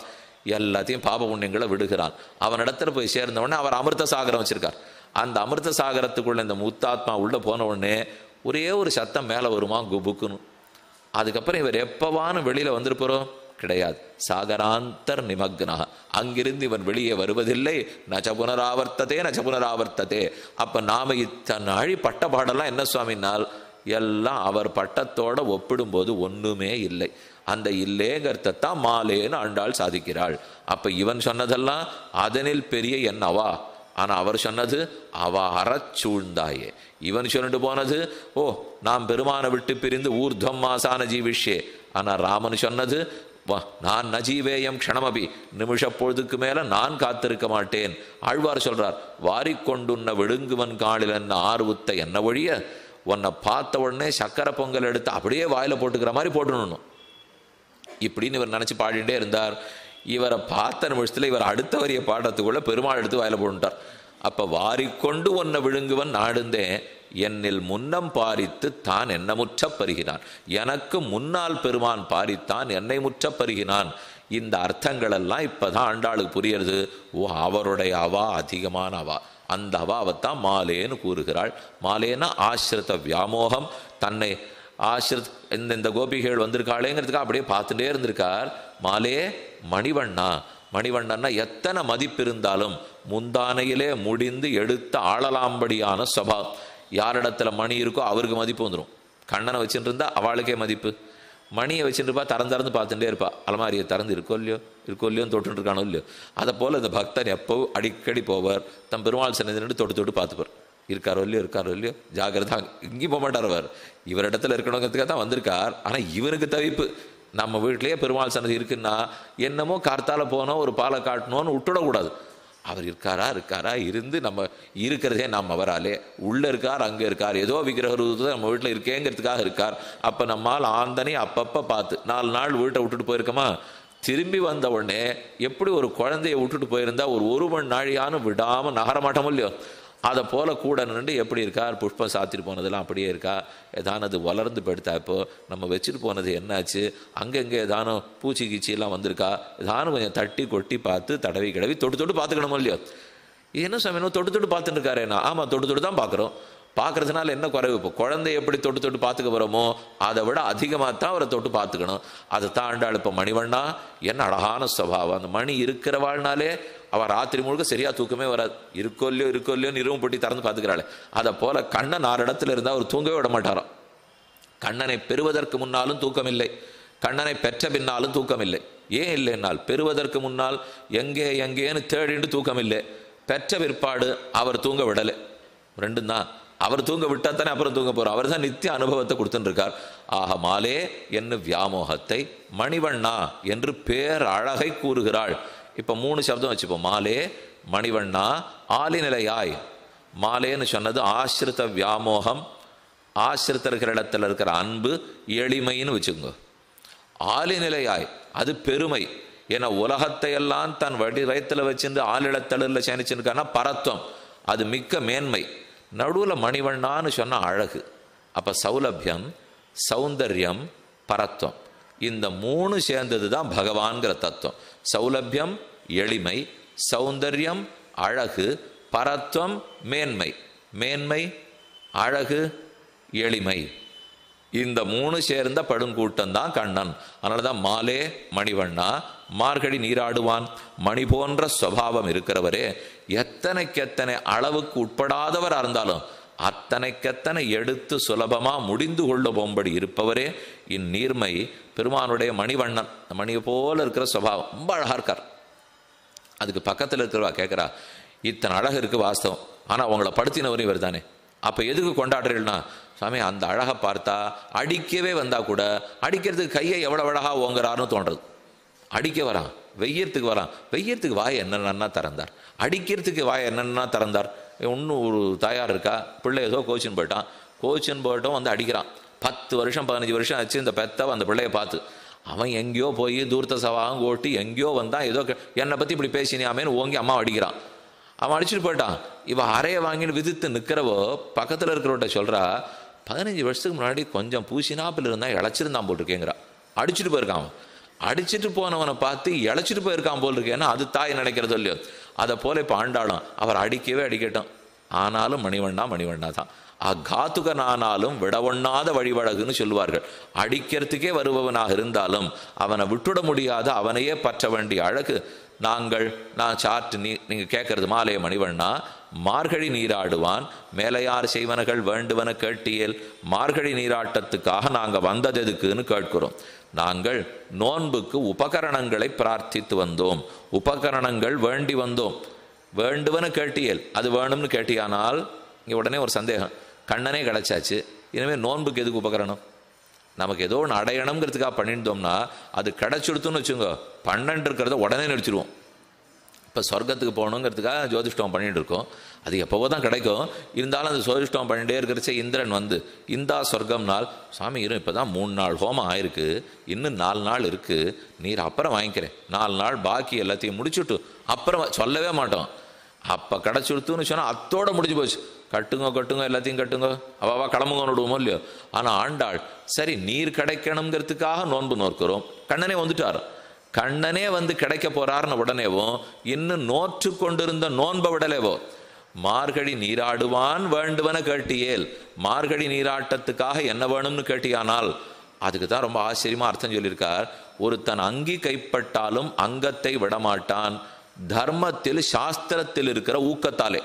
எல்லாத்தையும் பாப புண்ணியங்களை விடுகிறான். அவனிடத்துல போய் சேர்ந்தவுடனே அவர் அமிர்த சாகரம் வச்சிருக்கார். அந்த அமிர்த சாகரத்துக்குள்ள இந்த முத்தாத்மா உள்ளே போன உடனே ஒரே ஒரு சத்தம் மேலே வருமா, குபுக்குன்னு. அதுக்கப்புறம் இவர் எப்பவானு வெளியில் வந்திருப்போம் கிடையாது. சாகராந்தர் நிமக்னா. அங்கிருந்து இவன் வெளியே வருவதில்லை. நச்ச புனராவர்த்ததே. அப்போ நாம் இத்தனை அழி பட்ட பாடெல்லாம் என்ன சுவாமினால் எல்லாம் அவர் பட்டத்தோட ஒப்பிடும்போது ஒன்றுமே இல்லை. அந்த இல்லேங்கிறதான் மாலேன்னு ஆண்டாள் சாதிக்கிறாள். அப்போ இவன் சொன்னதெல்லாம் அதனில் பெரிய என்னவா, ஆனால் அவர் சொன்னது அவ அறச்சூழ்ந்தாயே. இவன் சொல்லிட்டு போனது நாம் பெருமானை விட்டு பிரிந்து ஊர்துவம் மாசான ஜீவிஷே. ஆனால் ராமன் சொன்னது நான் நஜீவேயம் க்ஷணமபி, நிமிஷ பொழுதுக்கு மேலே நான் காத்திருக்க மாட்டேன். ஆழ்வார் சொல்றார், வாரிக்கொண்டுன்ன விழுங்குவன் காலில் என்ன ஆர்வத்தை என்ன ஒழிய, உன்னை பார்த்த உடனே சக்கரை பொங்கல் எடுத்து அப்படியே வாயில போட்டுக்கிற மாதிரி போட்டுணும் இப்படின்னு இவர் நினச்சி பாடிட்டே இருந்தார். இவரை பார்த்த நிமிஷத்தில் இவர் அடுத்த வரிய பாடுறதுக்குள்ள பெருமாள் எடுத்து வாயில போட்டுட்டார். அப்போ வாரிக்கொண்டு ஒன்ன விழுங்குவன் நாடுந்தேன், என்னில் முன்னம் பாரித்து தான் என்ன முற்றப் பருகினான். எனக்கு முன்னால் பெருமான் பாரித்தான், என்னை முற்றப் பருகினான். இந்த அர்த்தங்கள் எல்லாம் இப்பதான் ஆண்டாளுக்கு புரியுறது. அவருடைய அவா அதிகமான அவா. அந்த அவாவைத்தான் மாலேன்னு கூறுகிறாள். மாலேன்னா ஆசிரித வியாமோகம். தன்னை ஆசிரித் இந்த கோபிகைகள் வந்திருக்காளேங்கிறதுக்காக அப்படியே பார்த்துட்டே இருந்திருக்கார். மாலே மணிவண்ணன்னா எத்தனை மதிப்பு இருந்தாலும் முந்தானையிலே முடிந்து எடுத்து ஆளலாம்படியான சபாவம். யாரிடத்துல மணி இருக்கோ அவருக்கு மதிப்பு வந்துடும். கண்ணனை வச்சுட்டு இருந்தா அவளுக்கே மதிப்பு. மணியை வச்சுட்டு இருப்பா, திறந்து பார்த்துட்டே இருப்பா. அலமாரியை திறந்து இருக்கோ இல்லையோ தொட்டு இருக்கானோ இல்லையோ. அதை போல் இந்த பக்தன் எப்பவும் அடிக்கடி போவார். தம் பெருமாள் சன்னதி தொட்டு பார்த்துப்பார். இருக்காரோ இல்லையோ ஜாகிரதா. இங்கேயும் போக மாட்டார் அவர். இவரிடத்துல இருக்கணுங்கிறதுக்காக தான் வந்திருக்கார். ஆனால் இவனுக்கு தவிப்பு. நம்ம வீட்டிலேயே பெருமாள் சன்னதி இருக்குன்னா என்னமோ கார்த்தால போனோம் ஒரு பாலை காட்டணும்னு விட்டுடக்கூடாது. அவர் இருக்காரா இருந்து நம்ம இருக்கிறதே நம்ம வராலே. உள்ளே இருக்கார், அங்கே இருக்கார், ஏதோ விக்கிரக ரூபத்தில் நம்ம வீட்டில் இருக்கேங்கிறதுக்காக இருக்கார். அப்போ நம்மால் ஆந்தனி அப்பப்போ பார்த்து 4 நாள் வீட்டை விட்டுட்டு போயிருக்கோமா, திரும்பி வந்த உடனே எப்படி ஒரு குழந்தைய விட்டுட்டு போயிருந்தா ஒரு மணி நாழியானு விடாமல் நகரமாட்டோம் இல்லையோ, அதை போல் கூட நின்று எப்படி இருக்கார். புஷ்பம் சாத்திட்டு போனதெல்லாம் அப்படியே இருக்கா, ஏதானு அது வளர்ந்து போயிடுத்தா, இப்போ நம்ம வச்சுட்டு போனது என்னாச்சு, அங்கங்கே ஏதானும் பூச்சி கீச்சியெல்லாம் வந்திருக்கா, ஏதானும் கொஞ்சம் தட்டி கொட்டி பார்த்து தடவி கிடவி தொட்டு பார்த்துக்கணுமோ இல்லையோ. என்ன சமயம் தொட்டு பார்த்துட்டு இருக்காரேண்ணா. ஆமாம், தொட்டு தான் பார்க்குறோம். பார்க்கறதுனால என்ன குறைவு? இப்போ குழந்தைய எப்படி தொட்டு பார்த்துக்க போகிறோமோ அதை விட அதிகமாக தான் அவரை தொட்டு பார்த்துக்கணும். அதை தான் ஆண்டாள் இப்போ மணிவண்ணா என்ன அழகான சுபாவம். அந்த மணி இருக்கிற வாழ்னாலே அவள் ராத்திரி முழுக்க சரியா தூக்கமே வராது. இருக்கோ இல்லையோன்னு இரவும் பொட்டி திறந்து பார்த்துக்கிறாள். அதை போல கண்ணன் 6 இடத்துல இருந்தால் அவர் தூங்கவே விட மாட்டாராம். கண்ணனை பெறுவதற்கு முன்னாலும் தூக்கம் இல்லை, கண்ணனை பெற்ற பின்னாலும் தூக்கம் இல்லை. ஏன் இல்லைன்னால், பெறுவதற்கு முன்னால் எங்கேன்னு தேடிட்டு தூக்கம் இல்லை, பெற்ற பிற்பாடு அவர் தூங்க விடலை. ரெண்டும் தான். அவர் தூங்க விட்டால் தானே அப்புறம் தூங்க போகிறார். அவர் தான் நித்திய அனுபவத்தை கொடுத்துட்டு இருக்கார். ஆக மாலே என்ன வியாமோகத்தை மணிவண்ணா என்று பேர் அழகை கூறுகிறாள். இப்போ 3 சப்தம் வச்சுப்போம். மாலே, மணிவண்ணா, ஆலிநிலையாய். மாலேன்னு சொன்னது ஆசிரித்த வியாமோகம், ஆசிரித்தர்களிடத்தில் இருக்கிற அன்பு, எளிமைன்னு வச்சுக்கோங்க. ஆலிநிலையாய் அது பெருமை. ஏன்னா உலகத்தை எல்லாம் தன் வயிற்றுல வச்சிருந்து ஆளிடத்தளில் சேனிச்சுருக்கான்னா பரத்வம், அது மிக்க மேன்மை. நடுவில் மணிவண்ணான்னு சொன்ன அழகு. அப்போ சௌலபியம், சௌந்தர்யம், பரத்வம், இந்த 3 சேர்ந்தது தான் பகவான்கிற தத்துவம். சௌலபியம் எளிமை, சௌந்தர்யம் அழகு, பரத்வம் மேன்மை. மேன்மை அழகு எளிமை, இந்த 3 சேர்ந்த படுங்கூட்டம் தான் கண்ணன். அதனால தான் மாலே மணிவண்ணா, மார்கழி நீராடுவான். மணி போன்ற சுவாவம் இருக்கிறவரே, எத்தனைக்கெத்தனை அளவுக்கு உட்படாதவராக இருந்தாலும் அத்தனைக்கெத்தனை எடுத்து சுலபமாக முடிந்து கொள்ள போம்படி இருப்பவரே இந்நீர்மை பெருமானுடைய மணிவண்ணன். மணியை போல இருக்கிற சுவாவம் ரொம்ப அழகாக இருக்கார். அதுக்கு பக்கத்தில் இருக்கிறவா கேட்குறா, இத்தனை அழகு இருக்குது வாஸ்தவம், ஆனால் உங்களை படுத்தினவரையும் இவர் தானே, அப்போ எதுக்கு கொண்டாடுறீங்கன்னா, சாமி அந்த அழகை பார்த்தா அடிக்கவே வந்தால் கூட அடிக்கிறதுக்கு கையை எவ்வளோ அழகாக ஓங்குறாருன்னு தோன்றது. அடிக்க வரான், வெய்யறதுக்கு வரான், வெய்யறதுக்கு வாய் என்னென்னா திறந்தார், அடிக்கிறதுக்கு வாய் என்னென்னா திறந்தார். இன்னும் ஒரு தாயார் இருக்கா, பிள்ளை ஏதோ கோச்சின்னு போயிட்டோம் வந்து அடிக்கிறான். 10 வருஷம் 15 வருஷம் ஆச்சு இந்த பெத்தவ அந்த பிள்ளையை பார்த்து. அவன் எங்கேயோ போய் தூர்த்த சவாங்க ஓட்டி எங்கேயோ வந்தான், ஏதோ என்னை பற்றி இப்படி பேசினியாமேன்னு ஓங்கி அம்மா அடிக்கிறான். அவன் அடிச்சுட்டு போயிட்டான். இவன் அறையை வாங்கின்னு விதித்து நிற்கிறவோ பக்கத்தில் இருக்கிறவட்ட சொல்கிறா, 15 வருஷத்துக்கு முன்னாடி கொஞ்சம் பூசினாப்பில் இருந்தால் இழைச்சிருந்தான் போல் இருக்கேங்கிறா. அடிச்சுட்டு போயிருக்கான். அவன் அடிச்சுட்டு போனவனை பார்த்து இழைச்சிட்டு போயிருக்கான் போல் இருக்கேன்னா அது தாய் நினைக்கிறதோ இல்லையோ. அதை போல இப்போ ஆண்டாளும் அவர் அடிக்கவே அடிக்கட்டும், ஆனாலும் மணிவண்ணா தான். அகாத்துகனானாலும் விடவொண்ணாத வழிவழகுன்னு சொல்லுவார்கள். அடிக்கிறதுக்கே வருபவனாக இருந்தாலும் அவனை விட்டுட முடியாத, அவனையே பற்ற வேண்டிய அழகு. நான் சாற்று நீங்கள் கேட்கறது மாலே மணிவண்ணா, மார்கழி நீராடுவான், மேலையார் செய்வனகள் வேண்டுவன கேட்டியல். மார்கழி நீராட்டத்துக்காக நாங்கள் வந்தது எதுக்குன்னு கேட்கிறோம். நாங்கள் நோன்புக்கு உபகரணங்களை பிரார்த்தித்து வந்தோம், உபகரணங்கள் வேண்டி வந்தோம். வேண்டுவன கேட்டியல், அது வேணும்னு கேட்டியானால் இங்கே உடனே ஒரு சந்தேகம், கண்ணனே கிடச்சாச்சு, இனிமேல் நோன்புக்கு எதுக்கு உபகரணம்? நமக்கு ஏதோ ஒன்று அடையணுங்கிறதுக்காக பண்ணியிருந்தோம்னா அது கிடச்சிடுத்துன்னு வச்சுங்க, 12 இருக்கிறத உடனே நினச்சிடுவோம். இப்போ சொர்க்கத்துக்கு போகணுங்கிறதுக்காக ஜோதிஷ்டம் பண்ணிகிட்டு இருக்கோம், அது எப்போவோ தான் கிடைக்கும். இருந்தாலும் அந்த ஜோதிஷ்டம் பண்ணிகிட்டே இருக்கிறச்ச இந்திரன் வந்து இந்தா சொர்க்கம்னால், சாமி இரும் இப்போ தான் 3 நாள் ஹோமம் ஆயிருக்கு, இன்னும் 4 நாள் இருக்குது, நீர் அப்புறம் வாங்கிக்கிறேன், 4 நாள் பாக்கி எல்லாத்தையும் முடிச்சுட்டு அப்புறம் சொல்லவே மாட்டோம். அப்போ கிடச்சிடுத்துன்னு சொன்னால் அத்தோடு முடிஞ்சு போச்சு. கட்டுங்க எல்லாத்தையும் கட்டுங்க, அவாவா கிளம்புங்கன்னு விடுவோமோ இல்லையோ. ஆனால் ஆண்டாள் சரி நீர் கிடைக்கணுங்கிறதுக்காக நோன்பு நோக்கிறோம், கண்ணனே வந்துட்டார், கண்ணனே வந்து கிடைக்க போறாருன்னு உடனேவும் இன்னும் நோற்று கொண்டிருந்த நோன்பை விடலேவோ. மார்கழி நீராடுவான் வேண்டுவன கேட்டியேல், மார்கழி நீராட்டத்துக்காக என்ன வேணும்னு கேட்டியானால் அதுக்கு தான் ரொம்ப ஆச்சரியமா அர்த்தம் சொல்லியிருக்கார். ஒருத்தன் அங்கி கைப்பட்டாலும் அங்கத்தை விடமாட்டான், தர்மத்தில் சாஸ்திரத்தில் இருக்கிற ஊக்கத்தாலே.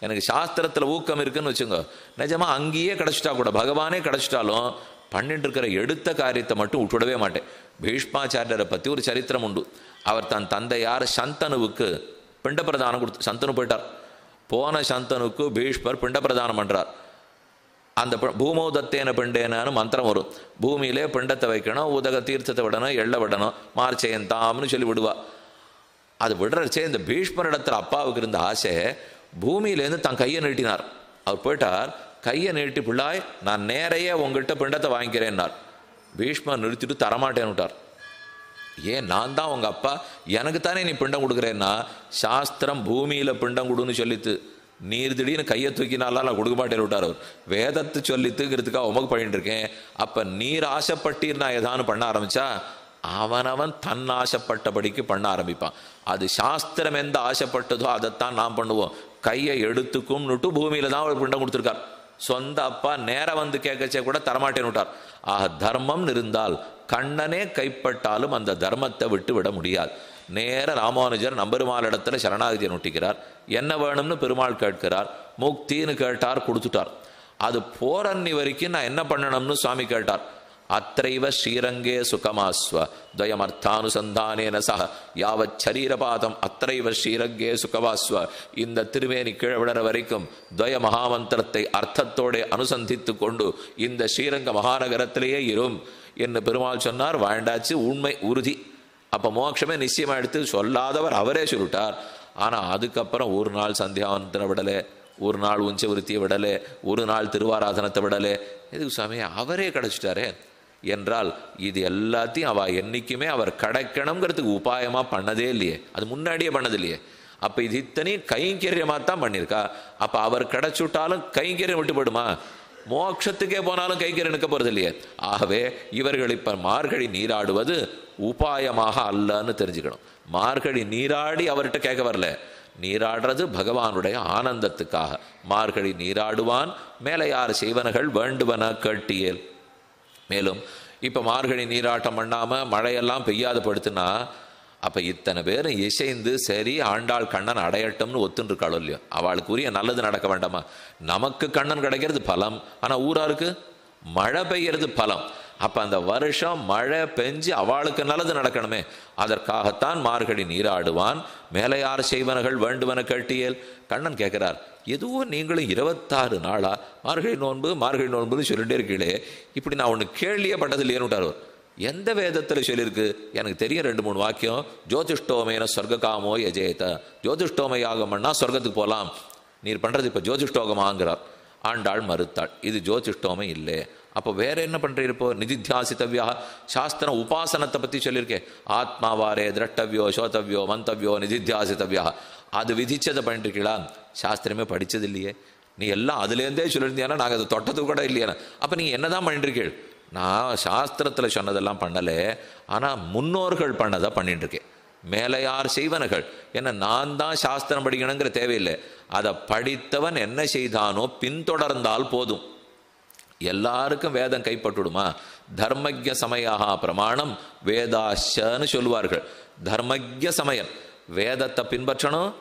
எனக்கு சாஸ்திரத்தில் ஊக்கம் இருக்குன்னு வச்சுங்க, நிஜமா அங்கேயே கிடச்சிட்டா கூட, பகவானே கிடச்சிட்டாலும் பண்ணிட்டு இருக்கிற எடுத்த காரியத்தை மட்டும் விட்டுவிடவே மாட்டேன். பீஷ்மாச்சாரியரை பற்றி ஒரு சரித்திரம் உண்டு. அவர் தன் தந்தையார் சந்தனுவுக்கு பிண்ட பிரதானம் கொடுத்து, சந்தனு போயிட்டார், போன சந்தனுக்கு பீஷ்மர் பிண்ட பிரதானம் பண்ணுறார். அந்த பூமோ தத்தேன பிண்டேனான்னு மந்திரம் வரும், பூமியிலே பிண்டத்தை வைக்கணும், உதக தீர்த்தத்தை விடணும், எள்ள விடணும், மார்ச்சேயந்தாம்னு சொல்லி விடுவா. அது விடுறச்சே இந்த பீஷ்மரிடத்தில் அப்பாவுக்கு இருந்த ஆசை, பூமியிலேருந்து தன் கையை நீட்டினார். அவர் போயிட்டார், கையை நீட்டி, பிள்ளாய் நான் நேரையே உங்கள்கிட்ட பிண்டத்தை வாங்கிக்கிறேன்னார். பீஷ்மர் நிறுத்திட்டு தரமாட்டேன்னு விட்டார். ஏன், நான் தான் உங்கள் அப்பா, எனக்கு தானே நீ பிண்டம் கொடுக்குறேன்னா, சாஸ்திரம் பூமியில் பிண்டம் கொடுன்னு சொல்லித்து, நீர் திடீர்னு கையை தூக்கினாலாம் நான் கொடுக்க மாட்டேன்னு விட்டார். அவர் வேதத்தை சொல்லித்துங்கிறதுக்காக உமக்கு பண்ணிட்டு இருக்கேன். அப்போ நீர் ஆசைப்பட்டீர் நான் ஏதானு பண்ண ஆரம்பித்தா அவனவன் தன் ஆசைப்பட்டபடிக்கு பண்ண ஆரம்பிப்பான். அது சாஸ்திரம் எந்த ஆசைப்பட்டதோ அதைத்தான் நாம் பண்ணுவோம். கையை எடுத்துக்கும்னுட்டு பூமியில தான் அவர் பிண்டம் கொடுத்துருக்கார். சொந்த அப்பா நேரம் வந்து கேட்கச்சே கூட தரமாட்டேன்னு விட்டார். ஆக தர்மம் இருந்தால் கண்ணனே கைப்பட்டாலும் அந்த தர்மத்தை விட்டு விட முடியாது. நேர ராமானுஜர் நம்பெருமாள் இடத்துல சரணாகதியை நொட்டிக்கிறார். என்ன வேணும்னு பெருமாள் கேட்கிறார். முக்தின்னு கேட்டார், கொடுத்துட்டார். அது போரன்னி வரைக்கும் நான் என்ன பண்ணணும்னு சுவாமி கேட்டார். அத்தைவ ஸ்ரீரங்கே சுகமாஸ்வ துவயமர்த்தானுசந்தானேன சக யாவத் சரீரபாதம் அத்தைவ ஸ்ரீரங்கே சுகமாஸ்வ. இந்த திருமேனி கீழே விழற வரைக்கும் துவய மகாமந்திரத்தை அர்த்தத்தோட அனுசந்தித்து கொண்டு இந்த ஸ்ரீரங்க மகாநகரத்திலேயே இரும் என்று பெருமாள் சொன்னார். வாழ்ந்தாச்சு, உண்மை உறுதி. அப்போ மோட்சமே நிச்சயமா எடுத்து சொல்லாதவர் அவரே சொல்லிட்டார். ஆனால் அதுக்கப்புறம் ஒரு நாள் சந்தியாவந்தனை விடலை, ஒரு நாள் உஞ்ச விருத்தியை விடலை, ஒரு நாள் திருவாராதனத்தை விடலை. எதுக்கு சுவாமி? அவரே கிடைச்சிட்டாரே என்றால் இது எல்லாத்தையும் அவ என்னைக்குமே அவர் கிடைக்கணுங்கிறதுக்கு உபாயமா பண்ணதே இல்லையே, அது முன்னாடியே பண்ணது இல்லையே. அப்ப இது இத்தனையும் கைங்கரியமா தான் பண்ணியிருக்கா. அப்ப அவர் கிடைச்சுட்டாலும் கைங்கரியம் விட்டு போடுமா? மோட்சத்துக்கே போனாலும் கைங்கரியம் நிற்க போறது இல்லையே. ஆகவே இவர்கள் இப்ப மார்கழி நீராடுவது உபாயமாக அல்லன்னு தெரிஞ்சுக்கணும். மார்கழி நீராடி அவர்கிட்ட கேட்க வரல, நீராடுறது பகவானுடைய ஆனந்தத்துக்காக. மார்கழி நீராடுவான் மேலையார் செய்வனகள் வேண்டுவன கேட்டியேல். மேலும் இப்போ மார்கழி நீராட்டம் பண்ணாமல் மழையெல்லாம் பெய்யாத படுத்துனா அப்போ இத்தனை பேரும் இசைந்து சரி ஆண்டாள் கண்ணன் அடையட்டம்னு ஒத்துன்னு இருக்காளோ இல்லையோ, அவளுக்கு உரிய நல்லது நடக்க வேண்டாமா? நமக்கு கண்ணன் கிடைக்கிறது பலம், ஆனால் ஊராருக்கு மழை பெய்யறது பலம். அப்போ அந்த வருஷம் மழை பெஞ்சு அவளுக்கு நல்லது நடக்கணுமே, அதற்காகத்தான் மார்கழி நீராடுவான் மேலையார் செய்வனகள் வேண்டுவன கேட்டியேல். கண்ணன் கேட்கிறார், எதுவும் நீங்களும் 26 நாளா மார்கழி நோன்புன்னு சொல்லிட்டே இருக்கீங்களே, இப்படி நான் ஒன்று கேள்வியே பட்டது இல்லையேன்னு விட்டார். எந்த வேதத்தில் சொல்லியிருக்கு? எனக்கு தெரியும் 2-3 வாக்கியம். ஜோதிஷ்டோமேன சொர்க்காமோ யஜேத, ஜோதிஷ்டோம யாகம் பண்ணா சொர்க்கத்துக்கு போகலாம். நீர் பண்ணுறது இப்போ ஜோதிஷ்டோகமாங்கிறார். ஆண்டாள் மறுத்தாள், இது ஜோதிஷ்டோமே இல்லை. அப்போ வேற என்ன பண்ணுறீப்போ? நிதித்தியாசித்தவ்யா, சாஸ்திரம் உபாசனத்தை பற்றி சொல்லியிருக்கேன். ஆத்மாவாரே திரட்டவியோ சோதவியோ மந்தவியோ நிதித்தியாசித்தவ்யா, அது விதிச்சதை பண்ணிருக்கீங்களா? சாஸ்திரமே படித்தது இல்லையே. நீ எல்லாம் அதுலேருந்தே சொல்லியிருந்தியானா நாங்கள் அதை தொட்டது கூட இல்லையானா, அப்போ நீங்கள் என்ன தான் பண்ணிட்டுருக்கீள்? நான் சாஸ்திரத்தில் சொன்னதெல்லாம் பண்ணலை, ஆனால் முன்னோர்கள் பண்ணதை பண்ணிட்டு இருக்கேன். மேலையார் செய்வனகள் என்ன, நான் தான் சாஸ்திரம் படிக்கணுங்கிற தேவையில்லை. அதை படித்தவன் என்ன செய்தானோ பின்தொடர்ந்தால் போதும். எல்லாருக்கும் வேதம் கைப்பட்டுடுமா? தர்மஜ சமயா பிரமாணம் வேதாஷன்னு சொல்லுவார்கள். தர்மஜ சமயம் வேதத்தை பின்பற்றணும்.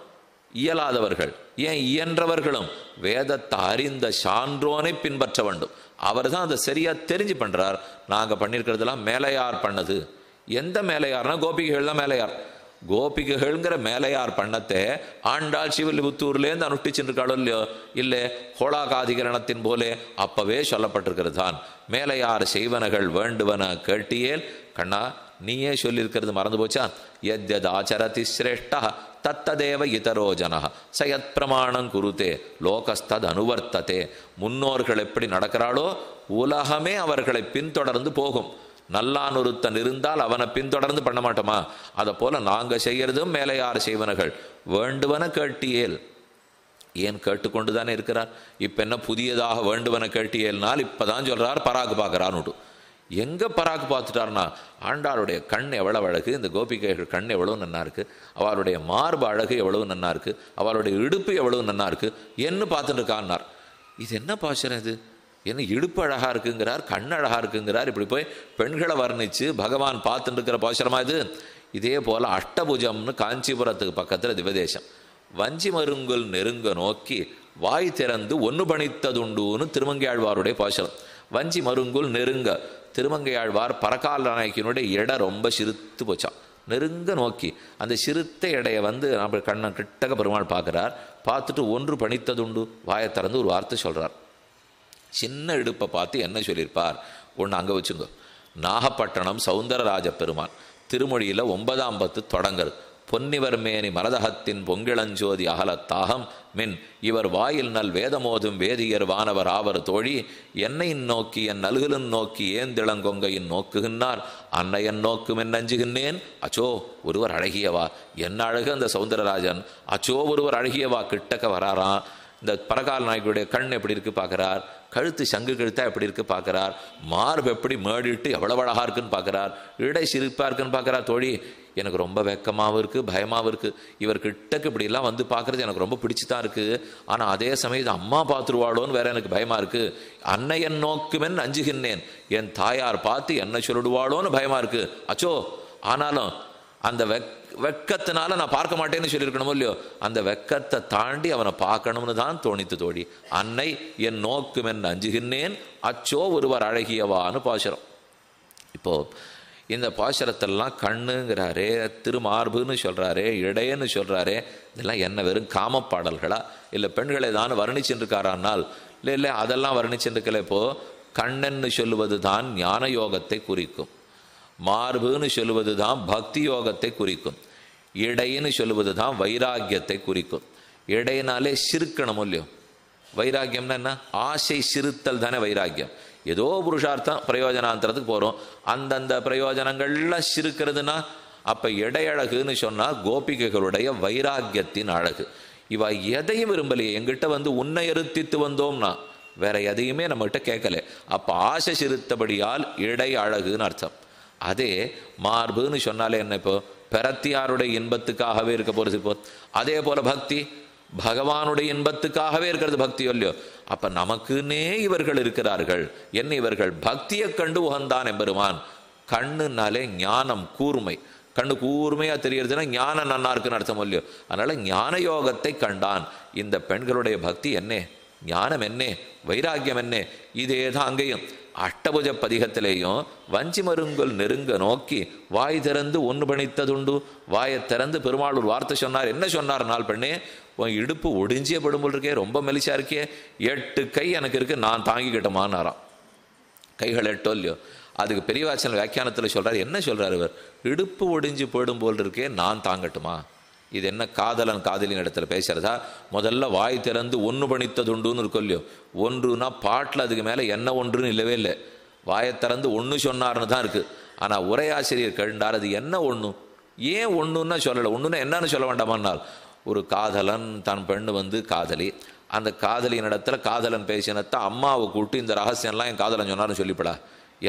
இயலாதவர்கள், ஏன் இயன்றவர்களும் வேதத்தை அறிந்த சான்றோனை பின்பற்ற வேண்டும். அவர் தான் அதை சரியா தெரிஞ்சு பண்றார். நாங்க பண்ணிருக்கிறதுலாம் மேலையார் பண்ணது. எந்த மேலையார்னா கோபிகைகள் தான் மேலையார். கோபிகைகள்ங்கிற மேலையார் பண்ணத்தை ஆண்டாள் ஸ்ரீவில்லிபுத்தூர்லேருந்து அனுஷ்டிச்சுருக்காளோ இல்லையோ? இல்லை, ஹோளாகாதிகரணத்தின் போலே அப்பவே சொல்லப்பட்டிருக்கிறது தான். மேலையார் செய்வனகள் வேண்டுவன கேட்டியேல். கண்ணா, நீயே சொல்லியிருக்கிறது மறந்து போச்சா? எத்யத் ஆச்சரதி சிரேஷ்டா தத்ததேவ இதரோ ஜன சயத் பிரமாணம் குருத்தே லோகஸ்தத் அனுவர்த்ததே. முன்னோர்கள் எப்படி நடக்கிறாளோ உலகமே அவர்களை பின்தொடர்ந்து போகும். நல்லானொருத்தன் இருந்தால் அவனை பின்தொடர்ந்து பண்ண மாட்டோமா? அதை போல நாங்க செய்யறதும் மேலையார் செய்வனகள் வேண்டுவன கேட்டியேல். ஏன் கேட்டுக்கொண்டு தானே இருக்கிறார். இப்ப என்ன புதியதாக வேண்டுவன கேட்டியேல்னால் இப்பதான் சொல்றார் பராக்கு பார்க்கறான்னு. எங்க பராக்கு பார்த்துட்டார்னா, ஆண்டாளுடைய கண் எவ்வளவு அழகு, இந்த கோபிகைகள் கண் எவ்வளவு நன்னா இருக்கு, அவளுடைய மார்பு அழகு எவ்வளவு நன்னா இருக்கு, அவளுடைய இடுப்பு எவ்வளவு நன்னா இருக்கு என்ன பார்த்துட்டு இருக்கான்னார். இது என்ன பாசுரம் இது? என்ன இடுப்பு அழகா இருக்குங்கிறார், கண் அழகா இருக்குங்கிறார். இப்படி போய் பெண்களை வர்ணிச்சு பகவான் பார்த்துட்டு இருக்கிற பாசுரமா இது? இதே போல அஷ்டபுஜம்னு காஞ்சிபுரத்துக்கு பக்கத்துல திவதேசம். வஞ்சி மருங்குல் நெருங்க நோக்கி வாய் திறந்து ஒன்று பணித்ததுண்டுன்னு திருமங்கையாழ்வாருடைய பாசுரம். வஞ்சி மருங்குல் நெருங்க, திருமங்கையாழ்வார் பரகால நாயக்கினுடைய எடை ரொம்ப சிறுத்து போச்சான். நெருங்க நோக்கி அந்த சிறுத்த எடையை நம்ம கண்ணன் கிட்டக்க பெருமாள் பார்க்குறார். பார்த்துட்டு ஒன்று பணித்ததுண்டு, வாயை திறந்து ஒரு வார்த்தை சொல்கிறார். சின்ன இடுப்பை பார்த்து என்ன சொல்லியிருப்பார்? ஒன்று அங்கே வச்சுங்க. நாகப்பட்டினம் சௌந்தரராஜ பெருமான் திருமொழியில் 9ஆம் பத்து தொடங்குறது. பொன்னிவர்மேனி மரதகத்தின் பொங்கிளஞ்சோதி அகலத்தாகம் மின் இவர் வாயில் நல் வேதமோதும் வேதியர் வானவர் ஆவர் தோழி என்னையின் நோக்கி என் நல்குலன் நோக்கி ஏன் திளங்கொங்கையின் நோக்குகின்றார் அன்னையன் நோக்கும் என் நஞ்சுகின்றேன். அச்சோ ஒருவர் அழகியவா, என்ன அழகு அந்த சௌந்தரராஜன், அச்சோ ஒருவர் அழகியவா கிட்டக்க வராராம். இந்த பரகால நாயக்குடைய கண் எப்படி இருக்கு பார்க்குறார், கழுத்து சங்கு கழுத்தா எப்படி இருக்கு பார்க்குறார், மார்பு எப்படி மேடிட்டு எவ்வளவு அழகா இருக்குன்னு பார்க்குறார், இடை சிரிப்பா இருக்குன்னு பார்க்குறார். தோழி எனக்கு ரொம்ப வெக்கமாகவும் இருக்குது, பயமாகவும் இருக்குது. இவர் கிட்டக்கு இப்படிலாம் பார்க்குறது எனக்கு ரொம்ப பிடிச்சி தான் இருக்குது. ஆனால் அதே சமயம் அம்மா பார்த்துருவாளோன்னு வேற எனக்கு பயமாக இருக்குது. அன்னையன் நோக்குமென் அஞ்சுகின்றேன், என் தாயார் பார்த்து என்ன சொல்லிடுவாளோன்னு பயமாக இருக்குது. அச்சோ ஆனாலும் அந்த வெக்கத்தினால நான் பார்க்க மாட்டேன்னு சொல்லியிருக்கணுமோ இல்லையோ, அந்த வெக்கத்தை தாண்டி அவனை பார்க்கணும்னு தான் தோணித்து தோழி. அன்னை என் நோக்கும் என்ன அஞ்சுகின்றேன் அச்சோ ஒருவர் அழகியவான்னு பாசுரம். இப்போ இந்த பாசுரத்தெல்லாம் கண்ணுங்கிறாரே, திருமார்புன்னு சொல்கிறாரே, இடையன்னு சொல்கிறாரே, இதெல்லாம் என்ன வெறும் காமப்பாடல்களா இல்லை பெண்களை தான் வர்ணிச்சுட்டு இருக்காரானால்? இல்லை அதெல்லாம் வர்ணிச்சுருக்கல. இப்போது கண்ணன்னு சொல்லுவது தான் ஞான யோகத்தை குறிக்கும், மார்புன்னு சொல்லுவது தான் பக்தி யோகத்தை குறிக்கும், இடைன்னு சொல்லுவது தான் வைராக்கியத்தை குறிக்கும். இடையினாலே சிறுக்கணும் இல்லையோ, வைராக்கியம்னா என்ன? ஆசை சிறுத்தல் தானே வைராக்கியம். ஏதோ புருஷார்த்தம் பிரயோஜனாந்தரத்துக்கு போகிறோம், அந்தந்த பிரயோஜனங்கள்லாம் சிறுக்கிறதுனா அப்போ இடையழகுன்னு சொன்னால் கோபிகைகளுடைய வைராக்கியத்தின் அழகு. இவ எதையும் விரும்பலையே, எங்கிட்ட வந்து உன்னை எருத்தித்து வந்தோம்னா வேற எதையுமே நம்மகிட்ட கேட்கல. அப்போ ஆசை சிறுத்தபடியால் இடை அழகுன்னு அர்த்தம். அதே மார்புன்னு சொன்னாலே என்ன? இப்போ பெறத்தியாருடைய இன்பத்துக்காகவே இருக்க போகிறது. இப்போ அதே போல பக்தி பகவானுடைய இன்பத்துக்காகவே இருக்கிறது பக்தி இல்லையோ. அப்ப நமக்குன்னே இவர்கள் இருக்கிறார்கள். என்ன இவர்கள்? பக்தியை கண்டு உகந்தான் எம்பெருமான். கண்ணுனாலே ஞானம் கூர்மை, கண்ணு கூர்மையா தெரியறதுன்னா ஞானம் நன்னா இருக்குன்னு அர்த்தம் இல்லையோ. அதனால ஞான யோகத்தை கண்டான். இந்த பெண்களுடைய பக்தி என்ன, ஞானம் என்ன, வைராக்கியம் என்ன, இதே தான் அங்கேயும் அஷ்டபுஜ பதிகத்திலேயும் வஞ்சி மருங்குல் நெருங்க நோக்கி வாய் திறந்து ஒன்று பணித்ததுண்டு. வாயை திறந்து பெருமாள் ஒரு வார்த்தை சொன்னார். என்ன சொன்னார்? நாள் பெண்ணே, உன் இடுப்பு ஒடிஞ்சிய படும்போல் இருக்கே, ரொம்ப மெலிச்சா இருக்கே, 8 கை எனக்கு இருக்கு, நான் தாங்கிக்கிட்டமானாராம். கைகள் 8 இல்லையோ. அதுக்கு பெரியவாச்சன் வியாக்கியானத்தில் சொல்றாரு. என்ன சொல்றாரு இவர்? இடுப்பு ஒடிஞ்சு போடும் போல் இருக்கே, நான் தாங்கட்டுமா? இது என்ன காதலன் காதலின் இடத்துல பேசுறதா? முதல்ல வாய் திறந்து ஒன்று பணித்ததுண்டுன்னு இருக்கும் இல்லையோ. ஒன்றுனா பாட்டில் அதுக்கு மேலே என்ன ஒன்றுன்னு இல்லவே இல்லை. வாயை திறந்து ஒன்று சொன்னார்னு தான் இருக்குது. ஆனால் உரையாசிரியர் கேட்டார், அது என்ன ஒன்று, ஏன் ஒன்றுன்னா சொல்லலை, ஒன்றுன்னா என்னன்னு சொல்ல வேண்டாமான்னால், ஒரு காதலன் தன் பெண்ணு வந்து காதலி, அந்த காதலியின் இடத்துல காதலன் பேசினத்தான் அம்மாவை கூப்பிட்டு இந்த ரகசியம்லாம் என் காதலன் சொன்னார்னு சொல்லிப்படா,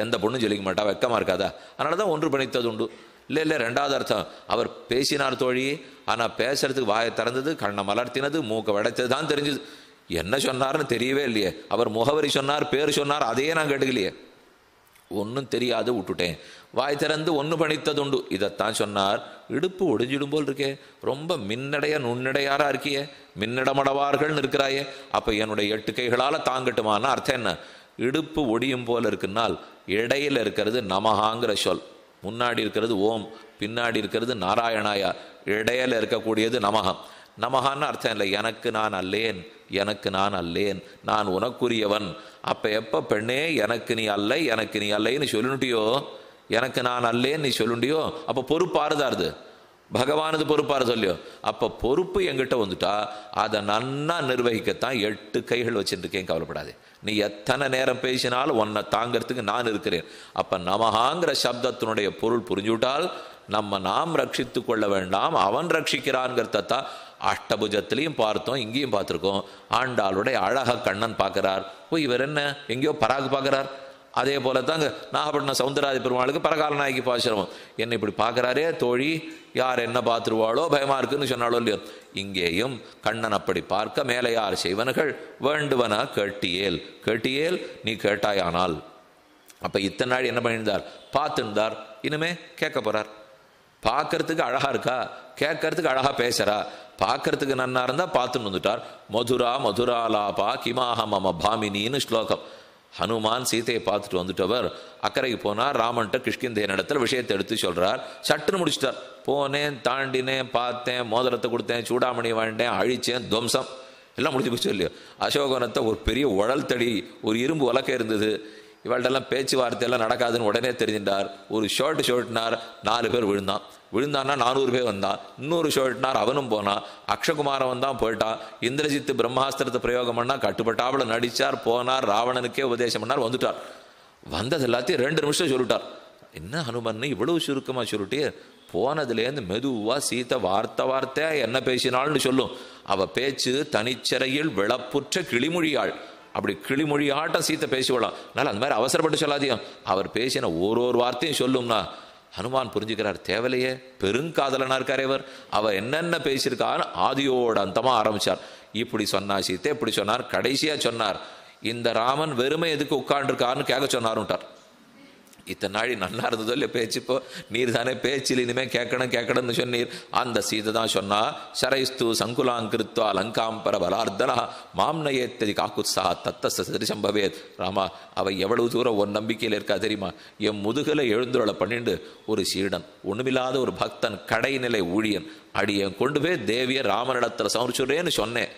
எந்த பொண்ணும் சொல்லிக்க மாட்டா, வெக்கமாக இருக்காதா? அதனால தான் ஒன்று பணித்தது உண்டு. இல்லை ரெண்டாவது அர்த்தம், அவர் பேசினார் தோழி, ஆனால் பேசுறதுக்கு வாயை திறந்தது, கண்ணை மலர்த்தினது, மூக்கை வடைத்தது தான் தெரிஞ்சுது. என்ன சொன்னார்னு தெரியவே இல்லையே. அவர் முகவரி சொன்னார், பேர் சொன்னார், அதையே நான் கேட்டுக்கலையே. ஒன்றும் தெரியாது விட்டுட்டேன். வாய் திறந்து ஒன்று பணித்ததுண்டு, இதைத்தான் சொன்னார். இடுப்பு ஒடிஞ்சிடும் போல் இருக்கே, ரொம்ப மின்னடைய நுண்ணடையாரா இருக்கியே, மின்னடமடவார்கள்னு இருக்கிறாயே, அப்போ என்னுடைய 8 கைகளால் தாங்கட்டுமான அர்த்தம் என்ன? இடுப்பு ஒடியும் போல் இருக்குன்னால் இடையில இருக்கிறது நமஹாங்கிற சொல், முன்னாடி இருக்கிறது ஓம், பின்னாடி இருக்கிறது நாராயணாயா, இடையில இருக்கக்கூடியது நமகம். நமகான்னு அர்த்தம் இல்லை எனக்கு நான் அல்லேன், எனக்கு நான் அல்லேன், நான் உனக்குரியவன். அப்போ எப்போ பெண்ணே எனக்கு நீ அல்லை, எனக்கு நீ அல்லைன்னு சொல்லுண்டியோ, எனக்கு நான் அல்லேன் நீ சொல்லுண்டியோ, அப்போ பொறுப்பாருதாருது, பகவானது பொறுப்பாரு சொல்லியோ. அப்போ பொறுப்பு எங்கிட்ட வந்துட்டா அதை நன்னா நிர்வகிக்கத்தான் 8 கைகள் வச்சுருக்கேன், கவலைப்படாதே. நீ எத்தனை நேரம் பேசினாலும் உன்னை தாங்கிறதுக்கு நான் இருக்கிறேன். அப்போ நமகாங்கிற சப்தத்தினுடைய பொருள் புரிஞ்சுவிட்டால் நாம் ரட்சித்து கொள்ள வேண்டாம், அவன் ரட்சிக்கிறான்கிறதான் அஷ்டபுஜத்திலையும் பார்த்தோம், இங்கேயும் பார்த்துருக்கோம். ஆண்டாளுடைய அழக கண்ணன் பார்க்குறார். இவர் என்ன எங்கேயோ பராகு பார்க்குறார். அதே போல தாங்க நாகப்பட்டினம் சவுந்தரராஜ பெருமாளுக்கு பரகால நாயகி பாசுரம். என்னை இப்படி பார்க்குறாரே தோழி, யார் என்ன பார்த்துருவாளோ பயமா இருக்குன்னு சொன்னாலோ இல்லையோ, இங்கேயும் கண்ணன் அப்படி பார்க்க மேலே யார் செய்வனர்கள் வேண்டுவனா கேட்டியேல், கேட்டியேல் நீ கேட்டாயானால். அப்போ இத்தனை நாள் என்ன பண்ணியிருந்தார்? பார்த்துருந்தார், இனிமே கேட்க போறார். பார்க்கறதுக்கு அழகா இருக்கா, கேட்கறதுக்கு அழகா பேசுறா, பார்க்கறதுக்கு நன்னா இருந்தா பார்த்துன்னு வந்துட்டார். மதுரா மதுராலாபா கிமாக மம பாமினின்னு ஸ்லோகம். ஹனுமான் சீதையை பார்த்துட்டு வந்துட்டவர் அக்கறைக்கு போனார். ராமன்ட்ட கிஷ்கிந்தேன் இடத்துல விஷயத்தை எடுத்து சொல்றார். சட்டுன்னு முடிச்சிட்டார். போனேன், தாண்டினேன், பார்த்தேன், மோதிரத்தை கொடுத்தேன், சூடாமணி வாங்கிட்டேன், அழிச்சேன், துவம்சம் எல்லாம் முடிச்சு போச்சு இல்லையோ. அசோகவனத்தை ஒரு பெரிய உழல் தடி, ஒரு இரும்பு உலக்க இருந்தது. இவள்கிட்டெல்லாம் பேச்சுவார்த்தையெல்லாம் நடக்காதுன்னு உடனே தெரிஞ்சின்றார். ஒரு ஷோட்னார், 4 பேர் விழுந்தான்னா 400 பேர் வந்தான். இன்னொரு ஷோட்னார், அவனும் போனான். அக்ஷகுமாரன் வந்தான், போயிட்டான். இந்திரஜித்து பிரம்மாஸ்திரத்தை பிரயோகம் பண்ணா, கட்டுப்பட்டாப்புல நடிச்சார், போனார், ராவணனுக்கே உபதேசம் பண்ணார், வந்துட்டார். வந்தது எல்லாத்தையும் 2 நிமிஷம் சொல்லிட்டார். என்ன ஹனுமன் இவ்வளவு சுருக்கமாக சொல்லிட்டே? போனதுலேருந்து மெதுவா சீத்தை வார்த்தை என்ன பேசினாள்னு சொல்லும். அவ பேச்சு தனிச்சிறையில் விளப்புற்ற கிளிமொழியாள். அப்படி கிளிமொழி ஆட்டம் சீத்தை பேசிவிடலாம். அதனால அந்த மாதிரி அவசரப்பட்டு சொல்லாதியும். அவர் பேசின ஒரு வார்த்தையும் சொல்லும்னா ஹனுமான் புரிஞ்சுக்கிறார். தேவலையே, பெருங்காதலனா இருக்கார் இவர். அவ என்னென்ன பேசியிருக்கான்னு ஆதியோட அந்தமா ஆரம்பிச்சார். இப்படி சொன்னா சீத்தை, இப்படி சொன்னார். கடைசியா சொன்னார், இந்த ராமன் வெறுமை எதுக்கு உட்காண்டிருக்காருன்னு கேட்க சொன்னாருட்டார். இத்தனை நாளி நல்லா இருந்ததோ இல்லையா பேச்சுப்போ, நீர் தானே பேச்சில் இனிமே கேட்கணும்னு சொன்னீர். அந்த சீதை தான் சொன்னா, சரைஸ்து சங்குலாங்கிருத்வா லங்காம்பர பலார்த்தனா மாம்னயேத்ததி காக்குத்ஸா தத்தச சரிசம்பவேத். ராமா, அவ எவ்வளவு தூரம் ஒரு நம்பிக்கையில் இருக்கா தெரியுமா? என் முதுகலை எழுந்துருளை பண்ணிண்டு ஒரு சீடன், ஒண்ணுமில்லாத ஒரு பக்தன், கடைநிலை ஊழியன், அடியன் கொண்டு போய் தேவிய ராமனிடத்தில் சமர்ச்சுறேன்னு சொன்னேன்.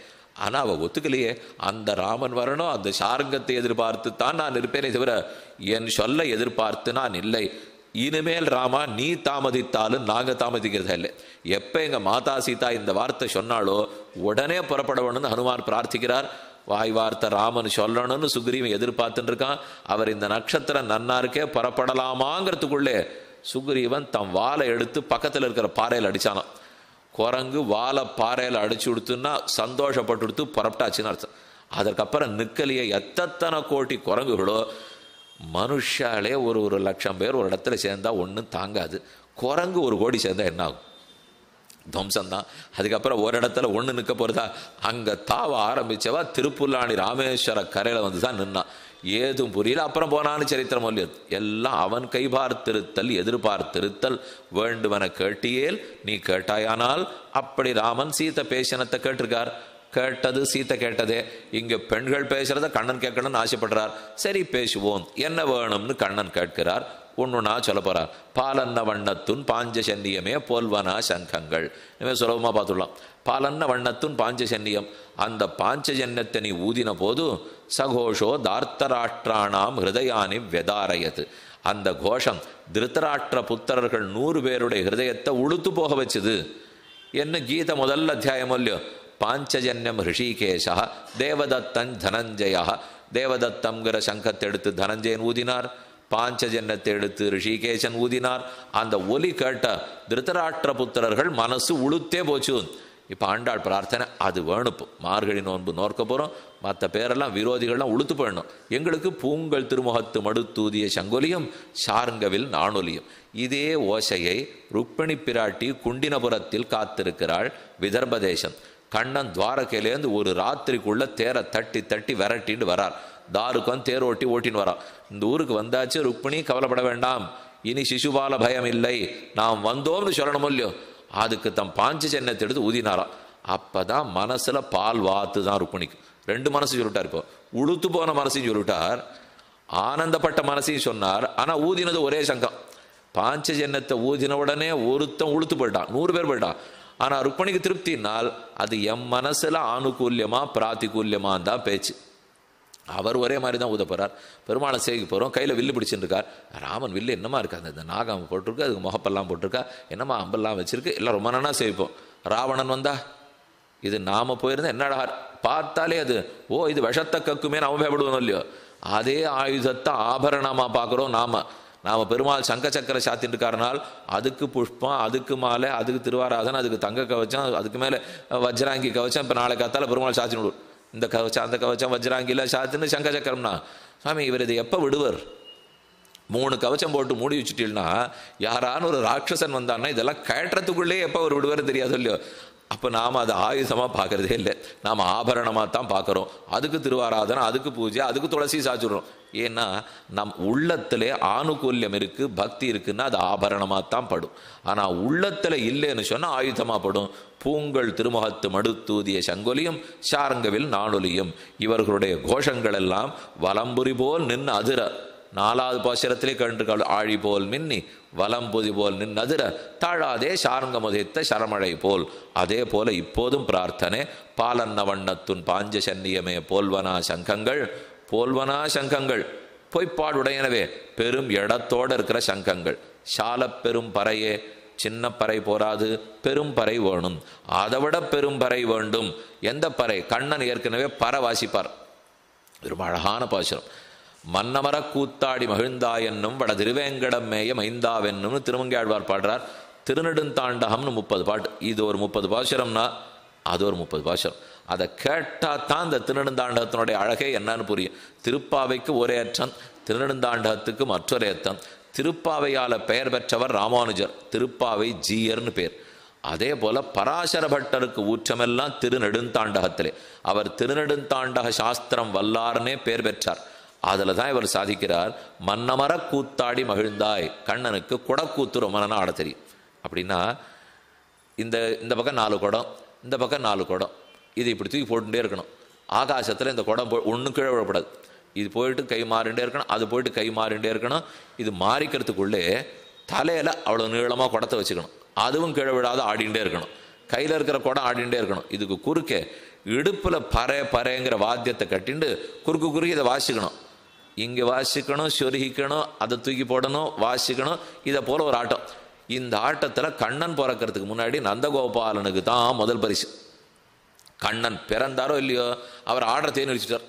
ஆனா அவ ஒத்துக்கலையே. அந்த ராமன் வரணும், அந்த சார்ங்கத்தை எதிர்பார்த்து தான் நான் இருப்பேனே தவிர என் சொல்ல எதிர்பார்த்து நான் இல்லை. இனிமேல் ராமா நீ தாமதித்தாலும் நாங்க தாமதிக்கிறதா இல்லை. எப்ப எங்க மாதா சீதா இந்த வார்த்தை சொன்னாலோ உடனே புறப்பட வேணும்னு ஹனுமான் பிரார்த்திக்கிறார். வாய் வார்த்தை ராமன் சொல்லணும்னு சுக்ரீவன் எதிர்பார்த்துட்டு இருக்கான். அவர் இந்த நட்சத்திரம் நன்னா இருக்கே புறப்படலாமாங்கிறதுக்குள்ளே சுக்ரீவன் தம் வாளை எடுத்து பக்கத்தில் இருக்கிற பாறையில் அடிச்சானான். குரங்கு வாழை பாறையில் அடிச்சு கொடுத்துன்னா சந்தோஷப்பட்டு கொடுத்து புறப்பட்டாச்சுன்னு அர்த்தம். அதற்கப்புறம் நிக்கலிய எத்தனை கோடி குரங்குகளோ, மனுஷாலே ஒரு லட்சம் பேர் ஒரு இடத்துல சேர்ந்தா ஒன்றும் தாங்காது. குரங்கு 1 கோடி சேர்ந்தா என்ன ஆகும்? துவம்சம்தான். அதுக்கப்புறம் ஒரு இடத்துல ஒன்று நிற்க போகிறதா? அங்கே தாவ ஆரம்பித்தவா திருப்புல்லாணி ராமேஸ்வர கரையில் வந்து தான் நின்னான். ஏதும் புரியல. அப்புறம் போனான்னு சரித்திரம் இல்லையோ, எல்லாம் அவன் கைபார்த்திருத்தல் எதிர்பார்த்திருத்தல். வேண்டுவன கேட்டியேல் நீ கேட்டாயானால். அப்படி ராமன் சீத்தை பேசினத்தை கேட்டிருக்கார். கேட்டது சீத்தை கேட்டதே. இங்கே பெண்கள் பேசுறத கண்ணன் கேட்கணும்னு ஆசைப்படுறார். சரி பேசுவோம், என்ன வேணும்னு கண்ணன் கேட்கிறார். ஒன்றுனா சொல்ல போறார். பாலன்ன வண்ணத்துன் பாஞ்சசன்னியமே போல்வனா சங்கங்கள். இனிமேல் சுலபமாக பார்த்துடலாம். பாலன்ன வண்ணத்துன் பாஞ்சசன்னியம், அந்த பாஞ்சஜன்யத்தை நீ ஊதின போது சகோஷோ தார்த்தராஷ்டிராணாம் ஹிருதயானி வெதாரயத்து. அந்த கோஷம் திருத்தராஷ்டிர புத்திரர்கள் 100 பேருடைய ஹிருதயத்தை உளுத்து போக வச்சுது. என்ன கீதை முதல்ல அத்தியாயம் இல்லையோ, பாஞ்சஜன்யம் ரிஷிகேஷா தேவதத்தன் தனஞ்சயா. தேவதத்தம்ங்கிற சங்கத்தை எடுத்து தனஞ்சயன் ஊதினார். பாஞ்சஜன்யத்தை எடுத்து ரிஷிகேசன் ஊதினார். அந்த ஒலி கேட்ட திருத்தராஷ்டிர புத்திரர்கள் மனசு உளுத்தே போச்சு. இப்போ ஆண்டாள் பிரார்த்தனை, அது வேணும். மார்கழி நோன்பு நோக்க போகிறோம். மற்ற பேரெல்லாம் விரோதிகள்லாம் உளுத்து போயிடணும். எங்களுக்கு பூங்கல் திருமுகத்து மடுத்தூதிய சங்கொலியும் சார்ங்கவில் நானொலியும். இதே ஓசையை ருக்மிணி பிராட்டி குண்டினபுரத்தில் காத்திருக்கிறாள். விதர்ப தேசம். கண்ணன் துவாரகையிலேருந்து ஒரு ராத்திரிக்குள்ள தேரை தட்டி தட்டி விரட்டின்னு வரார். தாருக்கம் தேர் ஓட்டின்னு வரான். இந்த ஊருக்கு வந்தாச்சு ருக்மிணி, கவலைப்பட வேண்டாம், இனி சிசுபால பயம் இல்லை, நாம் வந்தோம்னு சொல்லணும் இல்லையோ. அதுக்கு தம் பாஞ்சஜன்யத்தை எடுத்து ஊதினாராம். அப்பதான் மனசுல பால் வாத்து தான் ருக்மிணிக்கு. 2 மனசு சொல்லிட்டார். இப்போ உளுத்து போன மனசையும் சொல்லிட்டார், ஆனந்தப்பட்ட மனசையும் சொன்னார். ஆனா ஊதினது ஒரே சங்கம். பாஞ்சஜன்யத்தை ஊதின உடனே ஒருத்தன் உளுத்து போயிட்டான், 100 பேர் போயிட்டான். ஆனா ருக்மிணிக்கு திருப்தினால் அது எம் மனசுல ஆணுகூல்யமா பிராத்திகூல்யமான் தான் பேச்சு. அவர் ஒரே மாதிரி தான் ஊத போறார். பெருமாளை சேவிக்க போகிறோம், கையில் வில்லு பிடிச்சின்னு இருக்கார். ராமன் வில்லு என்னமா இருக்காது, இந்த நாகம் போட்டிருக்கு, அதுக்கு முகப்பெல்லாம் போட்டிருக்கா, என்னம்மா அம்பெல்லாம் வச்சிருக்கு, எல்லாம் ரொம்ப நானா சேவிப்போம். ராவணன் வந்தா இது நாம போயிருந்தா என்னடா பார்த்தாலே அது இது விஷத்தை கக்குமே நாம பயப்படுவோம் இல்லையோ. அதே ஆயுதத்தை ஆபரணமா பார்க்குறோம் நாம பெருமாள் சங்க சக்கர சாத்தின்னு இருக்காருனால் அதுக்கு புஷ்பம், அதுக்கு மாலை, அதுக்கு திருவாராதனை, அதுக்கு தங்க கவச்சம், அதுக்கு மேலே வஜ்ராங்கி கவச்சம். இப்போ நாளை காத்தால பெருமாள் சாத்தின்னு விடுவோம். இந்த கவச்சம் அந்த கவச்சம் வஜ்ராங்கில சாத்தின்னு சங்க சக்கரம்னா, சாமி இவர் இதை எப்போ விடுவர்? 3 கவச்சம் போட்டு மூடி வச்சுட்டீங்கன்னா யாரான ஒரு ராட்சசன் வந்தான்னா இதெல்லாம் கேட்டுறதுக்குள்ளே எப்போ அவர் விடுவார் தெரியாது இல்லையோ. அப்போ நாம் அதை ஆயுதமாக பார்க்குறதே இல்லை, நாம் ஆபரணமாக தான் பார்க்குறோம். அதுக்கு திருவாராதனை, அதுக்கு பூஜை, அதுக்கு துளசி சாச்சுடுறோம். ஏன்னா நம் உள்ளத்திலே ஆணுகூல்யம் இருக்குது, பக்தி இருக்குன்னா அது ஆபரணமாக தான் படும். ஆனால் உள்ளத்தில் இல்லைன்னு சொன்னால் ஆயுதமாக படும். பூங்கல் திருமுகத்து மடுத்தூதிய சங்கொலியும் சாரங்கவில் நானொலியும். இவர்களுடைய கோஷங்கள் எல்லாம் வலம்புரி போல் நின்று அதிர. 4வது பாசுரத்திலே கண்டுக்காள். ஆழி போல் மின்னி வலம்புதி போல் நின்று அதிர தாழாதே சாரங்கமுதைத்த சரமழை போல். அதே போல இப்போதும் பிரார்த்தனை. பாலன்ன வண்ணத்துன் பாஞ்சசன்னியமே போல்வனா சங்கங்கள். போல்வனா சங்கங்கள் பொய்ப்பாடுடையனவே, பெரும் இடத்தோடு இருக்கிற சங்கங்கள். சால பெரும் பறையே, சின்ன பறை போராது, பெரும் பறை வேணும். அதை விட பெரும் பறை வேண்டும். எந்த பறை? கண்ணன் ஏற்கனவே பறை வாசிப்பார். ரொம்ப அழகான பாசுரம். மன்னமர கூத்தாடி மகிழ்ந்தாயென்னும் வட திருவேங்கடம் மேய மைந்தாவென்னும் திருமங்கையாழ்வார் பாடுறார். திருநெடுந்தாண்டகம்னு 30 பாட்டு. இது ஒரு 30 பாசுரம்னா அது ஒரு 30 பாசுரம். அதை கேட்டால் தான் இந்த திருநெடுந்தாண்டகத்தினுடைய அழகே என்னன்னு புரியும். திருப்பாவைக்கு ஒரே அர்த்தம், திருநெடுந்தாண்டகத்துக்கு மற்றொரு அர்த்தம். திருப்பாவையால் பெயர் பெற்றவர் ராமானுஜர், திருப்பாவை ஜீயர்னு பேர். அதே போல பராசர பட்டருக்கு ஊற்றமெல்லாம் திருநெடுந்தாண்டகத்திலே. அவர் திருநெடுந்தாண்டக சாஸ்திரம் வல்லார்னே பேர் பெற்றார். அதில் தான் இவர் சாதிக்கிறார், மன்னமர கூத்தாடி மகிழ்ந்தாய். கண்ணனுக்கு குடக்கூத்து ரொம்ப நாள் ஆட தெரியும். அப்படின்னா இந்த இந்த பக்கம் 4 குடம், இந்த பக்கம் 4 குடம், இது இப்படி தூக்கி போட்டுட்டே இருக்கணும். ஆகாசத்தில் இந்த குடம் ஒன்றும் கீழே விடப்படாது. இது போயிட்டு கை மாறிண்டே இருக்கணும், அது போயிட்டு கை மாறிண்டே இருக்கணும். இது மாறிக்கிறதுக்குள்ளே தலையில் அவ்வளோ நீளமாக குடத்தை வச்சுக்கணும். அதுவும் கீழே விடாத ஆடிண்டே இருக்கணும். கையில் இருக்கிற குடம் ஆடிண்டே இருக்கணும். இதுக்கு குறுக்கே இடுப்பில் பறைங்கிற வாத்தியத்தை கட்டிண்டு குறுக்கு இதை வாசிக்கணும். இங்கே வாசிக்கணும், சொருகிக்கணும், அதை தூக்கி போடணும், வாசிக்கணும். இதை போல் ஒரு ஆட்டம். இந்த ஆட்டத்தில் கண்ணன் பிறக்கிறதுக்கு முன்னாடி நந்தகோபாலனுக்கு தான் முதல் பரிசு. கண்ணன் பிறந்தாரோ இல்லையோ, அவர் ஆடுறதையும் நிறுத்திட்டார்.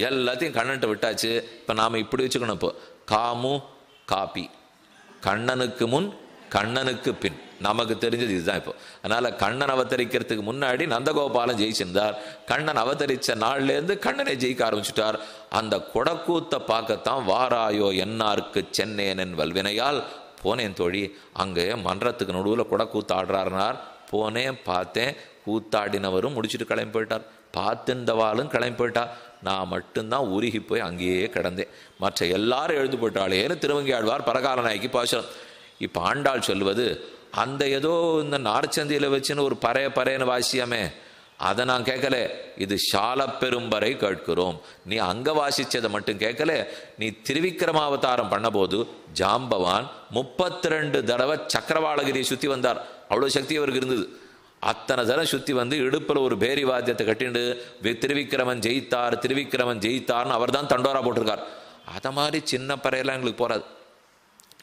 எல்லாத்தையும் கண்ணன்ட்ட விட்டாச்சு. இப்போ நாம் இப்படி வச்சுக்கணும். இப்போ காமு காப்பி, கண்ணனுக்கு முன் கண்ணனுக்கு பின். நமக்கு தெரிஞ்சது இதுதான். இப்போ அதனால் கண்ணன் அவதரிக்கிறதுக்கு முன்னாடி நந்தகோபாலன் ஜெயிச்சிருந்தார். கண்ணன் அவதரித்த நாள்லேருந்து கண்ணனை ஜெயிக்க ஆரம்பிச்சுட்டார். அந்த கொடக்கூத்தை பார்க்கத்தான் வாராயோ என்னாருக்கு சென்னேனன் வல்வினையால் போனேன் தோழி. அங்கே மன்றத்துக்கு நடுவில் கொடக்கூத்து ஆடுறாருனார். போனேன், பார்த்தேன். கூத்தாடினவரும் முடிச்சுட்டு கிளம்பி போயிட்டார். பார்த்துந்தவாலும் கிளம்பி போயிட்டார். நான் மட்டும்தான் உருகி போய் அங்கேயே கிடந்தேன். மற்ற எல்லாரும் எழுந்து போயிட்டாளேன்னு திருவங்கியாழ்வார் பரகால நாய்க்கு பாசனம். இப்போ ஆண்டாள் சொல்லுவது, அந்த ஏதோ இந்த நார்ச்சந்தியில் வச்சுன்னு ஒரு பறையன்னு வாசியாமே, அதை நான் கேட்கல. இது சால பெரும்பறை கேட்கிறோம். நீ அங்க வாசிச்சதை மட்டும் கேட்கல. நீ திருவிக்கிரமாவதாரம் பண்ண போது ஜாம்பவான் 32 தடவை சக்கரவாளகிரியை சுற்றி வந்தார். அவ்வளோ சக்தி அவருக்கு இருந்தது. அத்தனை தரம் சுற்றி வந்து இடுப்பில் ஒரு பேரி வாத்தியத்தை கட்டிண்டு திருவிக்கிரமன் ஜெயித்தார்னு அவர் தான் தண்டோரா போட்டிருக்கார். அதை மாதிரி சின்ன பறையெல்லாம் எங்களுக்கு போறாது.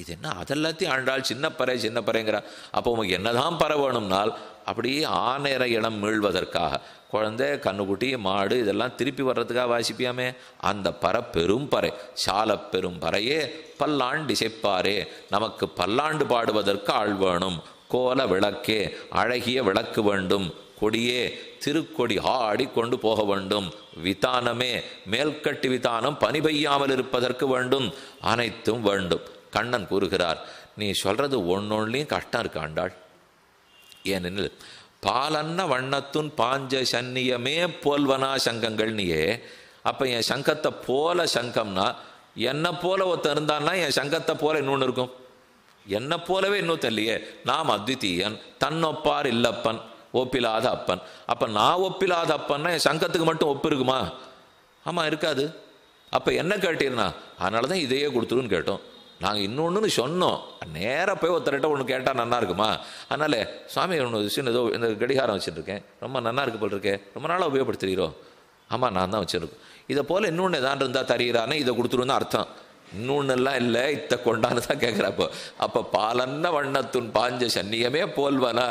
இது என்ன அதெல்லாத்தையும் ஆண்டாள் சின்ன பறைங்கிறா. அப்போ உங்களுக்கு என்னதான் பறை வேணும்னால் அப்படியே ஆனேற இடம் மீழ்வதற்காக, குழந்தை கண்ணுக்குட்டி மாடு இதெல்லாம் திருப்பி வர்றதுக்காக வாசிப்பியாமே, அந்த பறை பெரும் பறை. சால பெரும் பறையே பல்லாண்டு இசைப்பாரே. நமக்கு பல்லாண்டு பாடுவதற்கு ஆள் வேணும். கோல விளக்கே, அழகிய விளக்கு வேண்டும். கொடியே, திருக்கொடி ஆடி கொண்டு போக வேண்டும். விதானமே, மேல்கட்டி விதானம் பனி பெய்யாமல் இருப்பதற்கு வேண்டும். அனைத்தும் வேண்டும். கண்ணன் கூறுகிறார், நீ சொல்றது ஒன்னொன்னையும் கஷ்டம் இருக்கு ஆண்டாள். ஏனெனில் பாலன்ன வண்ணத்துன் பாஞ்ச சன்னியமே போல்வனா சங்கங்கள் நீயே. அப்போ என் சங்கத்தை போல சங்கம்னா, என்னை போல ஒருத்தன் இருந்தான்னா என் சங்கத்தை போல இன்னொன்று இருக்கும். என்னை போலவே இன்னும் தெரியலையே. நாம் அத்விதீயன், தன்னொப்பார் இல்லப்பன், ஒப்பிலாத அப்பன். அப்போ நான் ஒப்பிலாத அப்பன்னா என் சங்கத்துக்கு மட்டும் ஒப்பு இருக்குமா? ஆமாம், இருக்காது. அப்போ என்ன கேட்டீர்னா, அதனால தான் இதையே கொடுத்துருன்னு கேட்டோம். நாங்கள் இன்னொன்று சொன்னோம். நேராக போய் ஒருத்தர்கிட்ட ஒன்று கேட்டால் நல்லா இருக்குமா? அதனால் சுவாமி ஒன்று விஷயம் ஏதோ இந்த கடிகாரம் வச்சுருக்கேன், ரொம்ப நல்லா இருக்கு போல் இருக்கேன், ரொம்ப நாளாக உபயோகப்படுத்துகிறீரோ? ஆமாம், நான் தான் வச்சுருக்கேன். இதை போல் இன்னொன்று எதாவது இருந்தால் தரீரானே, இதை கொடுத்துருன்னு அர்த்தம். இன்னொன்னுலாம் இல்லை, இத்த கொண்டான்னு தான் கேட்குறப்போ. அப்போ பாலன்ன வண்ணத்துன் பாஞ்ச சன்னியமே போல்வனா.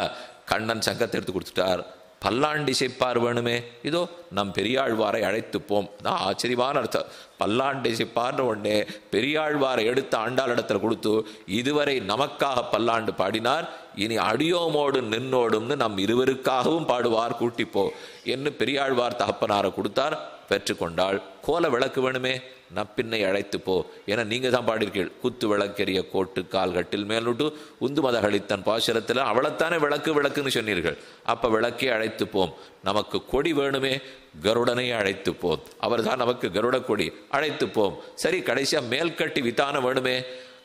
கண்ணன் சங்கத்தை எடுத்து கொடுத்துட்டார். பல்லாண்டு இசைப்பார் வேணுமே, இதோ நம் பெரியாழ்வாரை அழைத்துப்போம். தான் ஆச்சரியமான அர்த்தம். பல்லாண்டு இசைப்பார்னு உடனே பெரியாழ்வாரை எடுத்து ஆண்டாள் இடத்துல கொடுத்து, இதுவரை நமக்காக பல்லாண்டு பாடினார், இனி அடியோமோடு நின்னோடும்னு நம் இருவருக்காகவும் பாடுவார், கூட்டிப்போ என்று பெரியாழ்வார் தகப்பனாரை கொடுத்தார். பெற்றுக்கொண்டாள். கோல விளக்கு வேணுமே, நப்பின்னை அழைத்து போ. ஏன்னா நீங்க தான் பாடியிருக்கீள், குத்து விளக்கெரிய கோட்டு கால் கட்டில் மேலுட்டு உந்து மதகளித்தன் பாசுரத்தில் அவளைத்தானே விளக்குன்னு சொன்னீர்கள். அப்ப விளக்கே அழைத்து போம். நமக்கு கொடி வேணுமே, கருடனை அழைத்து போம். அவர் தான் நமக்கு கருட கொடி, அழைத்து போம். சரி, கடைசியா மேல் கட்டி வித்தானம் வேணுமே.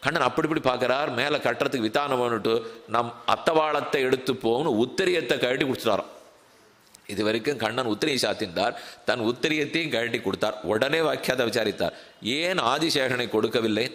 கண்ணன் அப்படி இப்படி பார்க்கிறார். மேலே கட்டுறதுக்கு வித்தானம் வேணுட்டு நம் அத்தவாளத்தை எடுத்து போம்னு உத்தரியத்தை கழட்டி கொடுத்துட்டாராம். இது வரைக்கும் கண்ணன் உத்திரியை சாத்தின்றார், தன் உத்திரியத்தையும் கழட்டி கொடுத்தார். உடனே வாக்கியாத விசாரித்தார், ஏன் ஆதிசேஷனை கொடுக்கவில்லை?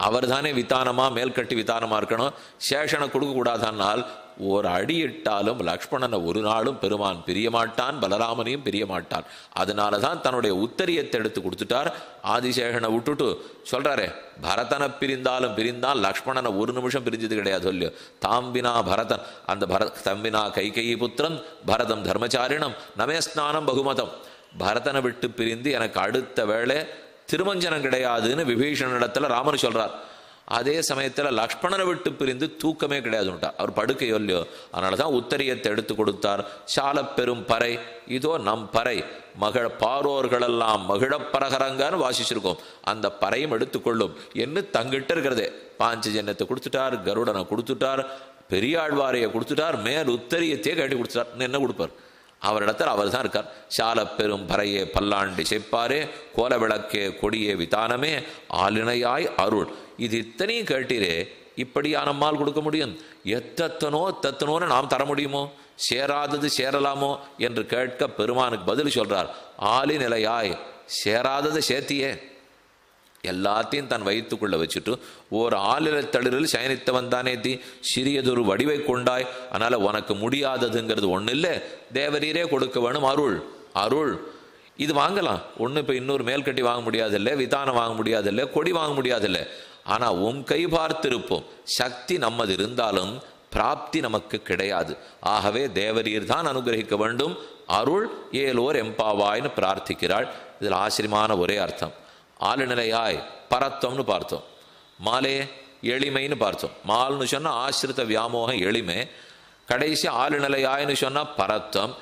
அவர் தானே வித்தானமா மேல்கட்டி வித்தானமா இருக்கணும், சேஷனை கொடுக்க கூடாதானால் ஒரு அடி இட்டாலும் லக்ஷ்மணனை ஒரு நாளும் பெருமான் பிரியமாட்டான், பலராமனையும் பிரியமாட்டான். அதனால தான் தன்னுடைய உத்தரியத்தை எடுத்து கொடுத்துட்டார். ஆதிசேஷனை விட்டுட்டு சொல்றாரே, பரதனை பிரிந்தால் லக்ஷ்மணனை ஒரு நிமிஷம் பிரிஞ்சது கிடையாது இல்லையோ. தாம்பினா பரதன், அந்த தம்பினா கைகேயி புத்திரன் பரதம் தர்மச்சாரிணம் நமே ஸ்நானம் பகுமதம். பரதனை விட்டு பிரிந்து எனக்கு அடுத்த வேளை திருமஞ்சனம் கிடையாதுன்னு விபீஷணனிடத்துல ராமன் சொல்றார். அதே சமயத்தில் லக்ஷ்மணனை விட்டு பிரிந்து தூக்கமே கிடையாதுட்டார். அவர் படுக்கையோ இல்லையோ. அதனால தான் உத்தரியத்தை எடுத்து கொடுத்தார். சால பெரும் பறை, இதோ நம் பறை, பாரோர்களெல்லாம் மகிழப்பரகரங்கன்னு வாசிச்சிருக்கோம். அந்த பறையும் எடுத்துக்கொள்ளும் என்று தங்கிட்ட இருக்கிறதே. பாஞ்சஜன்யத்தை கொடுத்துட்டார், கருடனை கொடுத்துட்டார், பெரியாழ்வாரையை கொடுத்துட்டார், மேல் உத்தரியத்தையே கட்டி கொடுத்துட்டார். என்ன கொடுப்பார்? அவரிடத்தில் அவர் தான் இருக்கார். சால பெரும் பறையே பல்லாண்டி செப்பாரே கோல விளக்கே கொடியே விதானமே ஆலினையாய் அருள். இது இத்தனையும் கேட்டீரே, இப்படியா நம்மால் கொடுக்க முடியும்? எத்தனோன்னு நாம் தர முடியுமோ? சேராதது சேரலாமோ என்று கேட்க பெருமானுக்கு பதில் சொல்றார். ஆலிநிலையாய், சேராதது சேர்த்தியே. எல்லாத்தையும் தன் வயிற்றுக்குள்ள வச்சுட்டு ஓர் ஆலிலத்தளிரில் சயனித்தவன் தானே தீ சிறியதொரு வடிவை கொண்டாய். அதனால உனக்கு முடியாததுங்கிறது ஒண்ணு இல்லை, தேவரீரே கொடுக்க வேணும் அருள். அருள் இது வாங்கலாம், ஒன்று இப்போ இன்னொரு மேல் கட்டி வாங்க முடியாதில்லை, விதானம் வாங்க முடியாதில்லை, கொடி வாங்க முடியாதில்லை. ஆனா உன் கை பார்த்திருப்போம். சக்தி நம்மது இருந்தாலும் பிராப்தி நமக்கு கிடையாது. ஆகவே தேவரீர் தான் அனுகிரகிக்க வேண்டும். அருள் ஏலோர் எம்பாவாய்னு பிரார்த்திக்கிறாள். இதில் ஆச்சரியமான ஒரே அர்த்தம். ஆளுநிலையாய் பரத்தம்னு பார்த்தோம், மாலே எளிமைன்னு பார்த்தோம். மால்னு சொன்னா ஆசிரித்த வியாமோகம் எளிமை, கடைசி ஆளுநிலையாய்னு சொன்னா பரத்தம்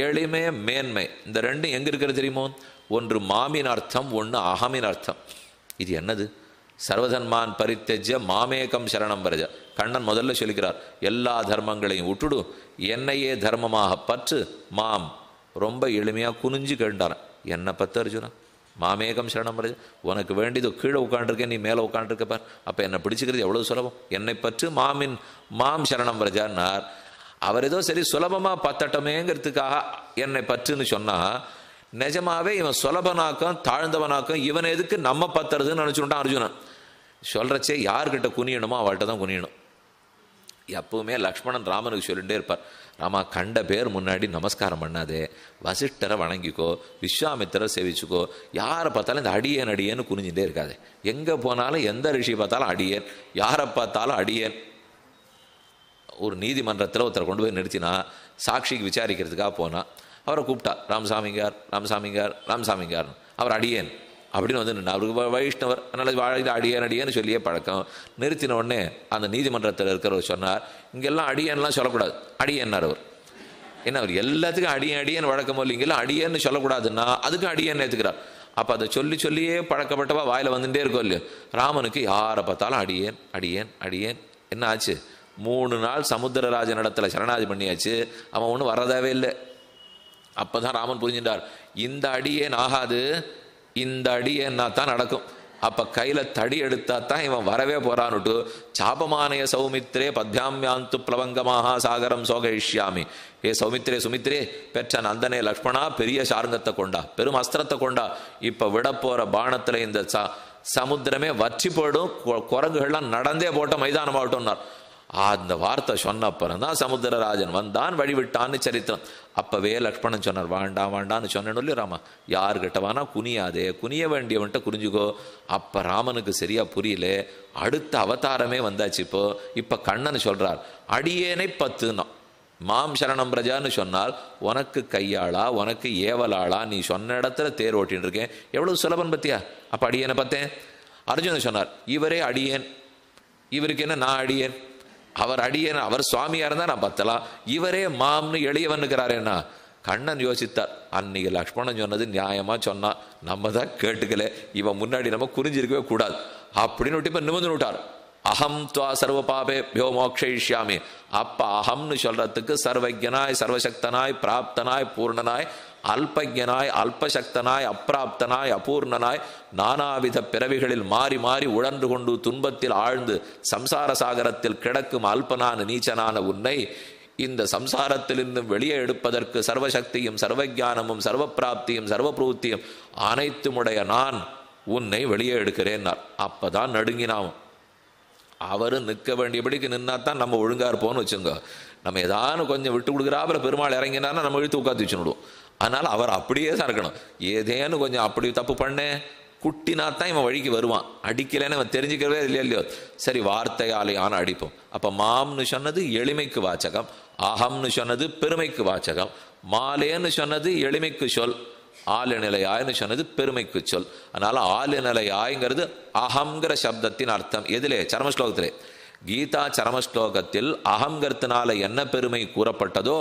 எளிமை மேன்மை. இந்த ரெண்டும் எங்க இருக்கிறது தெரியுமோ? ஒன்று மாமின் அர்த்தம், ஒன்று அகமின் அர்த்தம். இது என்னது? சர்வதன்மான் பரித்தெஜ்ய மாமேகம் சரணம் வரஜ. கண்ணன் முதல்ல சொல்லிக்கிறார், எல்லா தர்மங்களையும் விட்டுடு, என்னையே தர்மமாக பற்று. மாம் ரொம்ப எளிமையா குனிஞ்சு கேட்டாரான், என்னை பத்து அர்ஜுனா, மாமேகம் சரணம் வரஜ. உனக்கு வேண்டியது கீழே உட்காண்டிருக்கேன், நீ மேலே உட்காண்டிருக்க பார். அப்போ என்னை பிடிச்சிக்கிறது எவ்வளவு சுலபம். என்னை பற்று மாம் சரணம் வரஜான்னார். அவர் ஏதோ சரி சுலபமா பத்தட்டமேங்கிறதுக்காக என்னை பற்றுன்னு சொன்னா, நிஜமாவே இவன் சுலபனாக்கம் தாழ்ந்தவனாக்கம், இவன் எதுக்கு நம்ம பத்துறதுன்னு நினைச்சுட்டான் அர்ஜுனன். சொல்றச்சே யார்கிட்ட குனியணுமோ அவள்கிட்ட தான் குனியணும். எப்பவுமே லக்ஷ்மணன் ராமனுக்கு சொல்லிகிட்டே இருப்பார், ராமா கண்ட பேர் முன்னாடி நமஸ்காரம் பண்ணாதே, வசிஷ்டரை வணங்கிக்கோ, விஸ்வாமித்திரை சேவிச்சுக்கோ, யாரை பார்த்தாலும் இந்த அடியேன் அடியேன்னு குனிஞ்சுட்டே இருக்காது. எங்கே போனாலும் எந்த ரிஷி பார்த்தாலும் அடியேன், யாரை பார்த்தாலும் அடியேன். ஒரு நீதிமன்றத்தில் ஒருத்தரை கொண்டு போய் நிறுத்தினா, சாட்சிக்கு விசாரிக்கிறதுக்காக போனால் அவரை கூப்பிட்டா, ராமசாமிங்கார் ராமசாமிங்கார் ராமசாமிங்கார், அவர் அடியேன் அப்படின்னு வந்து நின்று, அவருக்கு வைஷ்ணவர், அதனால் வாழையில் அடியேன் அடியேன்னு சொல்லியே பழக்கம். நிறுத்தின உடனே அந்த நீதிமன்றத்தில் இருக்கிறவர் சொன்னார், இங்கெல்லாம் அடியேன்லாம் சொல்லக்கூடாது, அடியேன்னார் அவர். ஏன்னா அவர் எல்லாத்துக்கும் அடியேன் அடியேன் வழக்கம் போல், இங்கெல்லாம் அடியேன்னு சொல்லக்கூடாதுன்னா அதுக்கும் அடியேன்னு ஏற்றுக்கிறார். அப்போ அதை சொல்லியே பழக்கப்பட்டவா வாயில் வந்துட்டே இருக்கோ இல்லையோ. ராமனுக்கு யாரை பார்த்தாலும் அடியேன் அடியேன் அடியேன். என்ன ஆச்சு? 3 நாள் சமுத்திரராஜன் இடத்துல சரணாதி பண்ணியாச்சு, அவன் ஒன்றும் வரதாவே இல்லை. அப்போதான் ராமன் புரிஞ்சின்றார், இந்த அடியேன் ஆகாது, இந்த அடியேன்னா தான் நடக்கும். அப்ப கையில தடி எடுத்தா தான் இவன் வரவே போறான்னுட்டு, சாபமானய சௌமித்ரே பத்யாமியாந்து பிளவங்கமாக சாகரம் சோகயிஷ்யாமி. ஏ சௌமித்ரே சுமித்ரே, பெற்ற நந்தனே லக்ஷ்மணா, பெரிய சார்ங்கத்தை கொண்டா, பெரும் அஸ்திரத்தை கொண்டா. இப்ப விட போற பானத்துல இந்த சமுத்திரமே வற்றி போயிடும், குரங்குகள்லாம் நடந்தே போட்ட மைதானமாகட்டும்னார். அந்த வார்த்தை சொன்னப்பறம் தான் சமுத்திரராஜன் வந்தான், வழிவிட்டான்னு சரித்திரம். அப்பவே லக்ஷ்மணன் சொன்னார், வேண்டாம் வேண்டான்னு சொன்னேன்னு ராமா, யாருக்கிட்ட வேணா குனியாதே, குனிய வேண்டியவன்ட்ட குறிஞ்சுக்கோ. அப்ப ராமனுக்கு சரியா புரியல. அடுத்த அவதாரமே வந்தாச்சு. இப்ப கண்ணன் சொல்றார், அடியேனை பத்துனா மாம் சரணம் பிரஜான்னு சொன்னால், உனக்கு கையாளா உனக்கு ஏவலாளா, நீ சொன்ன இடத்துல தேர் ஓட்டின்னு இருக்கேன், எவ்வளவு சுலபன் பத்தியா. அப்ப அடியேனை பார்த்தேன். அர்ஜுனன் சொன்னார், இவரே அடியேன், இவருக்கு என்ன நான் அடியேன், அவர் அடியேன், அவர் சுவாமியா இருந்தா நான் பத்தலாம், இவரே மாம்னு எளியவன்னுக்கிறாரேன்னா. கண்ணன் யோசித்தார், அன்னைக்கு லக்ஷ்மணன் சொன்னது நியாயமா சொன்னா, நம்ம தான் கேட்டுக்கல, இவன் முன்னாடி நம்ம குறிஞ்சிருக்கவே கூடாது அப்படின்னு இப்ப நிமிர்ந்து விட்டார். அகம் துவா சர்வ பாபேப்யோ மோக்ஷயிஷ்யாமி. அப்ப அகம்னு சொல்றதுக்கு சர்வஜனாய் சர்வசக்தனாய் பிராப்தனாய் பூர்ணனாய் அல்பஜனாய் அல்பசக்தனாய் அப்பிராப்தனாய் அபூர்ணனாய் நானாவித பிறவிகளில் மாறி மாறி உழன்று கொண்டு துன்பத்தில் ஆழ்ந்து சம்சார சாகரத்தில் கிடக்கும் அல்பனான நீச்சனான உன்னை இந்த சம்சாரத்தில் இன்னும் வெளியே எடுப்பதற்கு சர்வசக்தியும் சர்வஜானமும் சர்வப்பிராப்தியும் சர்வபிரூத்தியும் அனைத்துமுடைய நான் உன்னை வெளியே எடுக்கிறேன்னார். அப்பதான் நடுங்கினாவும். அவரு நிற்க வேண்டியபடிக்கு நின்னாத்தான் நம்ம ஒழுங்கா இருப்போம்னு வச்சுங்க. நம்ம ஏதாவது கொஞ்சம் விட்டு கொடுக்குறாப்புல பெருமாள் இறங்கினான்னா நம்ம இழுத்து உட்காந்து வச்சுடுவோம். அதனால அவர் அப்படியே தான் இருக்கணும். ஏதேன்னு கொஞ்சம் அப்படி தப்பு பண்ணேன் குட்டினாத்தான் இவன் வழிக்கு வருவான். அடிக்கலைன்னு அவன் தெரிஞ்சுக்கிறவே இல்லையோ. சரி, வார்த்தையாலையான அடிப்போம். அப்ப மாம்னு சொன்னது எளிமைக்கு வாச்சகம், அகம்னு சொன்னது பெருமைக்கு வாச்சகம், மாலேன்னு சொன்னது எளிமைக்கு சொல், ஆளுநிலையாய்னு சொன்னது பெருமைக்கு சொல். அதனால ஆளுநிலையாய்ங்கிறது அகங்கிற சப்தத்தின் அர்த்தம். எதிலே? சர்மஸ்லோகத்திலே. கீதா சரமஸ்லோகத்தில் அகங்கர்த்தினால என்ன பெருமை கூறப்பட்டதோ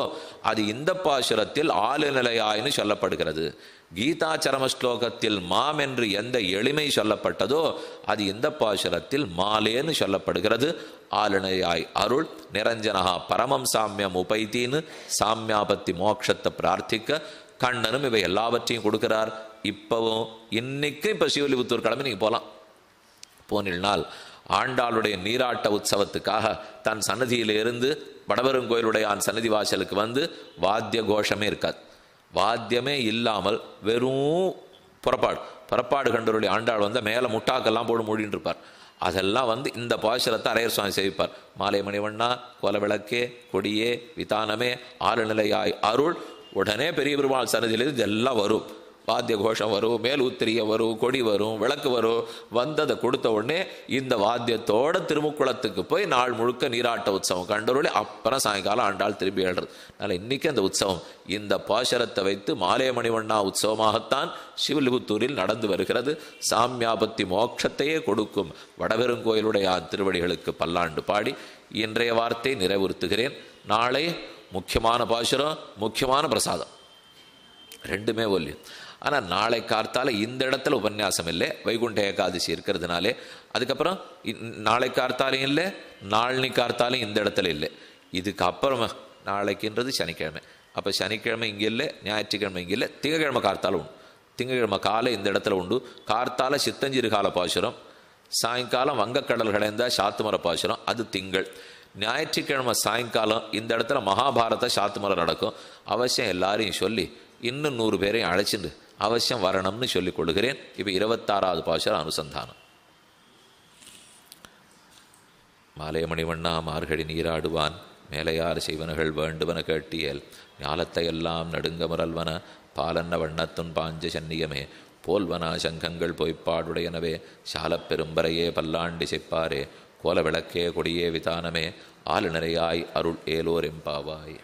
அது இந்த பாசுரத்தில் ஆளுநிலையாயின்னு சொல்லப்படுகிறது. கீதா சரமஸ்லோகத்தில் மாம் என்று எந்த எளிமை சொல்லப்பட்டதோ அது இந்த பாசுரத்தில் மாலேன்னு சொல்லப்படுகிறது. ஆளுநிலையாய் அருள் நிரஞ்சனகா பரமம் சாமியம் உபைத்தின்னு சாமியாபத்தி மோட்சத்தை பிரார்த்திக்க கண்ணனும் இவை எல்லாவற்றையும் கொடுக்கிறார். இப்பவும் இன்னைக்கு இப்போ ஸ்ரீவில்லிபுத்தூர் கிளம்பி நீங்கள் போகலாம். போனில் நாள் ஆண்டாளுடைய நீராட்ட உற்சவத்துக்காக தன் சன்னதியிலிருந்து வடவருங்கோயிலுடைய சன்னதி வாசலுக்கு வந்து வாத்திய கோஷமே இருக்காது. வாத்தியமே இல்லாமல் வெறும் புறப்பாடு கண்டவருடைய ஆண்டாள் வந்து மேலே முட்டாக்கெல்லாம் போட்டு மூடின்னு இருப்பார். அதெல்லாம் வந்து இந்த பாசுரத்தை அரையர் சுவாமி சேவிப்பார். மாலை மணிவண்ணா கோல விளக்கே கொடியே விதானமே ஆளுநிலையாய் அருள். உடனே பெரிய பெருமாள் சன்னதியிலிருந்து இதெல்லாம் வரும். வாத்திய கோஷம் வரும், மேல் உத்திரிய வரும், கொடி வரும், விளக்கு வரும். வந்ததை கொடுத்த உடனே இந்த வாத்தியத்தோட திருமுக்குளத்துக்கு போய் நாள் முழுக்க நீராட்ட உற்சவம் கண்டவர்களே. அப்புறம் சாயங்காலம் ஆண்டாள் திரும்பி எழுறது. அதனால் இன்றைக்கி அந்த உற்சவம் இந்த பாசுரத்தை வைத்து மாலே மணிவண்ணா உற்சவமாகத்தான் ஸ்ரீவில்லிபுத்தூரில் நடந்து வருகிறது. சாமியாபத்தி மோட்சத்தையே கொடுக்கும் வடபெருங்கோயிலுடைய திருவடிகளுக்கு பல்லாண்டு பாடி இன்றைய வார்த்தை நிறைவுறுத்துகிறேன். நாளை முக்கியமான பாசுரம், முக்கியமான பிரசாதம், ரெண்டுமே ஒல்லி. ஆனால் நாளை கார்த்தால இந்த இடத்துல உபன்யாசம் இல்லை, வைகுண்ட ஏகாதசி இருக்கிறதுனாலே. அதுக்கப்புறம் நாளை கார்த்தாலையும் இல்லை, நாளை கார்த்தாலையும் இந்த இடத்துல இல்லை. இதுக்கு அப்புறமா நாளைக்குன்றது சனிக்கிழமை. அப்போ சனிக்கிழமை இங்கே இல்லை, ஞாயிற்றுக்கிழமை இங்கே இல்லை, திங்கக்கிழமை கார்த்தாலும் உண்டு. திங்கக்கிழமை காலை இந்த இடத்துல உண்டு. கார்த்தால சித்தஞ்சிறு கால பாசுரம், சாயங்காலம் வங்கக்கடல் கடைந்த சாத்துமர பாசுரம், அது திங்கள். ஞாயிற்றுக்கிழமை சாயங்காலம் இந்த இடத்துல மகாபாரத சாத்துமரம் நடக்கும். அவசியம் எல்லாரையும் சொல்லி இன்னும் 100 பேரையும் அழைச்சிட்டு அவசியம் வரணும்னு சொல்லிக் கொள்கிறேன். இப்போ 26வது பாசுரம் அனுசந்தானம். மாலை மணிவண்ணா மார்கழி நீராடுவான் மேலையார் செய்வனகள் வேண்டுவன கேட்டியல் ஞாலத்தை எல்லாம் நடுங்க முரல்வன பாலன்ன வண்ணத்துன் பாஞ்ச சன்னியமே போல்வனா சங்கங்கள் பொய்ப்பாடுடையனவே சாலப் பெரும்பரையே பல்லாண்டி செப்பாரே கோல விளக்கே கொடியே விதானமே ஆளுநரையாய் அருள் ஏலோர் எம்பாவாய்.